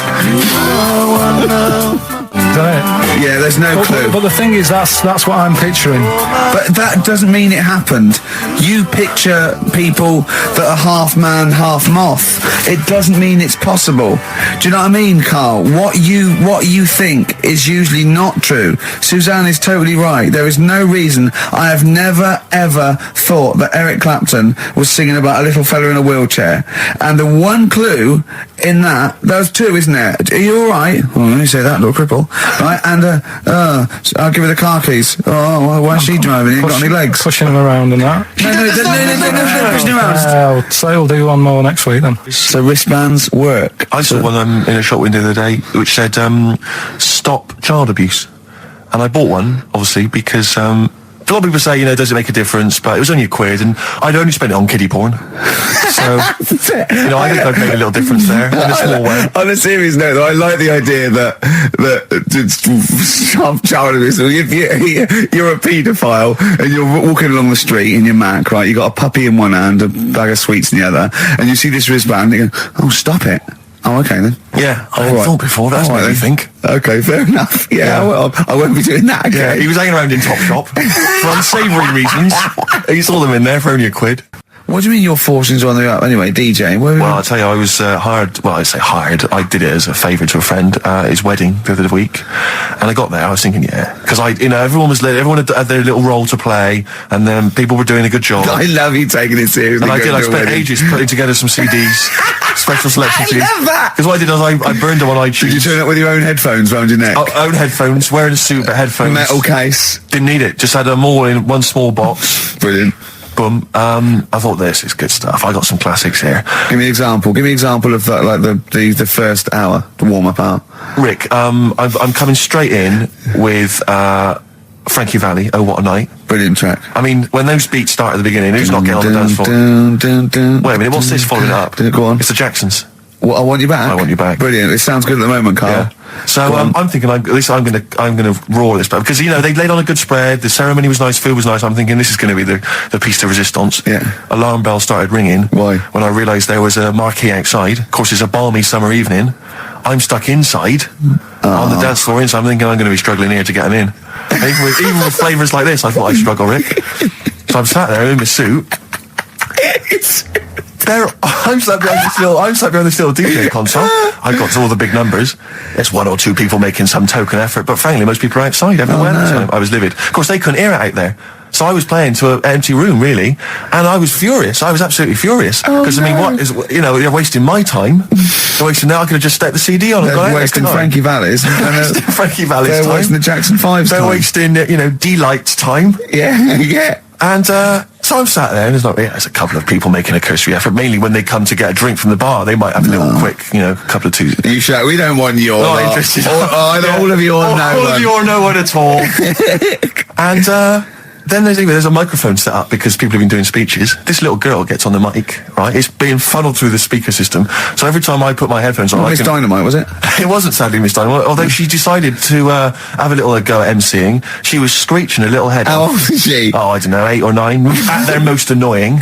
Is that it? Yeah, there's no clue. But the thing is, that's what I'm picturing. But that doesn't mean it happened. You picture people that are half man, half moth. It doesn't mean it's possible. Do you know what I mean, Carl? What you think is usually not true. Suzanne is totally right. There is no reason. I have never, ever thought that Eric Clapton was singing about a little fella in a wheelchair. And the one clue in that, there's two, isn't there? Are you all right? Well, let me say that, little cripple. Right, and I'll give her the car keys. Oh, why is she driving? He ain't got any legs. Pushing him around and that. No, pushing him around. So we'll do one more next week then. So wristbands work. I saw one in a shop window the other day which said, stop child abuse. And I bought one, obviously, because a lot of people say, does it make a difference? But it was only £1, and I'd only spent it on kiddie porn. So, I think I'd make a little difference there in a small way. On a serious note, though, I like the idea that child abuse. If you're a paedophile and you're walking along the street in your Mac, right? You got a puppy in one hand, a bag of sweets in the other, and you see this wristband, and you go, "Oh, stop it." Oh, okay then. Yeah, I hadn't thought before. That's what you think. Okay, fair enough. Yeah. I won't be doing that again. Yeah, he was hanging around in Topshop for unsavoury reasons. He saw them in there for only £1. What do you mean your fortunes are on the up? Anyway, DJing. Well, I'll tell you, I was hired. Well, I say hired. I did it as a favour to a friend. His wedding the other week, and I got there. I was thinking, because everyone had their little role to play, and then people were doing a good job. I love you taking it seriously. And I did. I spent ages putting together some CDs, special selection CDs. I love that. Because what I did was I burned them on iTunes. Did you turn up with your own headphones around your neck? Own headphones, wearing a suit, but headphones. Metal case. Didn't need it. Just had them all in one small box. Brilliant. Boom. I thought this is good stuff. I got some classics here. Give me an example. Give me an example of that, like the first hour, the warm-up hour. Rick, I'm coming straight in with Frankie Valli, Oh What a Night. Brilliant track. I mean, when those beats start at the beginning, who's not getting on the dance floor? Wait a minute, what's this following up? Go on. It's the Jacksons. What, I Want You Back? I Want You Back. Brilliant. It sounds good at the moment, Carl. Yeah. So I'm thinking, at least I'm going to roar this back because they laid on a good spread. The ceremony was nice, food was nice. I'm thinking this is going to be the piece de resistance. Yeah. Alarm bell started ringing. Why? When I realised there was a marquee outside. Of course, it's a balmy summer evening. I'm stuck inside on the dance floor, so I'm thinking I'm going to be struggling here to get them in. Even with flavours like this, I thought I'd struggle, Rick. So I'm sat there in my suit. I'm sat behind this little DJ console. I got to all the big numbers. There's one or two people making some token effort, but frankly, most people are outside everywhere. So I was livid. Of course, they couldn't hear it out there. So I was playing to an empty room, really, and I was furious. I was absolutely furious because I mean, what is they're wasting my time. They're wasting. Now I could have just stuck the CD on and got out. They're wasting Frankie Valli's. Frankie Valli's time. They're wasting the Jackson 5's time. They're wasting D-Light's time. Yeah. And so I'm sat there, and there's a couple of people making a cursory effort. Mainly when they come to get a drink from the bar, they might have a little quick, couple of twos. You shout, we don't want your not interested. All of you or no one. All of you or no one at all. And then there's a microphone set up because people have been doing speeches. This little girl gets on the mic, right? It's being funneled through the speaker system. So every time I put my headphones on, Miss Dynamite, was it? It wasn't sadly Miss Dynamite, although she decided to have a little go at MCing. She was screeching a little head How off. old is she? Oh, I don't know, 8 or 9. At their most annoying.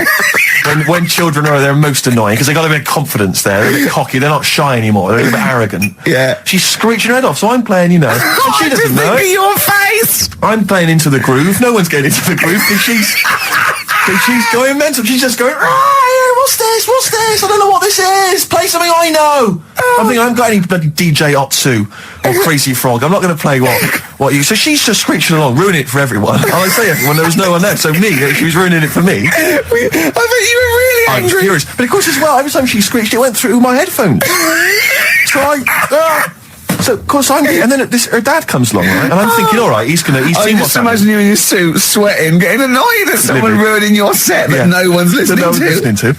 When children are their most annoying, because they got a bit of confidence there. They're a bit cocky. They're not shy anymore. They're a bit arrogant. Yeah. She's screeching her head off, so I'm playing, and she doesn't know. Look at your face! I'm playing into the groove. No one's getting into the groove because she's going mental. She's just going, what's what's this? I don't know what this is. Play something I know. I'm thinking, I haven't got any bloody DJ Otsu or Crazy Frog. I'm not going to play what you... So she's just screeching along, ruining it for everyone. I say everyone, there was no one there. So me, she was ruining it for me. I bet you were really angry. I was furious. But of course as well, every time she screeched, it went through my headphones. So, of course, and then her dad comes along, right? And I'm thinking, all right, he's seen what's happening. Just imagine you in your suit, sweating, getting annoyed at someone ruining your set that no one's listening to.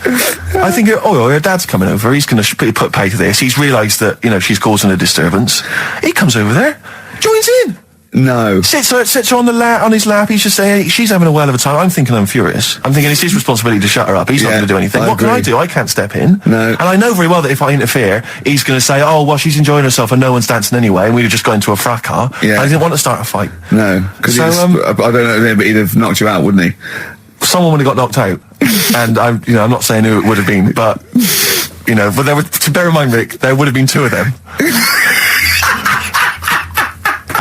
I think, her dad's coming over. He's going to put pay to this. He's realised that, she's causing a disturbance. He comes over there, joins in. No. Sits her on his lap. He's just saying, she's having a whale of a time. I'm thinking I'm furious. I'm thinking it's his responsibility to shut her up. He's not going to do anything. What can I do? I can't step in. No. And I know very well that if I interfere, he's going to say, oh, well, she's enjoying herself and no one's dancing anyway, and we've just got into a fracas. Yeah. I didn't want to start a fight. No. Because I don't know, but he'd have knocked you out, wouldn't he? Someone would have got knocked out. And I'm not saying who it would have been, but, but there were, to bear in mind, Rick, there would have been two of them.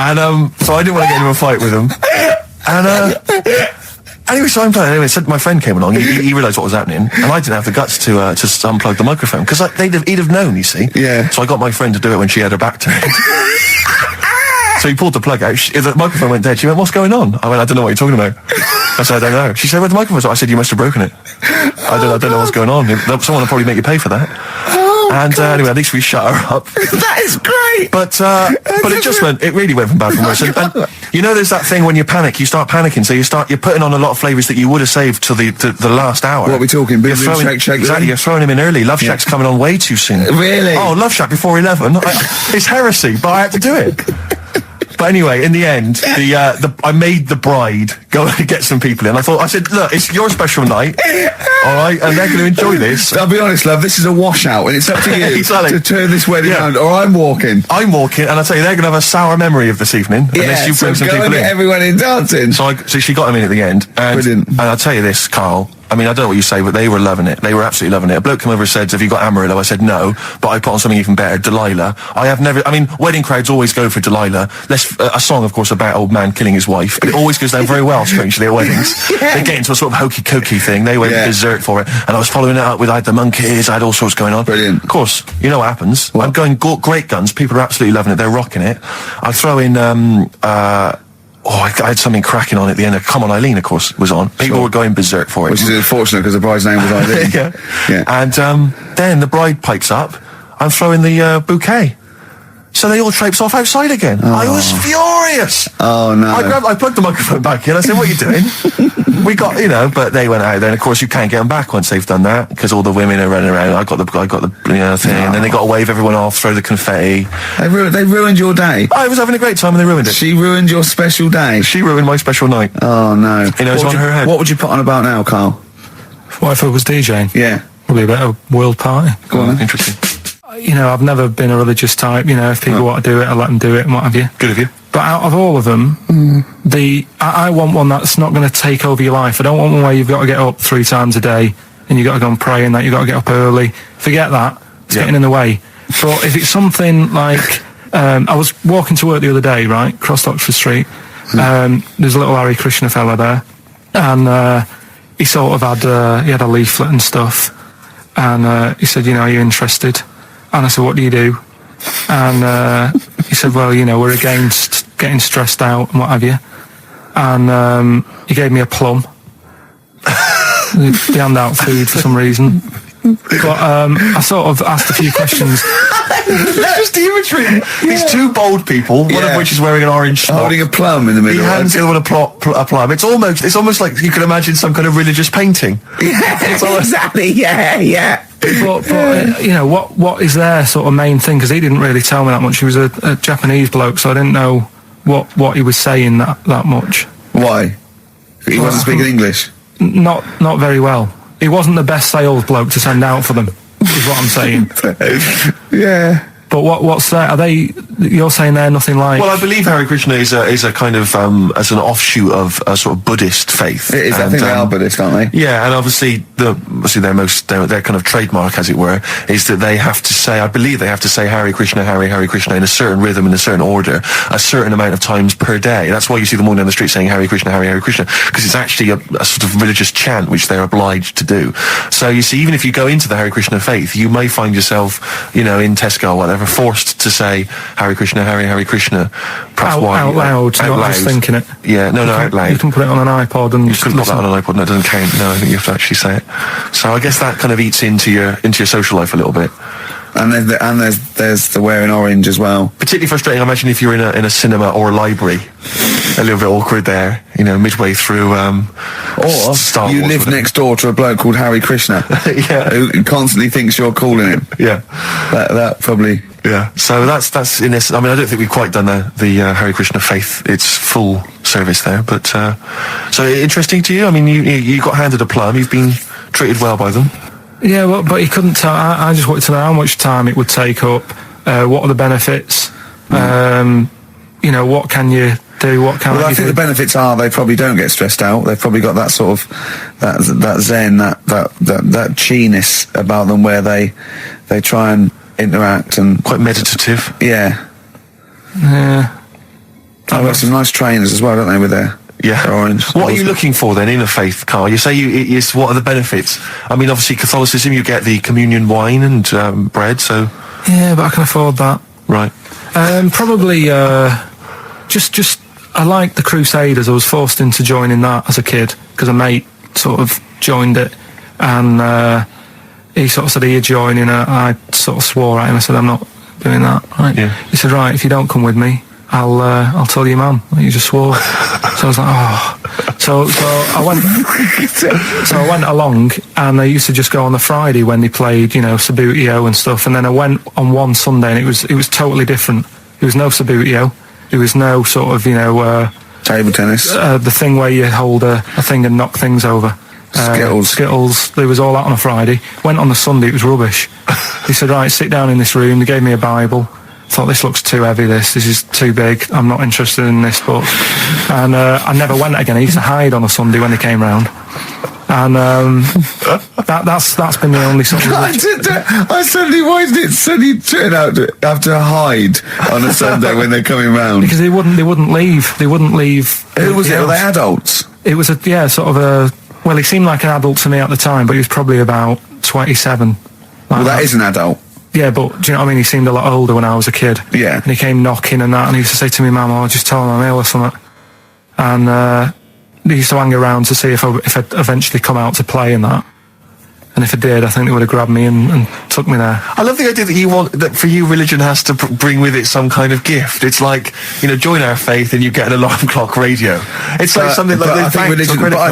And so I didn't want to get into a fight with him. And anyway, so I'm playing. Anyway, so my friend came along. He realised what was happening, and I didn't have the guts to unplug the microphone because he'd have known. You see. Yeah. So I got my friend to do it when she had her back turned. So he pulled the plug out. The microphone went dead. She went, "What's going on?" I went, "I don't know what you're talking about." I said, "I don't know." She said, "Where's the microphone?" I said, "You must have broken it." I don't know what's going on. Someone will probably make you pay for that. Anyway, at least we shut her up. That is great. But it really went from bad from worse. And there's that thing when you panic, you start panicking. So you're putting on a lot of flavours that you would have saved till the last hour. What are we talking? Boom, boom, shake. Exactly, you're throwing him in early. Love Shack's coming on way too soon. Really? Oh, Love Shack before 11. It's heresy, but I had to do it. But anyway, in the end, I made the bride go and get some people in. I said, look, it's your special night, all right, and they're going to enjoy this. I'll be honest, love, this is a washout, and it's up to you exactly. to turn this wedding around, or I'm walking. And I tell you, they're going to have a sour memory of this evening, unless you bring some people in. Everyone in dancing. So she got him in at the end. Brilliant. And I'll tell you this, Carl. I mean, I don't know what you say, but they were loving it. They were absolutely loving it. A bloke came over and said, "Have you got Amarillo?" I said, "No," but I put on something even better, Delilah. Wedding crowds always go for Delilah. A song, of course, about old man killing his wife. But it always goes down very well, strangely, at weddings. They get into a sort of hokey-cokey thing. They went berserk for it. And I was following it up with, I had the monkeys, I had all sorts going on. Brilliant. Of course, you know what happens. What? I'm going great guns. People are absolutely loving it. They're rocking it. I throw in, I had something cracking on at the end. Come On Eileen, of course, was on. People were going berserk for it. Which is unfortunate because the bride's name was Eileen. Yeah. And then the bride pipes up. I'm throwing the bouquet. So they all traipse off outside again. Oh. I was furious. Oh, no. I plugged the microphone back in. I said, "What are you doing?" We got, but they went out. Then, of course, you can't get them back once they've done that because all the women are running around. I got the thing, and then they got to wave everyone off, throw the confetti. They ruined your day. I was having a great time and they ruined it. She ruined your special day. She ruined my special night. Oh, no. It's on her head. What would you put on about now, Carl? What if I was DJing? Yeah. Probably a better world party. Go on. Interesting. I've never been a religious type. If people want to do it, I let them do it and what have you. Good of you. But out of all of them, I want one that's not going to take over your life. I don't want one where you've got to get up 3 times a day and you've got to go and pray and that you've got to get up early. Forget that. It's getting in the way. But if it's something like, I was walking to work the other day, right, across Oxford Street. There's a little Hare Krishna fella there, and he sort of had he had a leaflet and stuff, and he said, "Are you interested?" And I said, "What do you do?" And he said, "Well, we're against getting stressed out and what have you." And he gave me a plum. They hand out food for some reason. But I sort of asked a few questions. Just the imagery. These two bold people, one of which is wearing an orange smock, holding a plum in the middle. He hands the other one a plum. It's almost like you can imagine some kind of religious painting. Exactly. Yeah. But what is their sort of main thing? Because he didn't really tell me that much. He was a Japanese bloke, so I didn't know what he was saying that much. Why? He wasn't speaking English? Not very well. He wasn't the best sales bloke to send out for them, is what I'm saying. Yeah. But what's that? Are they you're saying they're nothing like... Well, I believe Hare Krishna is a kind of, as an offshoot of a sort of Buddhist faith. It is, I think they are Buddhist, aren't they? Yeah, and obviously their kind of trademark, as it were, is that they have to say, I believe they have to say Hare Krishna, Hare Krishna in a certain rhythm, in a certain order, a certain amount of times per day. That's why you see them walking down the street saying Hare Krishna, Hare Krishna, because it's actually a sort of religious chant which they're obliged to do. So you see, even if you go into the Hare Krishna faith, you may find yourself, in Tesco or whatever, forced to say Hare Krishna, Hare Krishna. Out loud, not just thinking it. Yeah, no, out loud. You can put it on an iPod and... You can put that on an iPod, no, it doesn't count. No, I think you have to actually say it. So I guess that kind of eats into your social life a little bit. And there's the wearing orange as well. Particularly frustrating, I imagine, if you're in a cinema or a library. A little bit awkward there, midway through. Or Star you Wars, live next door to a bloke called Hare Krishna, who constantly thinks you're calling him. Yeah, that probably. Yeah, so that's in this. I mean, I don't think we've quite done the Hare Krishna faith its full service there, but so interesting to you. I mean, you got handed a plum. You've been treated well by them. Yeah, well, but he couldn't tell. I just wanted to know how much time it would take up. What are the benefits? What can you do? What can I think the benefits are they probably don't get stressed out. They've probably got that sort of that zen, that chi-ness about them, where they try and interact and quite meditative. Yeah. I've got some nice trainers as well, don't they, with their orange. What are you looking for then in a faith, Carl? You say what are the benefits? I mean, obviously Catholicism, you get the communion wine and bread, so... Yeah, but I can afford that. Right. Probably just I like the Crusaders. I was forced into joining that as a kid because a mate sort of joined it, and he sort of said, "Are you joining?" I sort of swore at him. I said, "I'm not doing that." Right? Yeah. He said, "Right, if you don't come with me, I'll tell your mum that you just swore." So I was like, "Oh." So I went. So I went along, and I used to just go on the Friday when they played, Sabutio and stuff. And then I went on one Sunday, and it was totally different. There was no Sabutio. There was no sort of table tennis. The thing where you hold a thing and knock things over. Skittles. There was all that on a Friday. Went on the Sunday. It was rubbish. He said, "Right, sit down in this room." They gave me a Bible. Thought, this looks too heavy, this is too big, I'm not interested in this book. And I never went again. I used to hide on a Sunday when they came round. And that's been the only sort of... I suddenly, why did it suddenly turn out to have to hide on a Sunday when they're coming round? Because they wouldn't leave. Who was it? Were they adults? It was well, he seemed like an adult to me at the time, but he was probably about 27. Well, that is an adult. Yeah, but do you know what I mean? He seemed a lot older when I was a kid. Yeah. And he came knocking and that, and he used to say to me, "Mum, just tell him I'm ill or something." And he used to hang around to see if I'd eventually come out to play and that. And if I did, I think they would have grabbed me and took me there. I love the idea that for you, religion has to bring with it some kind of gift. It's like, join our faith and you get an alarm clock radio. It's like something like that. I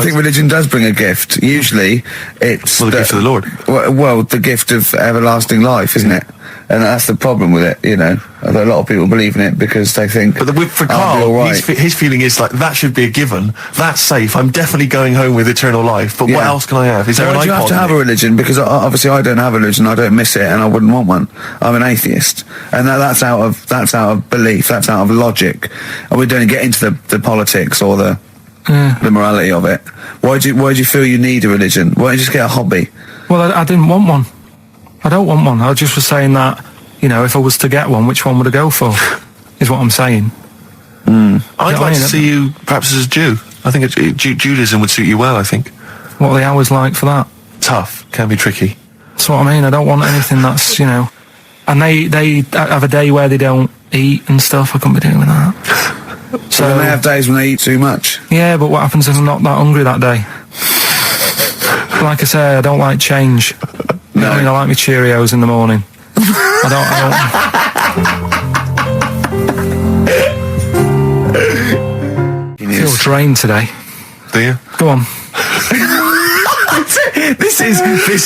think religion does bring a gift. Usually, it's... the gift of the Lord. Well, the gift of everlasting life, isn't it? And that's the problem with it, A lot of people believe in it because they think... But for Carl, his feeling is like, that should be a given. That's safe. I'm definitely going home with eternal life. But what else can I have? Is there an iPod? You have to have a religion? Because obviously I don't have a religion. I don't miss it, and I wouldn't want one. I'm an atheist, and that's out of belief. That's out of logic. And we don't get into the politics or the morality of it. Why do you feel you need a religion? Why don't you just get a hobby? Well, I didn't want one. I don't want one. I just was saying that, if I was to get one, which one would I go for? Is what I'm saying. I'd like to see you perhaps as a Jew. I think Judaism would suit you well, I think. What are the hours like for that? Tough. Can be tricky. That's what I mean. I don't want anything that's, And they have a day where they don't eat and stuff. I couldn't be doing with that. So they have days when they eat too much? Yeah, but what happens if I'm not that hungry that day? Like I say, I don't like change. No. I like my Cheerios in the morning. I don't. I feel drained today. Do you? Go on. This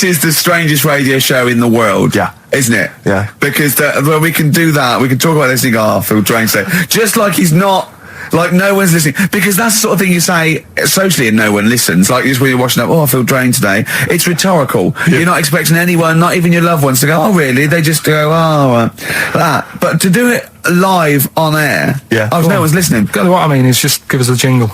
is the strangest radio show in the world. Yeah. Isn't it? Yeah. Because we can do that. We can talk about this and go, I feel drained today. Just like he's not Like, no one's listening. Because that's the sort of thing you say socially and no one listens. Like, just when you're washing up, I feel drained today. It's rhetorical. Yeah. You're not expecting anyone, not even your loved ones, to go, oh, really? They just go, that. But to do it live on air, no one's listening. What I mean is just give us a jingle.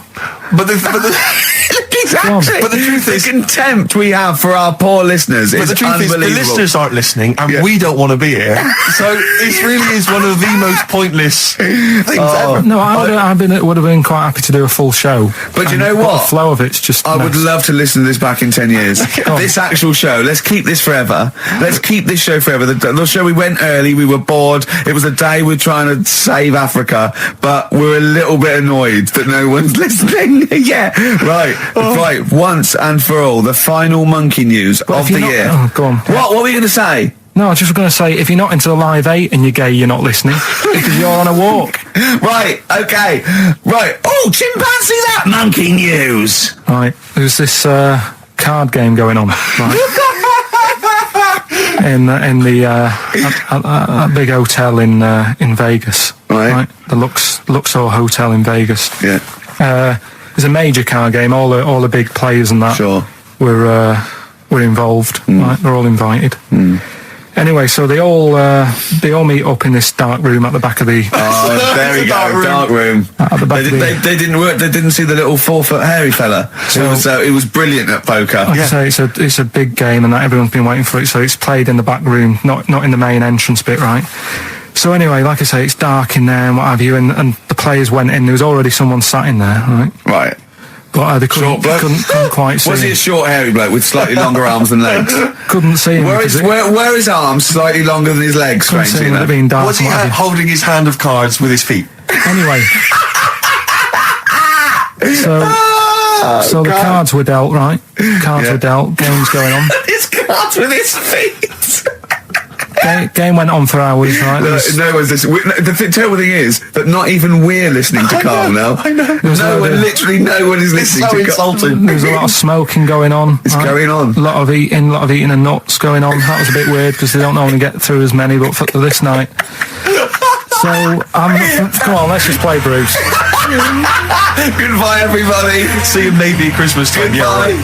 But exactly. But the truth is, the contempt we have for our poor listeners is unbelievable. The listeners aren't listening, and we don't want to be here. So it really is one of the most pointless things ever. No, would have been quite happy to do a full show. But you know what? The flow of it's just. I would love to listen to this back in 10 years. This actual show. Let's keep this forever. Let's keep this show forever. The show, we went early. We were bored. It was a day we're trying to save Africa, but we're a little bit annoyed that no one's listening. Right, once and for all, the final monkey news of the year. Oh, go on. What were we going to say? No, I was just going to say, if you're not into the Live 8 and you're gay, you're not listening, because you're on a walk. Right, okay. Right. Oh, chimpanzee that monkey news. Right, there's this card game going on, right? in the big hotel in Vegas. Right. The Luxor Hotel in Vegas. Yeah. It's a major card game. All the big players and that were involved. Right, they're all invited. Anyway, so they all meet up in this dark room at the back of the. Oh, there we go, dark room. At the back they didn't work. They didn't see the little 4-foot hairy fella. So it was brilliant at poker. Like I say, it's a big game, and that everyone's been waiting for it. So it's played in the back room, not in the main entrance bit, right? So anyway, like I say, it's dark in there and what have you, and the players went in. There was already someone sat in there, right? Right. But they couldn't quite see him. Was he a short, hairy bloke with slightly longer arms than legs? Couldn't see him. Were his arms slightly longer than his legs, strangely enough? Was he holding his hand of cards with his feet? Anyway. So the cards were dealt, right? Cards were dealt, game's going on. His cards with his feet! Game went on for hours, right? No one's listening. The terrible thing is that not even we're listening to Carl now. I know. Literally no one is listening to Carl. There was a lot of smoking going on. It's going on. A lot of eating and nuts going on. That was a bit weird because they don't normally get through as many, but for this night. So, come on, let's just play Bruce. Goodbye, everybody. See you maybe at Christmas time. Goodbye.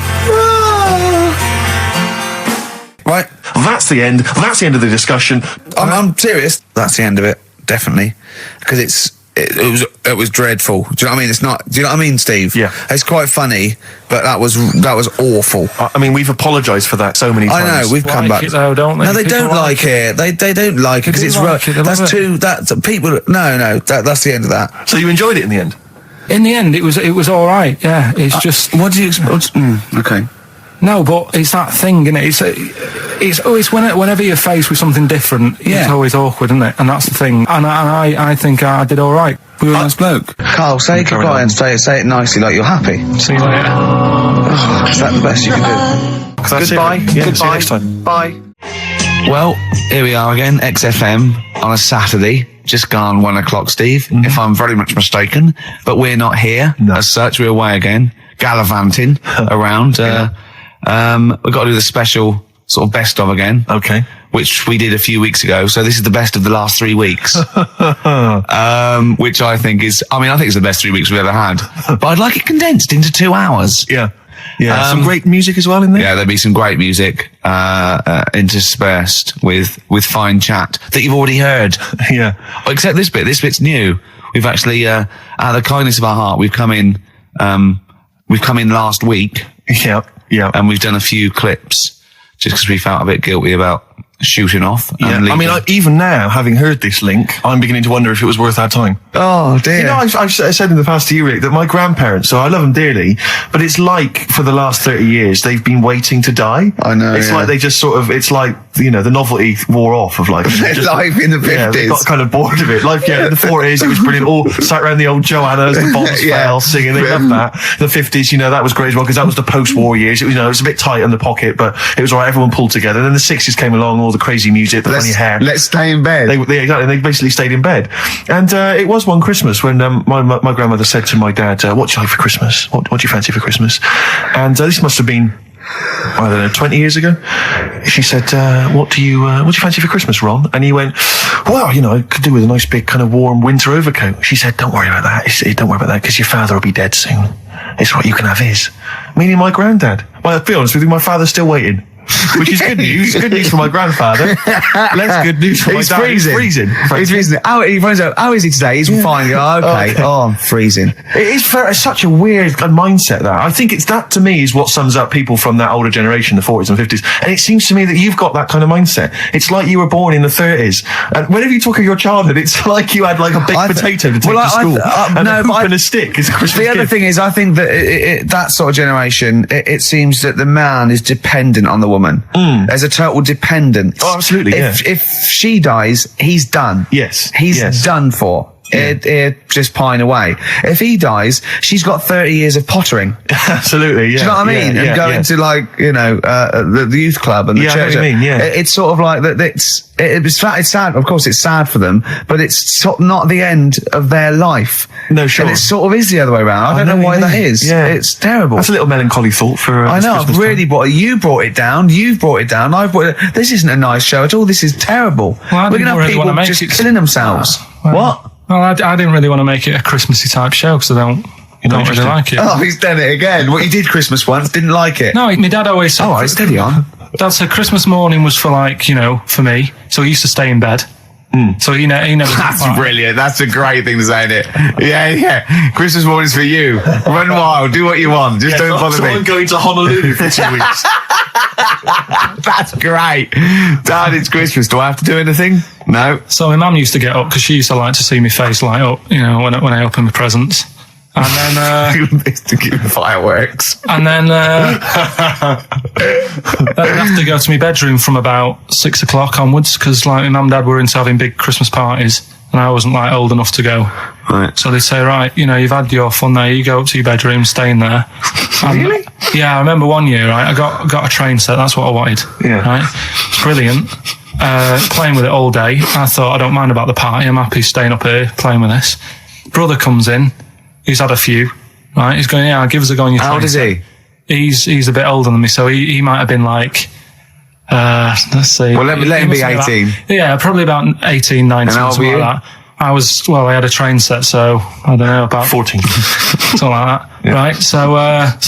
Right. That's the end. That's the end of the discussion. I'm serious. That's the end of it, definitely, because it was dreadful. Do you know what I mean? It's not. Do you know what I mean, Steve? Yeah. It's quite funny, but that was awful. I mean, we've apologised for that so many times. I know we've come back. It though, don't they? No, they don't like it. They don't like it because it's rough. That's too. That's people. No. That's the end of that. So you enjoyed it in the end? In the end, it was all right. Yeah. It's just. What do you expect? Okay. No, but it's that thing, isn't it? It's always whenever you're faced with something different, it's always awkward, isn't it? And that's the thing. And I think I did all right. We were a nice bloke. Carl, say goodbye and say it nicely, like you're happy. See you later. Is that the best you can do? Goodbye. Yeah, see you next time. Bye. Well, here we are again, XFM on a Saturday. Just gone 1 o'clock, Steve, if I'm very much mistaken. But we're not here as such. We're away again, gallivanting around. We've got to do the special sort of best of again. Okay. Which we did a few weeks ago. So this is the best of the last 3 weeks. Which I think is it's the best 3 weeks we've ever had. But I'd like it condensed into 2 hours. Yeah. Yeah. Some great music as well in there. Yeah, there'll be some great music, interspersed with fine chat that you've already heard. Yeah. Except this bit. This bit's new. We've actually, out of the kindness of our heart, we've come in last week. Yeah. Yeah. And we've done a few clips just because we felt a bit guilty about shooting off. Yeah. I mean, even now, having heard this link, I'm beginning to wonder if it was worth our time. Oh, dear. You know, I've said in the past to you, Rick, that my grandparents, so I love them dearly, but it's like for the last 30 years, they've been waiting to die. I know. It's like they just sort of, it's like, you know, the novelty wore off of life. Life in the 50s. Yeah, they got kind of bored of it. Life, in the 40s, it was brilliant. All sat around the old Joanna as the bombs fell, singing. They loved that. The 50s, you know, that was great as well, because that was the post-war years. It was, you know, it was a bit tight in the pocket, but it was all right. Everyone pulled together. And then the 60s came along, all the crazy music, the funny hair. Let's stay in bed. They basically stayed in bed. And it was one Christmas when my grandmother said to my dad, what do you like for Christmas? What do you fancy for Christmas? And this must have been, I don't know, 20 years ago. she said, what do you fancy for Christmas, Ron? And he went, well, I could do with a nice big kind of warm winter overcoat. She said, don't worry about that. Don't worry about that, because your father will be dead soon. It's what you can have his. Meaning my granddad. Well, to be honest with you, my father's still waiting. Which is good news. Good news for my grandfather. Less good news for my dad. He's freezing. He's freezing. How is he today? He's fine. Okay. Oh, I'm freezing. It's such a weird mindset, that. I think that, to me, is what sums up people from that older generation, the 40s and 50s. And it seems to me that you've got that kind of mindset. It's like you were born in the 30s. And whenever you talk of your childhood, it's like you had like a baked potato to take to school. And a hoop and a stick is a Christmas gift. The other thing is, I think that that sort of generation, it seems that the man is dependent on the woman. There's a total dependence. Oh, absolutely. If she dies, he's done. Yes. He's done for. Just pine away. If he dies, she's got 30 years of pottering. Absolutely, yeah. Do you know what I mean? And going to the youth club and the church. I know what you mean, yeah. It's sort of like that. It's sad. Of course, it's sad for them, but it's sort of not the end of their life. No, sure. And it sort of is the other way around. I don't know why that is. Yeah. It's terrible. That's a little melancholy thought for. I know. I've really you brought it down. You've brought it down. I've brought it. This isn't a nice show at all. This is terrible. Well, we're gonna have people just killing themselves. What? Well, I didn't really want to make it a Christmassy type show because I don't really like it. Oh, he's done it again. What, you did Christmas once, didn't like it? No, my dad always said... Oh, right, steady on. Dad said Christmas morning was for for me. So he used to stay in bed. So he never... That's brilliant. That's a great thing to say, isn't it? Yeah. Christmas morning's for you. Run wild. Do what you want. Just don't bother me. I'm going to Honolulu for 2 weeks. That's great. Dad, it's Christmas. Do I have to do anything? No. So my mum used to get up because she used to like to see my face light up, when I open my presents. And then to give fireworks. And then I'd have to go to my bedroom from about 6 o'clock onwards because my mum and dad were into having big Christmas parties and I wasn't old enough to go. Right. So they'd say, right, you've had your fun there, you go up to your bedroom, stay in there. Really? Yeah, I remember one year, right, I got a train set, that's what I wanted. Yeah. Right? It's brilliant. Playing with it all day. I thought, I don't mind about the party, I'm happy staying up here playing with this. Brother comes in, he's had a few, right? He's going, give us a go on your train. How old is he? He's a bit older than me, so he might have been like, let's see. Well, let him be 18. Probably about 18, 19, and something like that. I had a train set, so I don't know, about 14. Something like that. Yeah. Right? So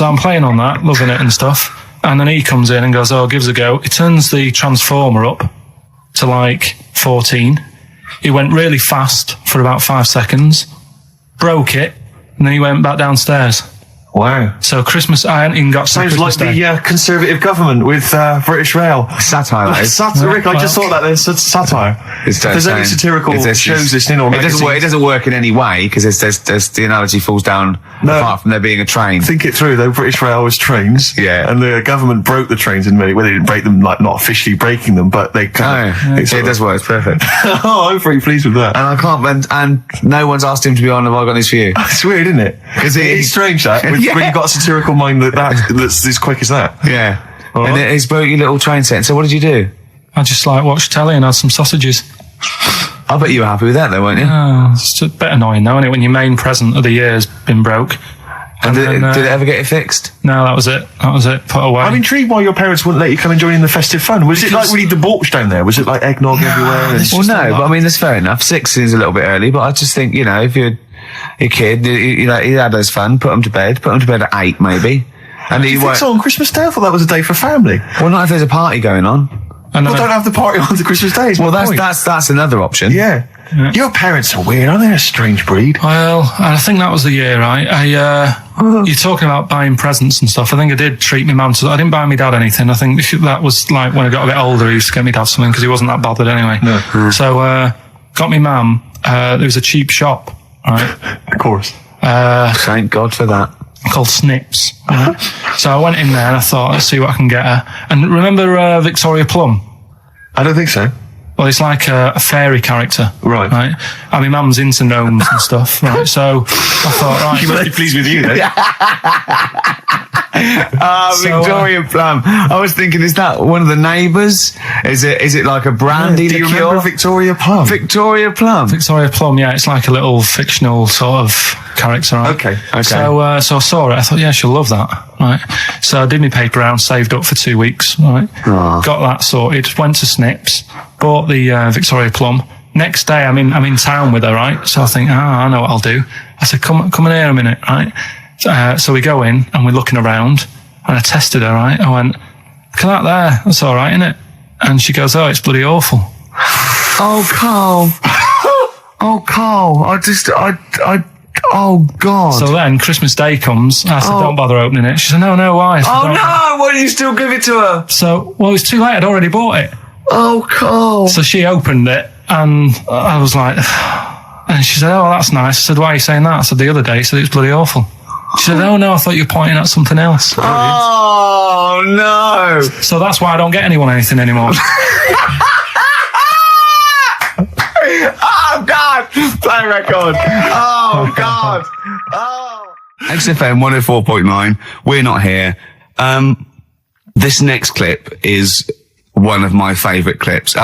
I'm playing on that, loving it and stuff. And then he comes in and goes, give us a go. He turns the transformer up to 14. He went really fast for about 5 seconds, broke it, and then he went back downstairs. Wow. So Christmas, I hadn't even got Sounds Christmas like the Conservative government with British Rail. Satire, that is. Rick, I just thought that there's satire. If there's any satirical shows listening or magazines. It doesn't work in any way because there's the analogy falls down apart from there being a train. Think it through though. British Rail was trains. Yeah. And the government broke the trains in many ways. They didn't break them, not officially breaking them, but they kind of... It does work. It's perfect. Oh, I'm pretty pleased with that. And I can't... And no one's asked him to be on Have I Got News For You. It's weird, isn't it? It's strange that. When you've got a satirical mind that's as quick as that. Yeah. Right. And he's broke your little train set. So what did you do? I just watched telly and had some sausages. I bet you were happy with that though, weren't you? Oh, it's a bit annoying though, isn't it, when your main present of the year has been broke. And did it ever get it fixed? No, that was it. Put away. I'm intrigued why your parents wouldn't let you come and join in the festive fun. Was it really debauched down there? Was it like eggnog everywhere? Well, no, but I mean, that's fair enough. 6 is a little bit early, but I just think, if you're a kid, he had his fun, put him to bed at 8 maybe. And you think so on Christmas Day? I thought that was a day for family. Well, not if there's a party going on. Don't have the party on the Christmas Day. Well, that's another option. Yeah. Your parents are weird, aren't they? A strange breed. Well, I think that was the year, right? You're talking about buying presents and stuff. I think I did treat my mum to... I didn't buy my dad anything. I think that was when I got a bit older, he used to get me dad something because he wasn't that bothered anyway. No. So, got me mum. There was a cheap shop, right? Of course. Thank God for that. Called Snips. Right? So I went in there and I thought, let's see what I can get her. And remember Victoria Plum? I don't think so. Well, it's like a fairy character. Right. And my mum's into gnomes and stuff, right? So I thought, right. She must be pleased with you, then. Victoria Plum. I was thinking, is that one of the neighbours? Is it like a brandy liqueur? Do you remember Victoria Plum? Victoria Plum. Victoria Plum, yeah, it's like a little fictional sort of character, right? Okay. So I saw it, I thought, yeah, she'll love that, right? So I did my paper round, saved up for 2 weeks, right? Oh. Got that sorted, went to Snips, bought the Victoria Plum. Next day, I'm in town with her, right? So I think, I know what I'll do. I said, come in here a minute, right? So we go in and we're looking around, and I tested her, right? I went, look at that there, that's all right, isn't it? And she goes, oh, it's bloody awful. Oh, Carl. Oh, Carl. Oh, God. So then Christmas Day comes, I said, don't bother opening it. She said, no, why? I said, no, why did you still give it to her? So, well, it's too late, I'd already bought it. Oh, Carl. So she opened it, and I was like, and she said, oh, that's nice. I said, why are you saying that? I said, the other day, she said, it's bloody awful. She said, oh, no, I thought you were pointing at something else. Oh, no. So that's why I don't get anyone anything anymore. Oh, God. Play record. Oh, God. Oh. XFM 104.9. We're not here. This next clip is one of my favourite clips.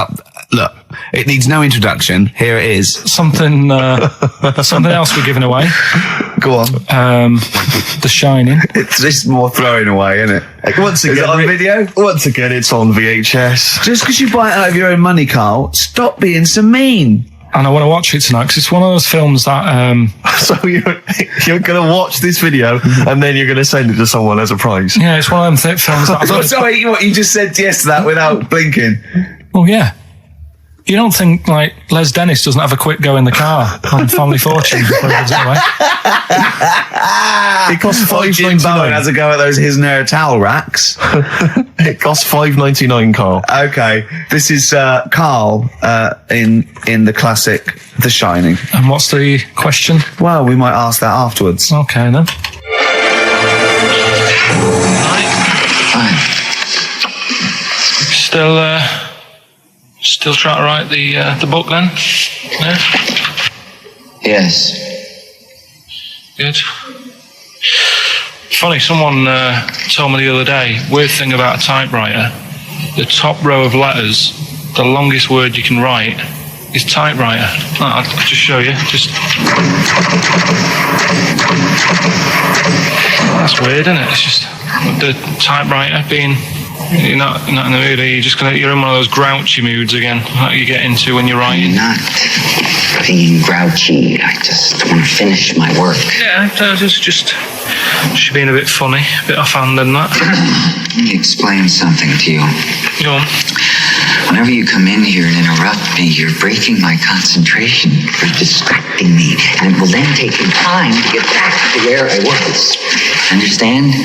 Look, it needs no introduction. Here it is. Something else we're giving away. Go on. The Shining. It's more throwing away, isn't it? Once again, is it on video? Once again, it's on VHS. Just because you buy it out of your own money, Carl, stop being so mean. And I want to watch it tonight because it's one of those films that... So you're going to watch this video and then you're going to send it to someone as a prize? Yeah, it's one of them films that... Sorry, what, you just said yes to that without blinking? Well, yeah. You don't think, like, Les Dennis doesn't have a quick go in the car on Family Fortune before he gives it away? It costs $5.99. Has a go at those his and her towel racks. It costs $5.99, Carl. Okay, this is Carl in the classic The Shining. And what's the question? Well, we might ask that afterwards. Okay, then. Still trying to write the book then? Yeah? Yes. Good. Funny, someone told me the other day, weird thing about a typewriter, the top row of letters, the longest word you can write is typewriter. I'll just show you. That's weird, isn't it? It's just the typewriter being... You're not in the mood, are you? You're in one of those grouchy moods again, like you get into when you're writing. I'm not being grouchy. I just want to finish my work. Yeah, just being a bit funny, a bit offhand and that. Let me explain something to you. Go on. Whenever you come in here and interrupt me, you're breaking my concentration. You're distracting me. And it will then take me time to get back to where I was. Understand?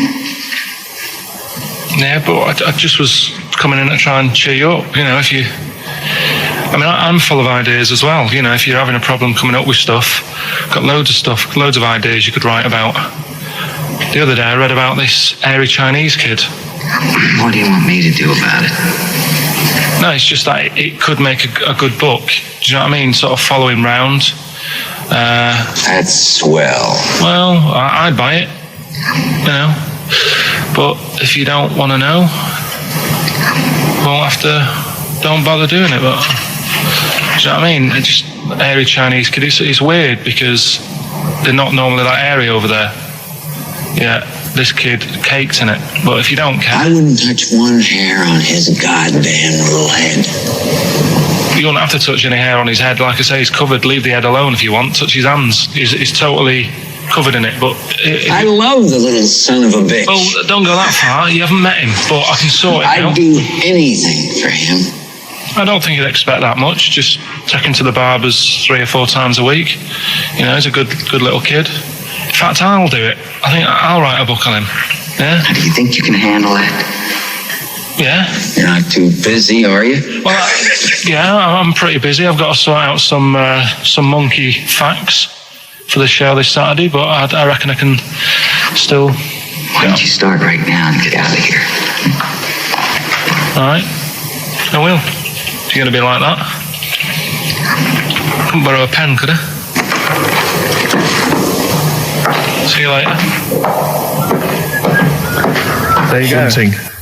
Yeah, but I just was coming in to try and cheer you up. You know, if you... I mean, I'm full of ideas as well. You know, if you're having a problem coming up with stuff, got loads of ideas you could write about. The other day I read about this airy Chinese kid. What do you want me to do about it? No, it's just that it could make a good book. Do you know what I mean? Sort of following round. That's swell. Well, I'd buy it. You know. But if you don't want to know, don't bother doing it. But do you know what I mean? It's just airy Chinese kid. It's weird because they're not normally that airy over there. Yeah, this kid caked in it. But if you don't care, I wouldn't touch one hair on his goddamn little head. You don't have to touch any hair on his head. Like I say, he's covered. Leave the head alone if you want. Touch his hands. He's totally covered in it. But I love the little son of a bitch. Well, don't go that far. You haven't met him, but I can sort it out. I'd do anything for him. I don't think you'd expect that much. Just take him to the barbers 3 or 4 times a week. You know, he's a good little kid. In fact, I'll do it. I think I'll write a book on him. Yeah? Do you think you can handle it? Yeah. You're not too busy, are you? Well, yeah, I'm pretty busy. I've got to sort out some monkey facts for the show this Saturday, but I reckon I can still... Why don't you start right now and get out of here? All right. I will. If you're going to be like that. Couldn't borrow a pen, could I? See you later. There you go.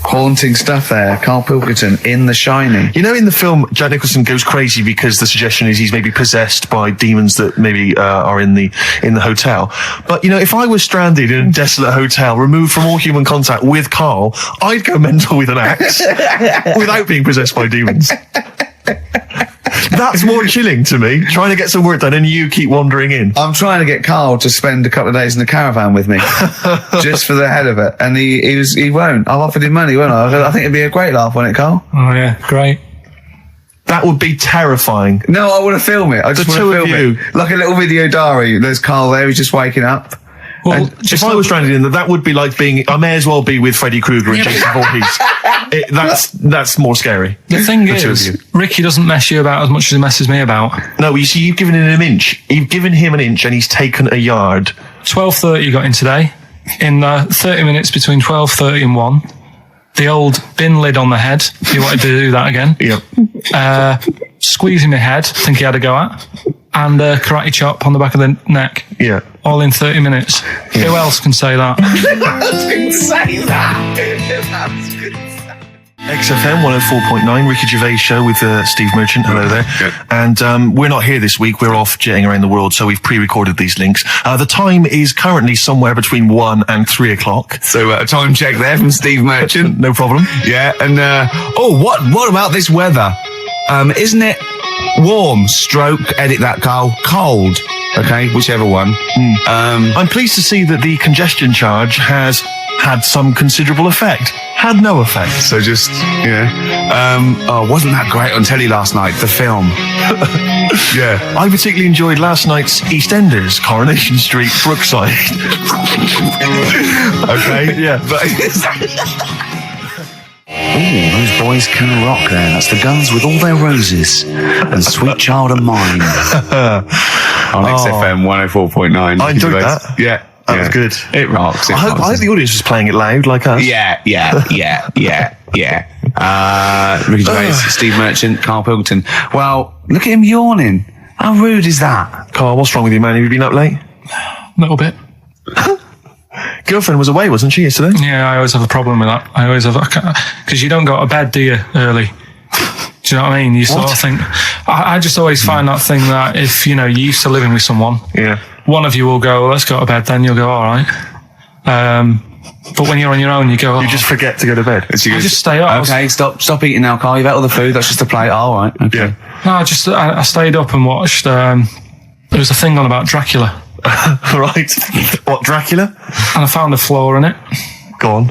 Haunting stuff there. Karl Pilkington in The Shining. You know, in the film, Jack Nicholson goes crazy because the suggestion is he's maybe possessed by demons that maybe are in the hotel. But, you know, if I was stranded in a desolate hotel, removed from all human contact with Karl, I'd go mental with an axe without being possessed by demons. That's more chilling to me, trying to get some work done and you keep wandering in. I'm trying to get Karl to spend a couple of days in the caravan with me, just for the hell of it. And he won't. I've offered him money, won't I? I think it'd be a great laugh, wouldn't it, Karl? Oh, yeah, great. That would be terrifying. No, I want to film it. I just want to film it. Like a little video diary. There's Karl there, he's just waking up. Well, if I was stranded in that would be like I may as well be with Freddy Krueger and Jason Voorhees. That's more scary. The thing is, Ricky doesn't mess you about as much as he messes me about. No, you see, you've given him an inch. You've given him an inch and he's taken a yard. 12:30 you got in today. In 30 minutes between 12:30 and 1. The old bin lid on the head. He wanted to do that again. Yep. Squeezing my head, think he had a go at. And karate chop on the back of the neck. Yeah. All in 30 minutes. Yeah. Who else can say that? XFM 104.9, Ricky Gervais Show with Steve Merchant. Hello there. Good. And we're not here this week. We're off jetting around the world, so we've pre-recorded these links. The time is currently somewhere between 1 and 3 o'clock. So a time check there from Steve Merchant. No problem. Yeah, and what about this weather? Isn't it warm, stroke, edit that, Karl, cold? Okay, whichever one. I'm pleased to see that the congestion charge has had some considerable effect. Had no effect. So just, wasn't that great on telly last night, the film? Yeah. I particularly enjoyed last night's EastEnders, Coronation Street, Brookside. Okay, yeah. Ooh, those boys can rock there. That's the Guns with All Their Roses and Sweet Child of Mine. On XFM 104.9. I enjoyed that. Yeah. That was good. It rocks. I hope the audience was playing it loud like us. Yeah. Ricky Gervais, Steve Merchant, Karl Pilkington. Well, look at him yawning. How rude is that? Karl, what's wrong with you, man? Have you been up late? A little bit. Girlfriend was away, wasn't she, yesterday? Yeah, I always have a problem with that. I always have, because you don't go to bed, do you, early? Do you know what I mean? You sort of think, I just always find that thing that if, you're used to living with someone, one of you will go, let's go to bed, then you'll go, all right. But when you're on your own, you go, you just forget to go to bed. I just stay up. Okay, stop eating now, Karl. You've ate all the food. That's just a plate. All right. Okay. Yeah. No, I stayed up and watched, there was a thing on about Dracula. Right. What, Dracula? And I found a flaw in it. Go on.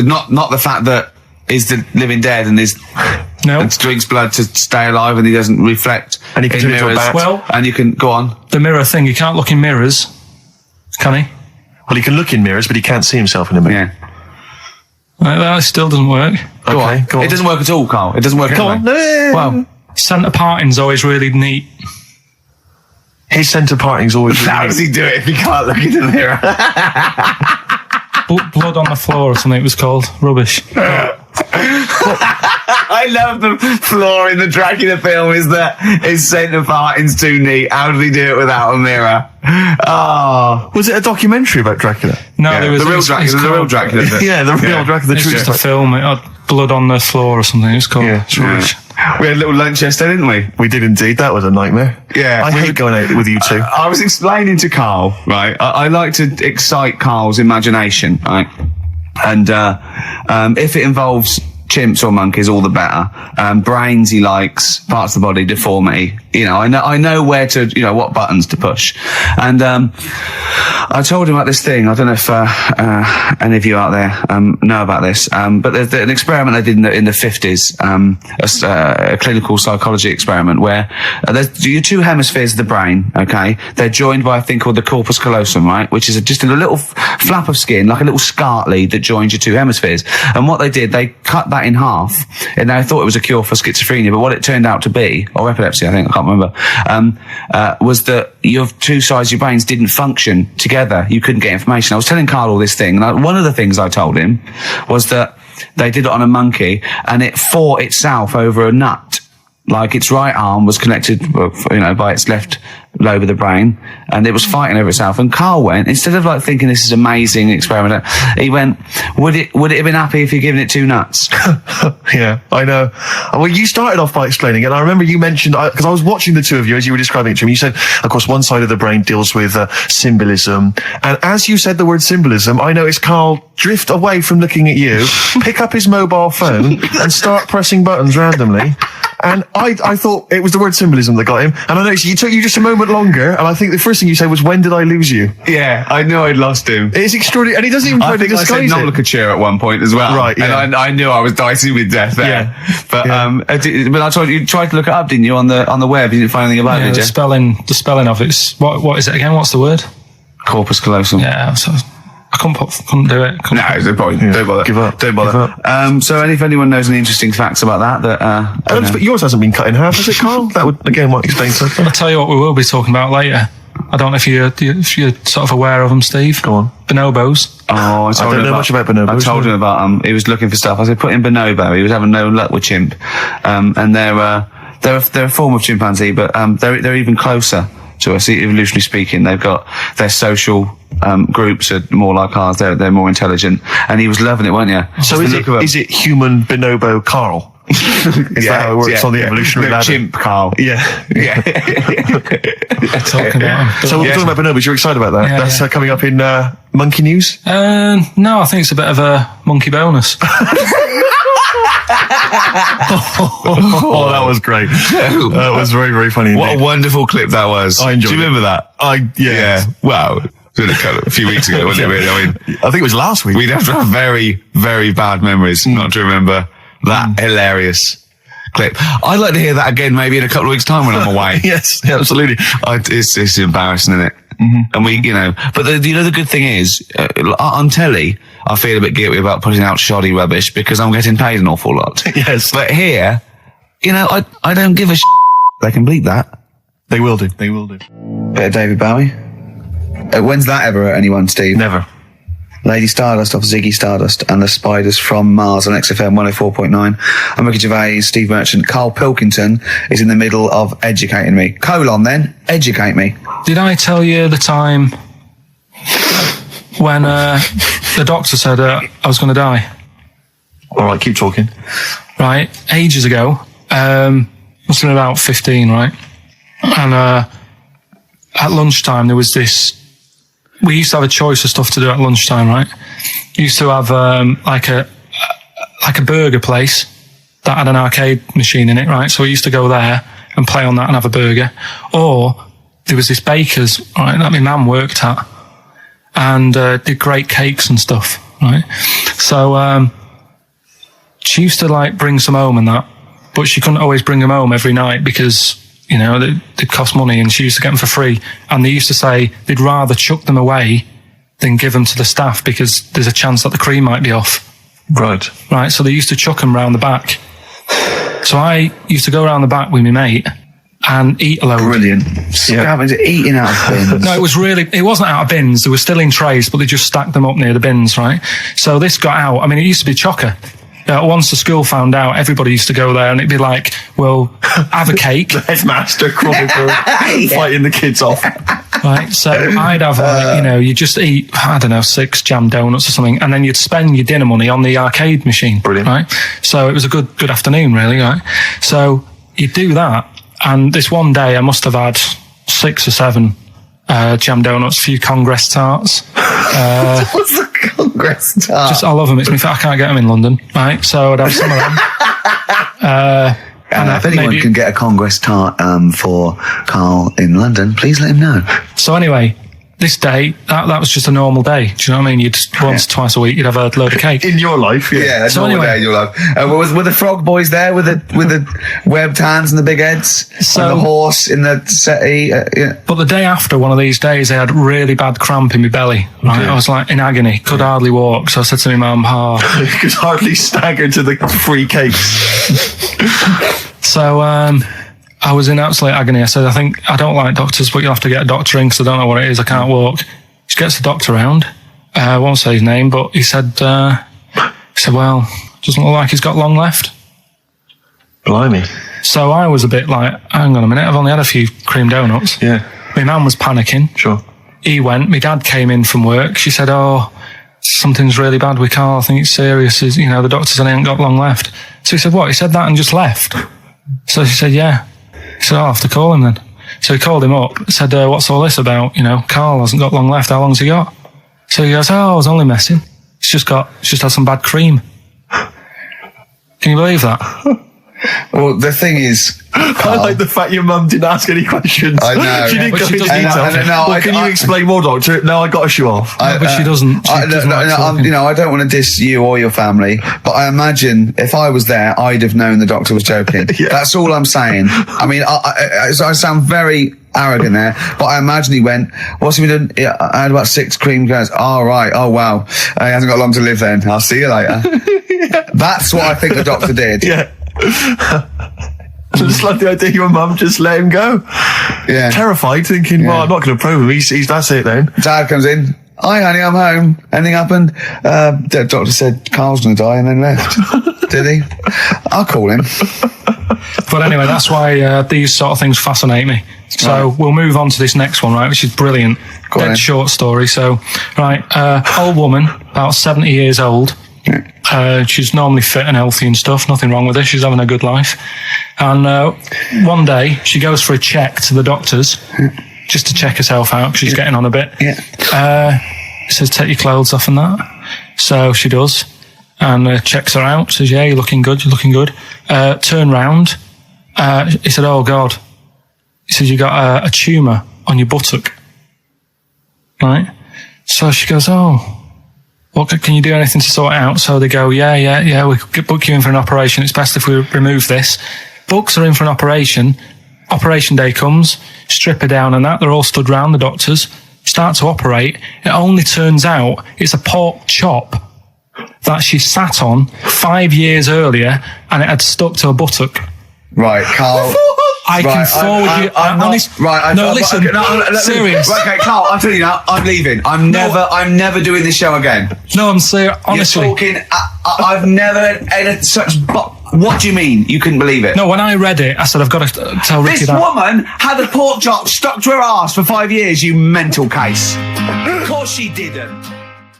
Not the fact that he's the living dead and and drinks blood to stay alive and he doesn't reflect. And he can turn into a bat. Well, and you can go on. The mirror thing, you can't look in mirrors, can he? Well, he can look in mirrors, but he can't see himself in a mirror. Yeah. That still doesn't work. Go on. It doesn't work at all, Karl. It doesn't work. Go on. Well, centre parting's always really neat. His centre parting's always really how does he do it if he can't look in the mirror? Blood on the floor or something it was called. Rubbish. I love the flaw in the Dracula film is that his centre parting's too neat. How did he do it without a mirror? Oh. Was it a documentary about Dracula? No, there was the real Dracula. The real Dracula. Yeah, the real Dracula. It's just a film. It had blood on the floor or something. It was called. It's rubbish. We had a little lunch yesterday, didn't we? We did indeed. That was a nightmare. Yeah. I hate going out with you two. I was explaining to Karl, right? I like to excite Karl's imagination, right? And if it involves chimps or monkeys, all the better. Brains he likes, parts of the body, deformity. I know where to, what buttons to push. And I told him about this thing. I don't know if any of you out there know about this, but there's an experiment they did in the 50s, a clinical psychology experiment where there's your two hemispheres of the brain, okay? They're joined by a thing called the corpus callosum, right? Which is just a little flap of skin, like a little scarlet lead that joins your two hemispheres. And what they did, they cut that in half, and they thought it was a cure for schizophrenia, but what it turned out to be, or epilepsy, I think, I can't remember, was that your two sides of your brains didn't function together. You couldn't get information. I was telling Karl all this thing, and one of the things I told him was that they did it on a monkey, and it fought itself over a nut. like its right arm was connected, by its left lobe of the brain, and it was fighting over itself. And Carl went, instead of like thinking this is amazing experiment, he went, would it have been happy if you'd given it 2 nuts? Yeah, I know. Well, you started off by explaining it. I remember you mentioned, because I was watching the two of you as you were describing it to me, you said, of course, one side of the brain deals with symbolism. And as you said the word symbolism, I noticed Carl drift away from looking at you, pick up his mobile phone and start pressing buttons randomly. And I thought it was the word symbolism that got him. And I noticed it took you just a moment longer. And I think the first thing you said was, when did I lose you? Yeah, I knew I'd lost him. It's extraordinary. And he doesn't even try to disguise it. I said Nomenclature at one point as well. Right, yeah. And I knew I was dicey with death there. Yeah. But, but I told you tried to look it up, didn't you, on the web? You didn't find anything about it, did you? The spelling of it's, what is it again? What's the word? Corpus callosum. Yeah, so I couldn't do it. No, there's no point. Yeah. Don't bother. Give up. Don't bother. So if anyone knows any interesting facts about that, yours hasn't been cut in half, has it, Carl? That would, again, might explain something. I'll tell you what we will be talking about later. I don't know if you're sort of aware of them, Steve. Go on. Bonobos. Oh, I don't know much about bonobos. I told him about he was looking for stuff. I said, put in bonobo. He was having no luck with chimp. And they're a form of chimpanzee, but they're even closer to us, evolutionarily speaking. They've got their social groups are more like ours. They're more intelligent. And he was loving it, weren't you? So is it human bonobo Carl? Is that how it works on the evolutionary ladder? Chimp Carl. Yeah. Talking about him. So we're talking about bonobos. You're excited about that? Yeah, That's coming up in Monkey News? No, I think it's a bit of a monkey bonus. Oh, that was great. That was very, very funny. What a wonderful clip that was. I enjoyed it. Do you remember that? Yeah. Wow. A few weeks ago, wasn't it? Really? I mean, I think it was last week. We'd have to have very, very bad memories not to remember that hilarious clip. I'd like to hear that again, maybe in a couple of weeks' time when I'm away. Yes, absolutely. It's embarrassing, isn't it? Mm-hmm. And we, but the good thing is, on telly, I feel a bit guilty about putting out shoddy rubbish because I'm getting paid an awful lot. Yes. But here, I don't give a They can bleep that. They will do. They will do. Bit of David Bowie. When's that ever hurt anyone, Steve? Never. Lady Stardust off Ziggy Stardust and the Spiders from Mars on XFM 104.9. I'm Ricky Gervais, Steve Merchant. Karl Pilkington is in the middle of educating me. Educate me. Did I tell you the time when the doctor said I was going to die? All right, keep talking. Right, ages ago. Must have been about 15, right? And at lunchtime there was this. We used to have a choice of stuff to do at lunchtime, right? We used to have like a burger place that had an arcade machine in it, right? So we used to go there and play on that and have a burger. Or there was this baker's, right, that my mum worked at, and did great cakes and stuff, right? So she used to like bring some home and that, but she couldn't always bring them home every night because they'd cost money, and she used to get them for free. And they used to say they'd rather chuck them away than give them to the staff because there's a chance that the cream might be off. Right. So they used to chuck them round the back. So I used to go around the back with my mate and eat a load. Brilliant. Eating out of bins. No, it wasn't out of bins. They were still in trays, but they just stacked them up near the bins, right? So this got out. I mean, it used to be chocker. Once the school found out, everybody used to go there, and it'd be like, well, have a cake. The headmaster crawling through, fighting the kids off. Right, so I'd have, you just eat, 6 jam donuts or something, and then you'd spend your dinner money on the arcade machine. Brilliant. Right? So it was a good afternoon, really, right? So you'd do that, and this one day I must have had 6 or 7 jam donuts, a few Congress tarts. What's the Congress tart? I love them. I can't get them in London, right? So I'd have some of them. And if anyone can get a Congress tart for Carl in London, please let him know. So anyway, this day, that was just a normal day. Do you know what I mean? Once, twice a week, you'd have a load of cake. In your life, yeah. So normal day in your life. Were the frog boys there with the webbed hands and the big heads? And the horse in the settee? But the day after one of these days, I had really bad cramp in my belly. Right? Okay. I was like in agony, could hardly walk. So I said to my mum, you could hardly stagger to the free cakes. So, I was in absolute agony. I said, I don't like doctors, but you'll have to get a doctor in because I don't know what it is. I can't walk. She gets the doctor round. I won't say his name, but he said, well, doesn't look like he's got long left. Blimey. So I was a bit like, hang on a minute, I've only had a few cream donuts. Yeah. My man was panicking. Sure. He went, my dad came in from work. She said, something's really bad with Carl. I think it's serious. The doctors only ain't got long left. So he said, what? He said that and just left. So she said, yeah. He said, I'll have to call him then. So he called him up, said, what's all this about? Carl hasn't got long left. How long's he got? So he goes, I was only messing. It's just had some bad cream. Can you believe that? Well, the thing is, I like the fact your mum didn't ask any questions. I know. She didn't go into detail. Can you explain more, doctor? No, I got to show off. But she doesn't. I don't want to diss you or your family, but I imagine if I was there, I'd have known the doctor was joking. Yeah. That's all I'm saying. I mean, I sound very arrogant there, but I imagine he went, what's he been doing? I had about 6 cream cones. Oh, right. Oh, wow. He hasn't got long to live then. I'll see you later. Yeah. That's what I think the doctor did. Yeah. I just like the idea your mum just let him go. Yeah. Terrified, thinking, well, I'm not going to probe him. He's that's it then. Dad comes in. Hi, honey, I'm home. Anything happened? The doctor said Carl's going to die and then left. Did he? I'll call him. But anyway, that's why these sort of things fascinate me. So we'll move on to this next one, right, which is brilliant. Dead short story. So, old woman, about 70 years old. She's normally fit and healthy and stuff, nothing wrong with her, she's having a good life. And one day she goes for a check to the doctors just to check herself out because she's getting on a bit. It says take your clothes off and that, so she does and checks her out, says yeah, you're looking good. Turn round, he said, oh God, he said you got a tumour on your buttock, right? So she goes, oh, well, can you do anything to sort it out? So they go, yeah, we could book you in for an operation. It's best if we remove this. Books are in for an operation. Operation day comes, strip her down and that. They're all stood round, the doctors, start to operate. It only turns out it's a pork chop that she sat on 5 years earlier and it had stuck to her buttock. Right, Carl. I can forward you. Serious. Right, okay, Carl, I'm telling you now, I'm leaving. I'm never doing this show again. No, I'm serious. Honestly. You're talking, I've never had such, what do you mean? You couldn't believe it? No, when I read it, I said, I've got to tell Ricky this that. This woman had a pork chop stuck to her arse for 5 years, you mental case. Of course she didn't.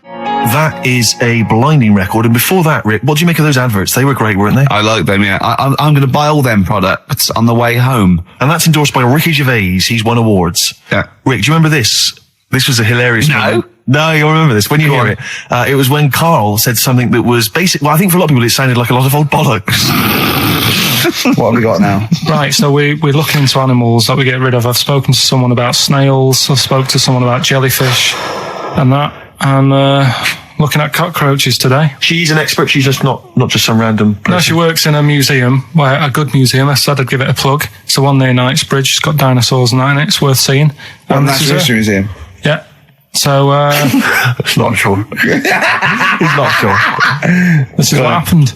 That is a blinding record. And before that, Rick, what do you make of those adverts? They were great, weren't they? I like them, yeah. I'm going to buy all them products on the way home. And that's endorsed by Ricky Gervais. He's won awards. Yeah. Rick, do you remember this? This was a hilarious moment. No, you'll remember this when you hear it. It was when Carl said something that was basic. Well, I think for a lot of people it sounded like a lot of old bollocks. What have we got now? Right, so we're looking into animals that we get rid of. I've spoken to someone about snails. I've spoken to someone about jellyfish and that. And looking at cockroaches today. She's an expert. She's just not just some random person. No, she works in a museum, a good museum. I said I'd give it a plug. It's the one near Knightsbridge. It's got dinosaurs and that in it. It's worth seeing. Natural History Museum? Yeah. So, it's not sure. He's not sure. This is what happened.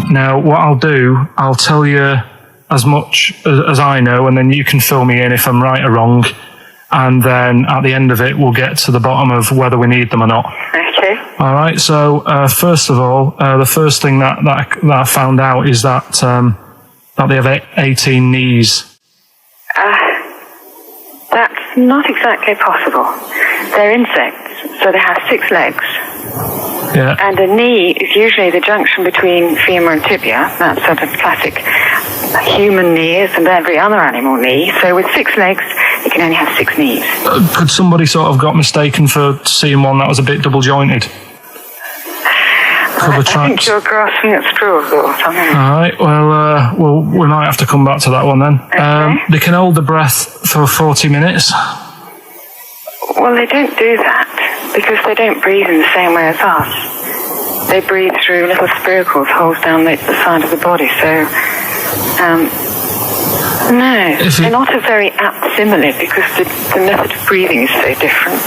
Now, what I'll do, I'll tell you as much as I know, and then you can fill me in if I'm right or wrong. And then at the end of it, we'll get to the bottom of whether we need them or not. Okay. All right. So, first of all, the first thing that I found out is that they have 18 knees. That's not exactly possible. They're insects, so they have 6 legs. Yeah. And a knee is usually the junction between femur and tibia. That's sort of classic human knees and every other animal knee. So with 6 legs, you can only have 6 knees. Could somebody sort of got mistaken for seeing one that was a bit double jointed? I think you're grasping at straws or something. All right. Well, we might have to come back to that one then. Okay. They can hold the breath for 40 minutes. Well, they don't do that because they don't breathe in the same way as us. They breathe through little spiracles, holes down the side of the body. So, no, they're not a very apt simile because the method of breathing is so different.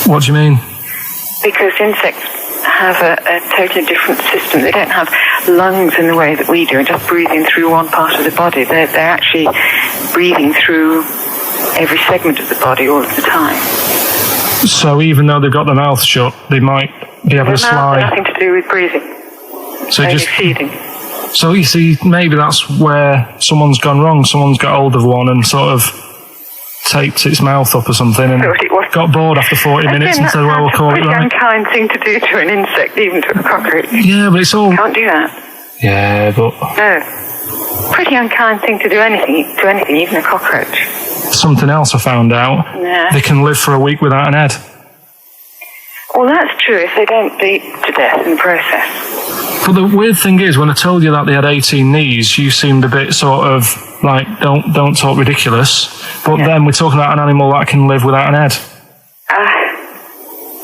What do you mean? Because insects have a totally different system. They don't have lungs in the way that we do, just breathing through one part of the body. They're actually breathing through every segment of the body all of the time. So even though they've got their mouth shut, they might be able to slide. Nothing to do with breathing. So only feeding. So you see, maybe that's where someone's gone wrong. Someone's got hold of one and sort of taped its mouth up or something and got bored after 40 minutes and said, well, we'll call it right. That's a unkind thing to do to an insect, even to a cockroach. Yeah, but it's all... Can't do that. Yeah, but... No. Pretty unkind thing to do anything, even a cockroach. Something else I found out. Yeah. They can live for a week without an head. Well, that's true if they don't bleed to death in the process. But the weird thing is, when I told you that they had 18 knees, you seemed a bit sort of like, don't talk ridiculous. But then we're talking about an animal that can live without an head.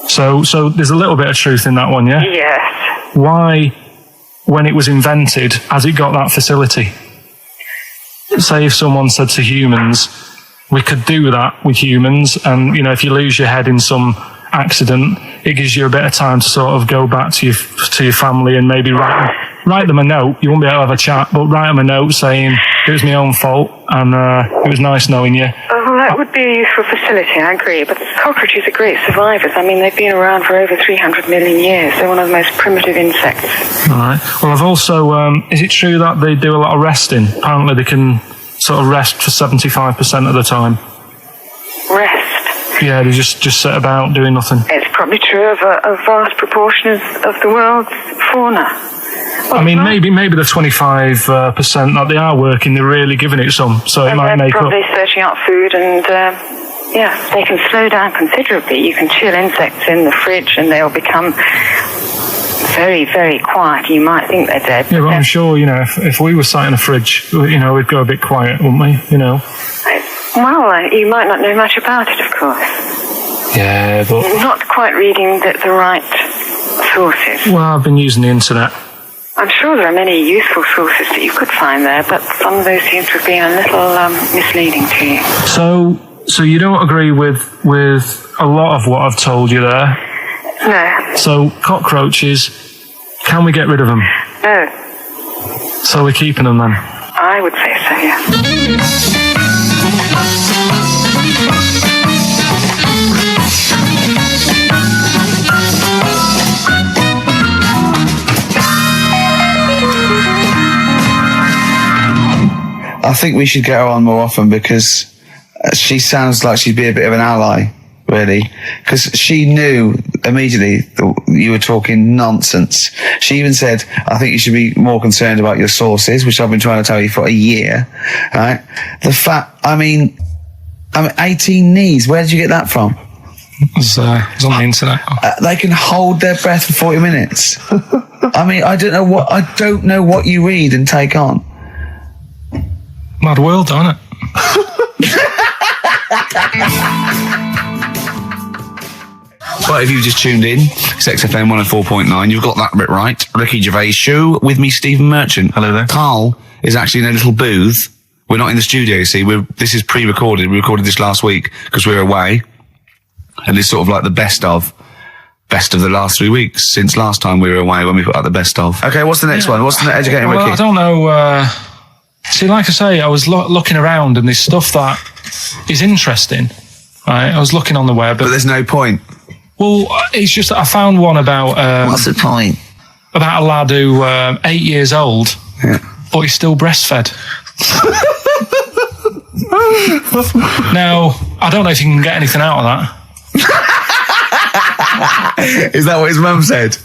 So there's a little bit of truth in that one, yeah? Yes. Why, when it was invented, has it got that facility? Say if someone said to humans, we could do that with humans, and, you know, if you lose your head in some accident, it gives you a bit of time to sort of go back to your family and maybe write them a note. You won't be able to have a chat, but write them a note saying it was my own fault and it was nice knowing you. Oh, well, that would be a useful facility, I agree. But cockroaches are great survivors. I mean, they've been around for over 300 million years. They're one of the most primitive insects. All right. Well, I've also... is it true that they do a lot of resting? Apparently they can sort of rest for 75% of the time. Rest? Yeah, they just sit about doing nothing. It's probably true of a vast proportion of the world's fauna. Well, I mean, maybe the 25% that they are working, they're really giving it some, so it might make up. They're probably searching out food and, they can slow down considerably. You can chill insects in the fridge and they'll become very, very quiet. You might think they're dead. Yeah, but I'm sure, you know, if we were sat in a fridge, you know, we'd go a bit quiet, wouldn't we, you know? Well, you might not know much about it, of course. Yeah, but... You're not quite reading the right sources. Well, I've been using the internet. I'm sure there are many useful sources that you could find there, but some of those seem to have been a little misleading to you. So you don't agree with a lot of what I've told you there? No. So cockroaches, can we get rid of them? No. So we're keeping them then? I would say so, yeah. I think we should get her on more often because she sounds like she'd be a bit of an ally, really. Because she knew immediately that you were talking nonsense. She even said, I think you should be more concerned about your sources, which I've been trying to tell you for a year. Right? The fact, I mean 18 knees, where did you get that from? It was on the internet. They can hold their breath for 40 minutes. I mean, I don't know what you read and take on. Mad world, isn't it? Well, if you've just tuned in, it's XFM 104.9. You've got that bit right. Ricky Gervais Show with me, Stephen Merchant. Hello there. Carl is actually in a little booth. We're not in the studio, you see. This is pre-recorded. We recorded this last week because we were away. And it's sort of like the best of the last 3 weeks since last time we were away when we put out the best of. Okay, what's the next one? What's the educating Ricky? Well, I don't know. See, like I say, I was looking around and there's stuff that is interesting. Right? I was looking on the web. But there's no point. Well, it's just that I found one about... what's the point? About a lad who 8 years old, but he's still breastfed. Now, I don't know if you can get anything out of that. Is that what his mum said?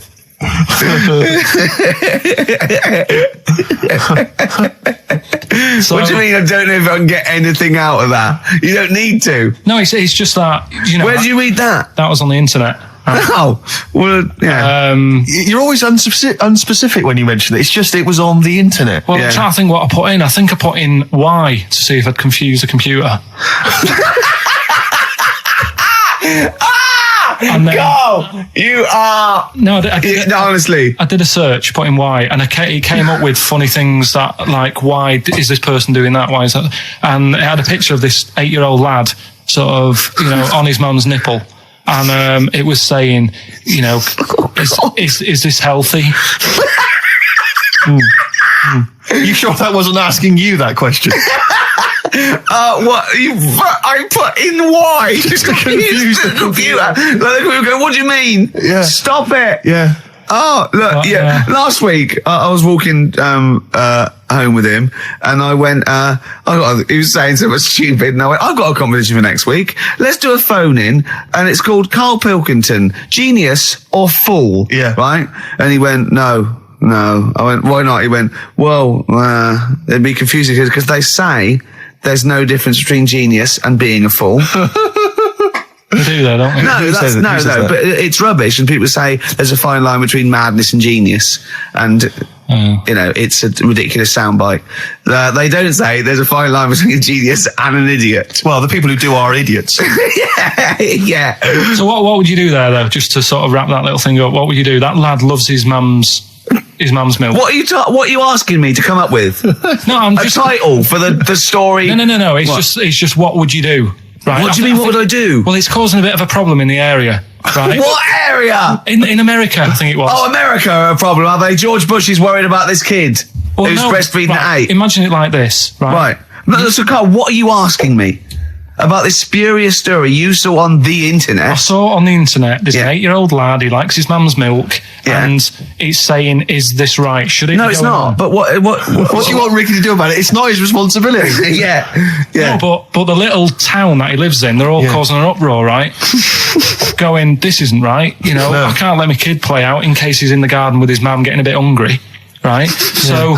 So, what do you mean? I don't know if I can get anything out of that. You don't need to. No, it's just that, you know. Where did you read that? That was on the internet. Oh, well, yeah. You're always unspecific when you mention it. It's just it was on the internet. Well, I'm trying to think what I put in. I think I put in Y to see if I'd confuse the computer. And then, Carl, you are... No, honestly. I did a search, put in why, and it came up with funny things that, like, why is this person doing that? Why is that? And it had a picture of this 8-year-old lad, sort of, you know, on his mum's nipple. And it was saying, you know, is this healthy? You sure that wasn't asking you that question? What? I put in why? Just to confuse the computer. Like, go, what do you mean? Yeah. Stop it. Yeah. Oh, look, yeah. Last week, I was walking home with him, and I went, he was saying something stupid, and I went, I've got a competition for next week. Let's do a phone-in, and it's called Karl Pilkington, Genius or Fool. Yeah. Right? And he went, No. I went, why not? He went, well, it'd be confusing because they say there's no difference between genius and being a fool. They do that, don't they? No, but it's rubbish. And people say there's a fine line between madness and genius. And, you know, it's a ridiculous soundbite. They don't say there's a fine line between a genius and an idiot. Well, the people who do are idiots. Yeah. So what would you do there, though, just to sort of wrap that little thing up? What would you do? That lad loves his mum's milk. What are you asking me to come up with? No, I'm just a title for the story. No. It's just what would you do? Right. What do you mean? What would I do? Well, it's causing a bit of a problem in the area, right? What area? In America, I think it was. Oh, America are a problem, are they? George Bush is worried about this kid who's breastfeeding at 8. Imagine it like this, right? Right. No, so Carl, what are you asking me? About this spurious story you saw on the internet. I saw it on the internet. There's an 8-year-old lad, he likes his mum's milk, and it's saying, is this right? Should it No, be it's going not. on? But what do you want Ricky to do about it? It's not his responsibility. Yeah. No, but the little town that he lives in, they're all causing an uproar, right? Going, this isn't right. You know, I can't let my kid play out in case he's in the garden with his mum getting a bit hungry, right? So,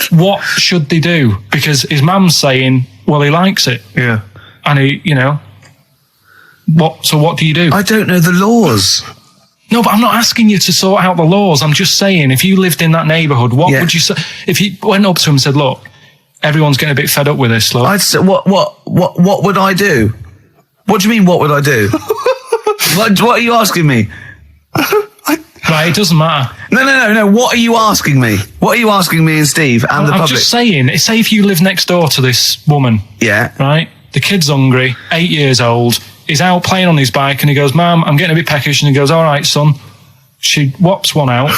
what should they do? Because his mum's saying, well, he likes it. Yeah. And he, you know, what do you do? I don't know the laws. No, but I'm not asking you to sort out the laws. I'm just saying, if you lived in that neighbourhood, what would you say? If you went up to him and said, look, everyone's getting a bit fed up with this, look. I'd say, what would I do? What do you mean, what would I do? What are you asking me? Right, it doesn't matter. No. What are you asking me? What are you asking me and Steve and the public? I'm just saying, say if you live next door to this woman. Yeah. Right? The kid's hungry, 8 years old. He's out playing on his bike and he goes, Mum, I'm getting a bit peckish. And he goes, all right, son. She whops one out.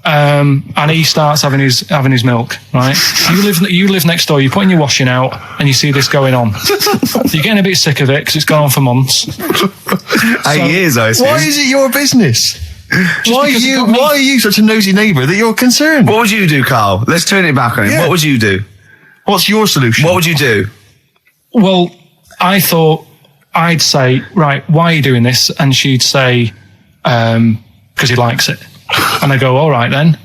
And he starts having his milk, right? You live next door, you're putting your washing out and you see this going on. You're getting a bit sick of it because it's gone on for months. 8 years, I assume. Why is it your business? Why are you such a nosy neighbour that you're concerned? What would you do, Carl? Let's turn it back on him. Yeah. What would you do? What's your solution? What would you do? Well, I thought I'd say, right, why are you doing this? And she'd say, because he likes it. And I go, all right then,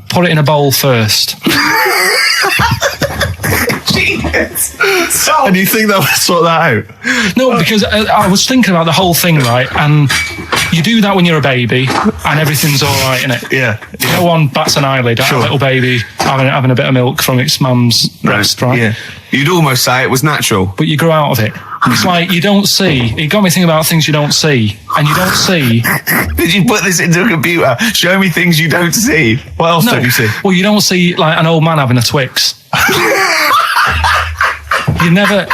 put it in a bowl first. And you think that would sort that out? No, because I was thinking about the whole thing, right? And you do that when you're a baby and everything's all right, innit? Yeah. No one bats an eyelid at a little baby having a bit of milk from its mum's breast, right? Yeah. You'd almost say it was natural. But you grow out of it. It's like you don't see. It got me thinking about things you don't see. And you don't see. Did you put this into a computer? Show me things you don't see. What else don't you see? Well, you don't see like an old man having a Twix. You never.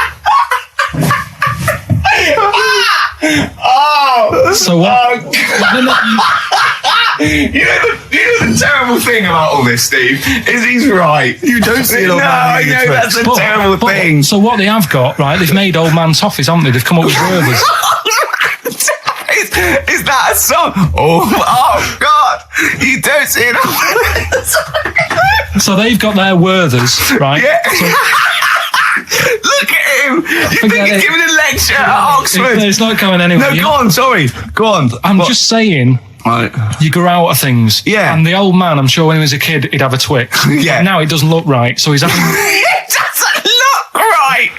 So what? You know the terrible thing about all this, Steve, is he's right. You don't see an old man. I know, that's a terrible thing. So what they have got, right, they've made old man toffees, haven't they? They've come up with Werther's. Is that a song? Oh God, you don't see it. So they've got their Werther's, right? Yeah. Look at him. You think he's giving a lecture at Oxford? It's not going anywhere. No, go on, sorry. Go on. I'm just saying, you grow out of things. Yeah. And the old man, I'm sure when he was a kid, he'd have a Twix. Yeah. Now it doesn't look right, so he's having... It doesn't look right.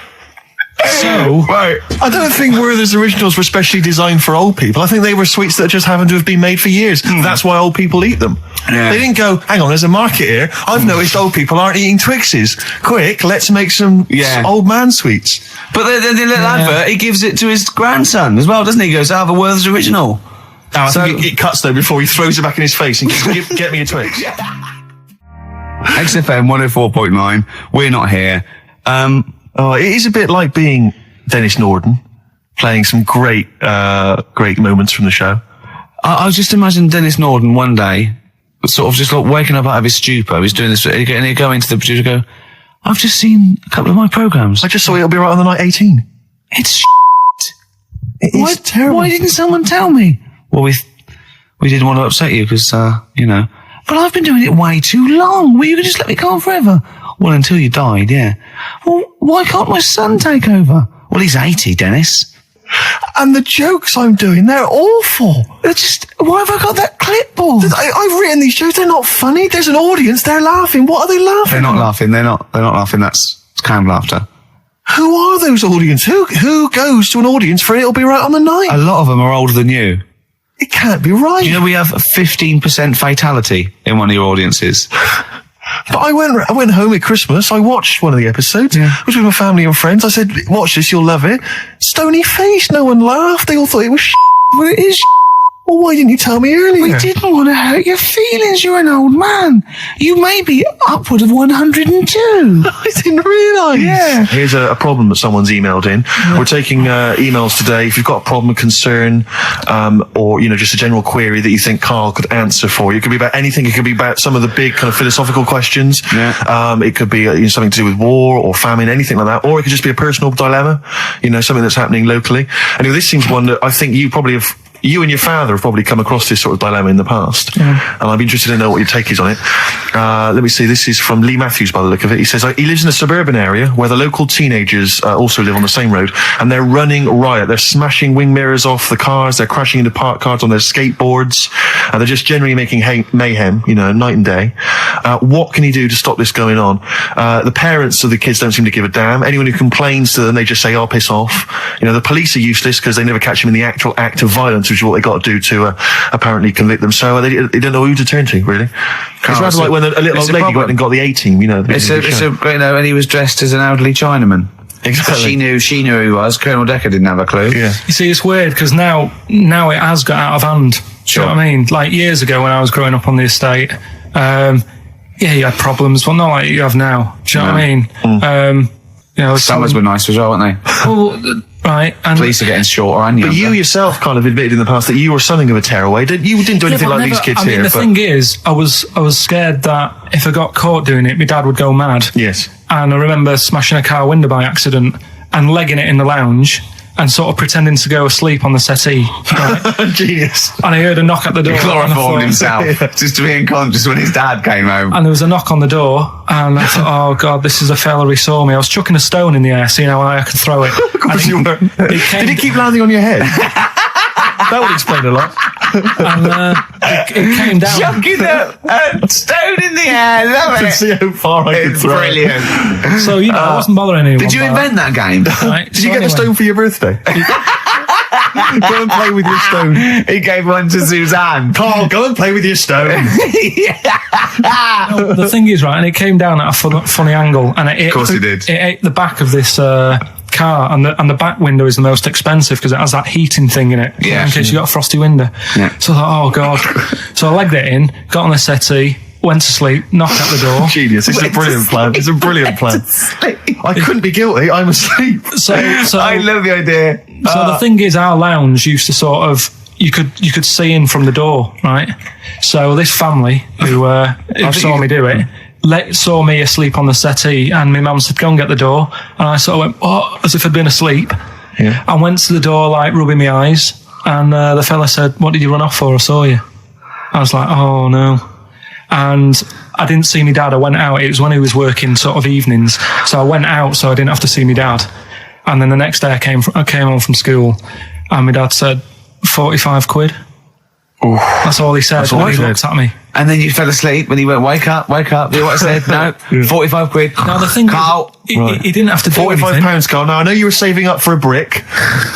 So... Right. I don't think Werther's originals were specially designed for old people. I think they were sweets that just happened to have been made for years. That's why old people eat them. Yeah. They didn't go, hang on, there's a market here. I've noticed old people aren't eating Twixes. Quick, let's make some old man sweets. But the little advert, he gives it to his grandson as well, doesn't he? He goes, I have a Werther's original. I think it cuts though before he throws it back in his face and goes, get me a Twix. XFM 104.9, we're not here. It is a bit like being Dennis Norden. playing some great moments from the show. I just imagine Dennis Norden one day, sort of just like waking up out of his stupor. He's doing this, and he'd go into the producer and go, I've just seen a couple of my programmes. I just saw It'll Be Right on the Night 18. It's shit. It is terrible. Why didn't someone tell me? Well, we didn't want to upset you because, but I've been doing it way too long. Well, you could just let me go on forever. Well, until you died, yeah. Well, why can't my son take over? Well, he's 80, Dennis. And the jokes I'm doing, they're awful. They're just, why have I got that clipboard? I've written these jokes, they're not funny. There's an audience, they're laughing. What are they laughing? They're not laughing, they're not laughing, that's canned laughter. Who are those audience? Who goes to an audience for It'll Be Right on the Night? A lot of them are older than you. It can't be right. Do you know we have a 15% fatality in one of your audiences? But I went home at Christmas, I watched one of the episodes, I was with my family and friends, I said, watch this, you'll love it. Stony face, no one laughed, they all thought it was Well, it is Well, why didn't you tell me earlier? We didn't want to hurt your feelings, you're an old man. You may be upward of 102. I didn't realise. Yeah. Here's a problem that someone's emailed in. Yeah. We're taking emails today. If you've got a problem, a concern, or, just a general query that you think Karl could answer for you. It could be about anything. It could be about some of the big kind of philosophical questions. Yeah. It could be something to do with war or famine, anything like that. Or it could just be a personal dilemma, something that's happening locally. Anyway, this seems one that I think you and your father have probably come across this sort of dilemma in the past. Yeah. And I'd be interested to know what your take is on it. Let me see. This is from Lee Matthews by the look of it. He says, he lives in a suburban area where the local teenagers also live on the same road, and they're running riot. They're smashing wing mirrors off the cars. They're crashing into parked cars on their skateboards. They're just generally making mayhem, night and day. What can he do to stop this going on? The parents of the kids don't seem to give a damn. Anyone who complains to them, they just say, "Oh, piss off." The police are useless because they never catch them in the actual act of violence, which is what they got to do to apparently convict them. So they don't know who to turn to, really. It's rather like when a little old lady went and got the A-team, and he was dressed as an elderly Chinaman. Exactly. She knew who he was. Colonel Decker didn't have a clue. Yeah. You see, it's weird because now it has got out of hand. Sure. Do you know what I mean? Like years ago when I was growing up on the estate, you had problems, but not like you have now. Do you know what I mean? Summers were nice as well, weren't they? Well, right. And police are getting shorter and younger. But you yourself kind of admitted in the past that you were something of a tearaway. You didn't do anything like these kids here. The thing is, I was scared that if I got caught doing it, my dad would go mad. Yes. And I remember smashing a car window by accident and legging it in the lounge and sort of pretending to go asleep on the settee. Right? Genius. And I heard a knock at the door. He chloroformed himself just to be unconscious when his dad came home. And there was a knock on the door, and I thought, oh God, this is a fella. He saw me. I was chucking a stone in the air, seeing how high I could throw it. Of course you were. Did it keep landing on your head? That would explain a lot. And it came down. Chucking a stone in the air. Love it. To see how far I could throw brilliant. It. So, I wasn't bothering anyone. Did you invent that game? Right, Did you get a stone for your birthday? Go and play with your stone. He gave one to Suzanne. Karl, go and play with your stone. No, the thing is, right, and it came down at a funny angle. And of course it did. It ate the back of this car, and the back window is the most expensive because it has that heating thing in it. Yeah. In case you got a frosty window. Yeah. So I thought, oh God. So I legged it in, got on the settee, went to sleep, knocked at the door. Genius. It's a brilliant plan. It's a brilliant plan. I couldn't be guilty. I'm asleep. So I love the idea. So the thing is, our lounge used to sort of, you could see in from the door, right? So this family who saw me do it, saw me asleep on the settee, and my mum said, go and get the door. And I sort of went, oh, as if I'd been asleep. Yeah. I went to the door, like, rubbing my eyes. And the fella said, what did you run off for? I saw you. I was like, oh, no. And I didn't see my dad. I went out. It was when he was working sort of evenings. So I went out so I didn't have to see my dad. And then the next day I came home from school, and my dad said, 45 quid. Oof. That's all he said. That's all he looked at me. And then you fell asleep and he went, wake up. You know what I said? No, 45 quid. Now the thing Karl. is, he didn't have to do anything. £45, Karl. Now I know you were saving up for a brick,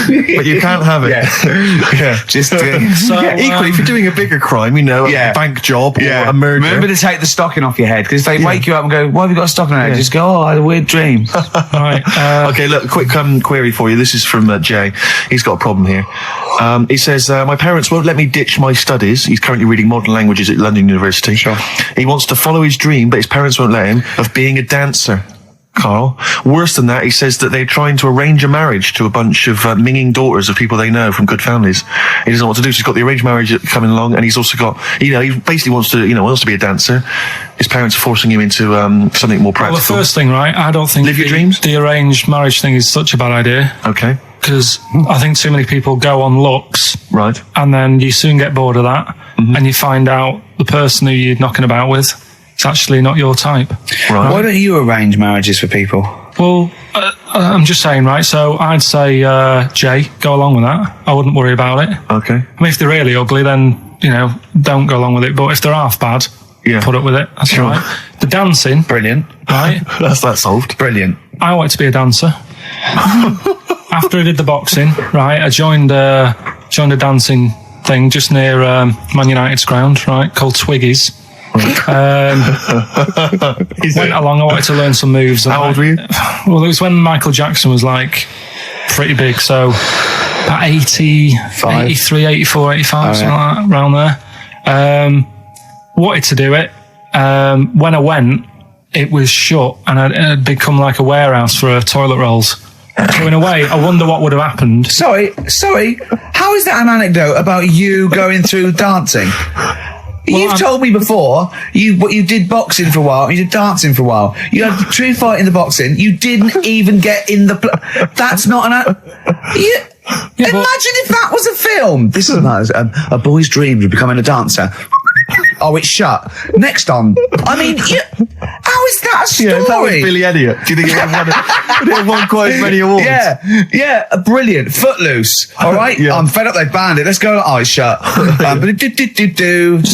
but you can't have it. Yeah. Just equally, if you're doing a bigger crime, a bank job or a murder. Remember to take the stocking off your head, because if they wake you up and go, why have you got a stocking on your head? Just go, oh, I had a weird dream. Right. Okay, look, quick query for you. This is from Jay. He's got a problem here. He says, my parents won't let me ditch my studies. He's currently reading modern languages at London University. Sure. He wants to follow his dream, but his parents won't let him, of being a dancer. Carl. Worse than that, he says that they're trying to arrange a marriage to a bunch of minging daughters of people they know from good families. He doesn't know what to do. So he's got the arranged marriage coming along, and he's also got, he basically wants to be a dancer. His parents are forcing him into something more practical. Well, the first thing, right? I don't think live your dreams. The arranged marriage thing is such a bad idea. Okay. Because I think too many people go on looks, right? And then you soon get bored of that, and you find out the person who you're knocking about with. It's actually not your type. Right. Why don't you arrange marriages for people? Well, I'm just saying, right? So I'd say, Jay, go along with that. I wouldn't worry about it. Okay. I mean, if they're really ugly, then, don't go along with it. But if they're half bad, put up with it. That's sure. Right. The dancing. Brilliant. Right? That's that solved. Brilliant. I wanted to be a dancer. After I did the boxing, right, I joined a dancing thing just near Man United's ground, right, called Twiggy's. Went along, I wanted to learn some moves. How old were you? Well, it was when Michael Jackson was like pretty big, so about 83, 84, 85, something like that, around there. Wanted to do it. When I went, it was shut, and it had become like a warehouse for toilet rolls. So in a way, I wonder what would have happened. Sorry. How is that an anecdote about you going through dancing? You've told me before you did boxing for a while, you did dancing for a while. You had a true fight in the boxing. You didn't even get in the. That's not an. Imagine if that was a film. This is a boy's dream of becoming a dancer. Oh, it's shut. Next on. I mean, how is that a story? Yeah, that was Billy Elliot. Do you think it won quite as many awards? Yeah, brilliant. Footloose. All right, yeah. I'm fed up. They banned it. Let's go. Oh, it's shut.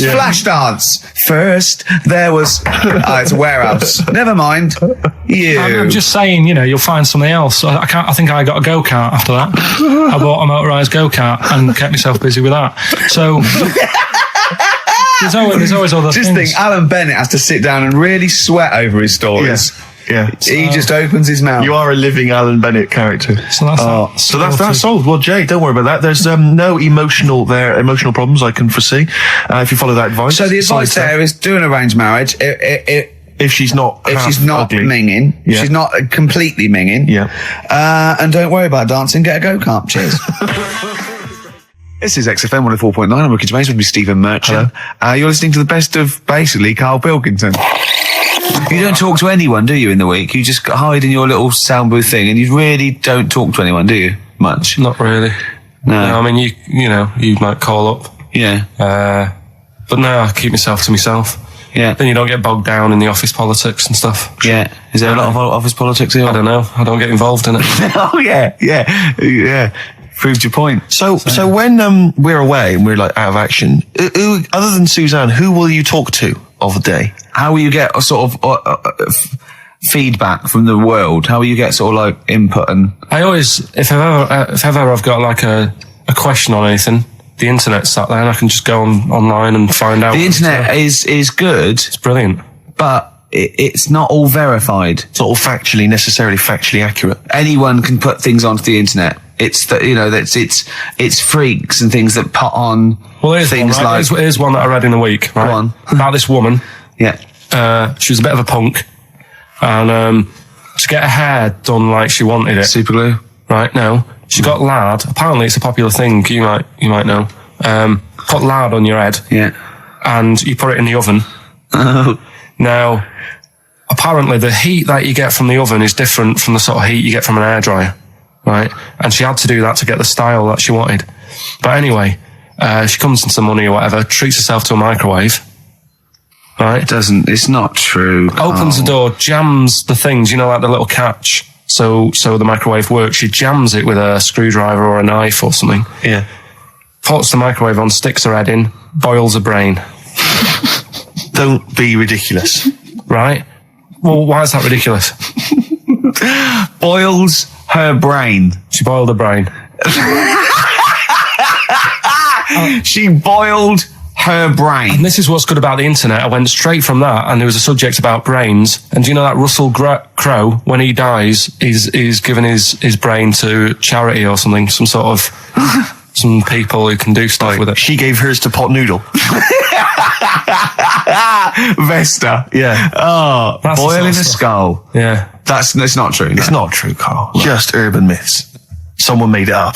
Flash dance. First, there was. It's a warehouse. Never mind. I'm just saying, you'll find something else. I think I got a go-kart after that. I bought a motorised go-kart and kept myself busy with that. So. There's always other things. Just think, Alan Bennett has to sit down and really sweat over his stories. Yeah. He just opens his mouth. You are a living Alan Bennett character. So that's solved. Well, Jay, don't worry about that. There's no emotional problems I can foresee if you follow that advice. So the advice there is do an arranged marriage. If she's not ugly. minging, she's not completely minging. And don't worry about dancing. Get a go-kart. Cheers. This is XFM 104.9. I'm Ricky Gervais with me, Stephen Merchant. You're listening to the best of, basically, Karl Pilkington. You don't talk to anyone, do you, in the week? You just hide in your little sound booth thing, and you really don't talk to anyone, do you? Much? Not really. No, I mean, you might call up. Yeah. But no, I keep myself to myself. Yeah. Then you don't get bogged down in the office politics and stuff. Yeah. Is there a lot of office politics here? I don't know. I don't get involved in it. Oh, yeah. Proved your point. So when we're away and we're like out of action, who, other than Suzanne, who will you talk to of the day? How will you get a sort of feedback from the world? How will you get sort of like input? And I always, if ever I've got like a question on anything, the internet's sat there and I can just go online and find out. The internet is good. It's brilliant, but it's not all verified. It's not all necessarily factually accurate. Anyone can put things onto the internet. It's it's freaks and things that put on things like. Here's one that I read in a week, right? Go on. About this woman. Yeah. She was a bit of a punk, and to get her hair done like she wanted it. Super glue. Right? No. She got lard. Apparently, it's a popular thing. You might know. Put lard on your head. Yeah. And you put it in the oven. Oh. Now, apparently, the heat that you get from the oven is different from the sort of heat you get from an hairdryer. Right? And she had to do that to get the style that she wanted. But anyway, she comes into money or whatever, treats herself to a microwave. Right? It's not true. Opens the door, jams the things, like the little catch. So the microwave works. She jams it with a screwdriver or a knife or something. Yeah. Puts the microwave on, sticks her head in, boils her brain. Don't be ridiculous. Right? Well, why is that ridiculous? Boils her brain. She boiled her brain. She boiled her brain. And this is what's good about the internet. I went straight from that, and there was a subject about brains. And do you know that Russell Crowe, when he dies, is giving his brain to charity or something, some sort of some people who can do stuff with it. She gave hers to Pot Noodle. Vesta. Yeah. Oh, boiling a skull. Yeah. It's not true. No. It's not true, Carl. No. Just urban myths. Someone made it up.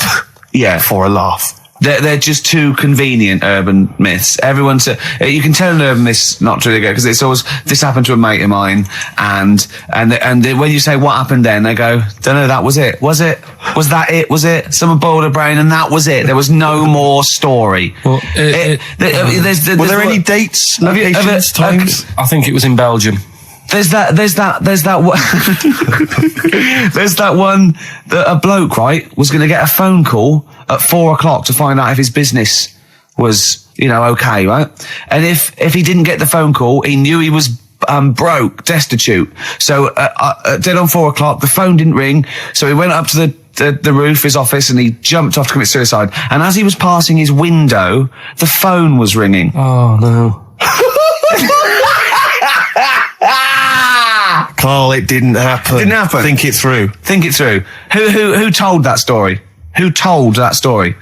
Yeah. For a laugh. They're just too convenient urban myths. You can tell an urban myth's not true because it's always, this happened to a mate of mine, and when you say what happened then, they go, don't know, that was it. Was it? Was that it? Was it? Someone boiled a brain and that was it. There was no more story. Well, were there any dates, locations, times? I think it was in Belgium. There's that one that a bloke, right, was going to get a phone call at 4:00 to find out if his business was, okay, right? And if he didn't get the phone call, he knew he was broke, destitute. So dead on 4:00, the phone didn't ring, so he went up to the roof of his office and he jumped off to commit suicide. And as he was passing his window, the phone was ringing. Oh no. Carl, it didn't happen. Didn't happen. Think it through. Who told that story? Who told that story?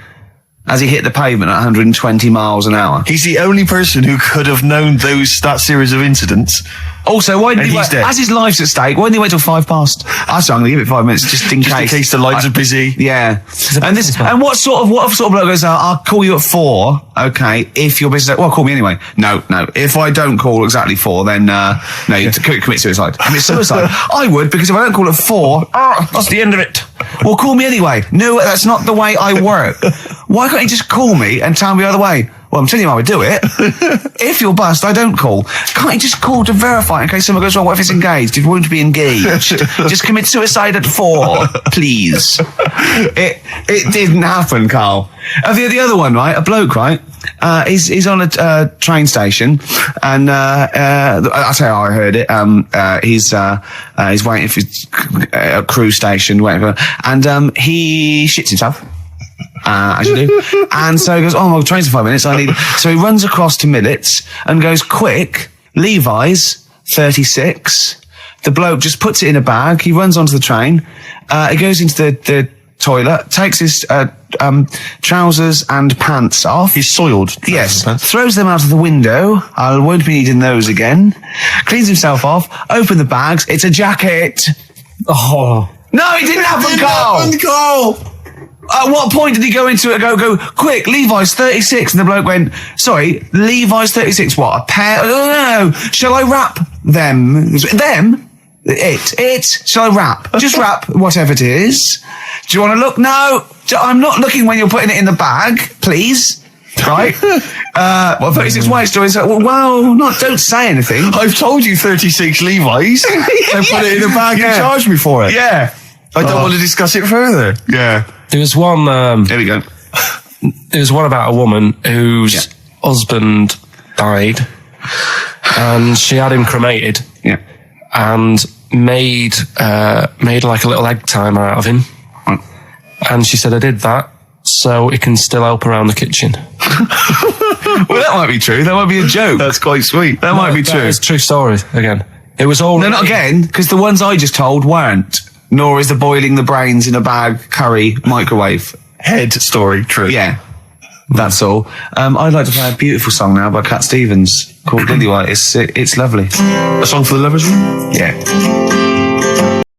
As he hit the pavement at 120 miles an hour. He's the only person who could have known that series of incidents. Also, why didn't he wait? As his life's at stake, why didn't he wait till 5:00? I'm going to give it 5 minutes just in case. In case the lights are busy. Yeah. And what sort of bloke goes, I'll call you at 4, okay, if you're busy. Well, call me anyway. No. If I don't call exactly 4, then, you commit suicide. Commit suicide. I would, because if I don't call at 4, that's the end of it. Well, call me anyway. No, that's not the way I work. Why can't you just call me and tell me the other way? Well, I'm telling you how I do it. If you're bust, I don't call. Can't you just call to verify in case someone goes wrong? What if it's engaged? It won't be engaged. Just commit suicide at 4, please. It didn't happen, Carl. The other one, right? A bloke, right? He's on a train station, and I'll tell you how I heard it. He's waiting for a cruise station, and he shits himself. As you do. And so he goes, my train's in 5 minutes. So he runs across to Millets and goes, quick, Levi's 36. The bloke just puts it in a bag. He runs onto the train. He goes into the toilet, takes his trousers and pants off. He's soiled. Yes. Throws them out of the window. I won't be needing those again. Cleans himself off. Open the bags. It's a jacket. Oh. No, it didn't happen, Carl. At what point did he go into it and go, quick, Levi's 36? And the bloke went, sorry, Levi's 36, what, a pair? No. Shall I wrap them? Them? It. Shall I wrap? Just wrap whatever it is. Do you want to look? No. I'm not looking when you're putting it in the bag, please. Right? 36 white stories. Well, don't say anything. I've told you 36 Levi's. They put it in a bag and charged me for it. Yeah. I don't want to discuss it further. Yeah. There was one. There we go. There was one about a woman whose husband died, and she had him cremated. Yeah. And made like a little egg timer out of him. Right. And she said, I did that so it can still help around the kitchen. Well, that might be true. That might be a joke. That's quite sweet. That might be true. It's true story again. It was all. No, not again, because the ones I just told weren't. Nor is the boiling the brains in a bag curry microwave head story true. Yeah, that's all. I'd like to play a beautiful song now by Cat Stevens called Lily White. It's lovely. A song for the lovers room? Yeah.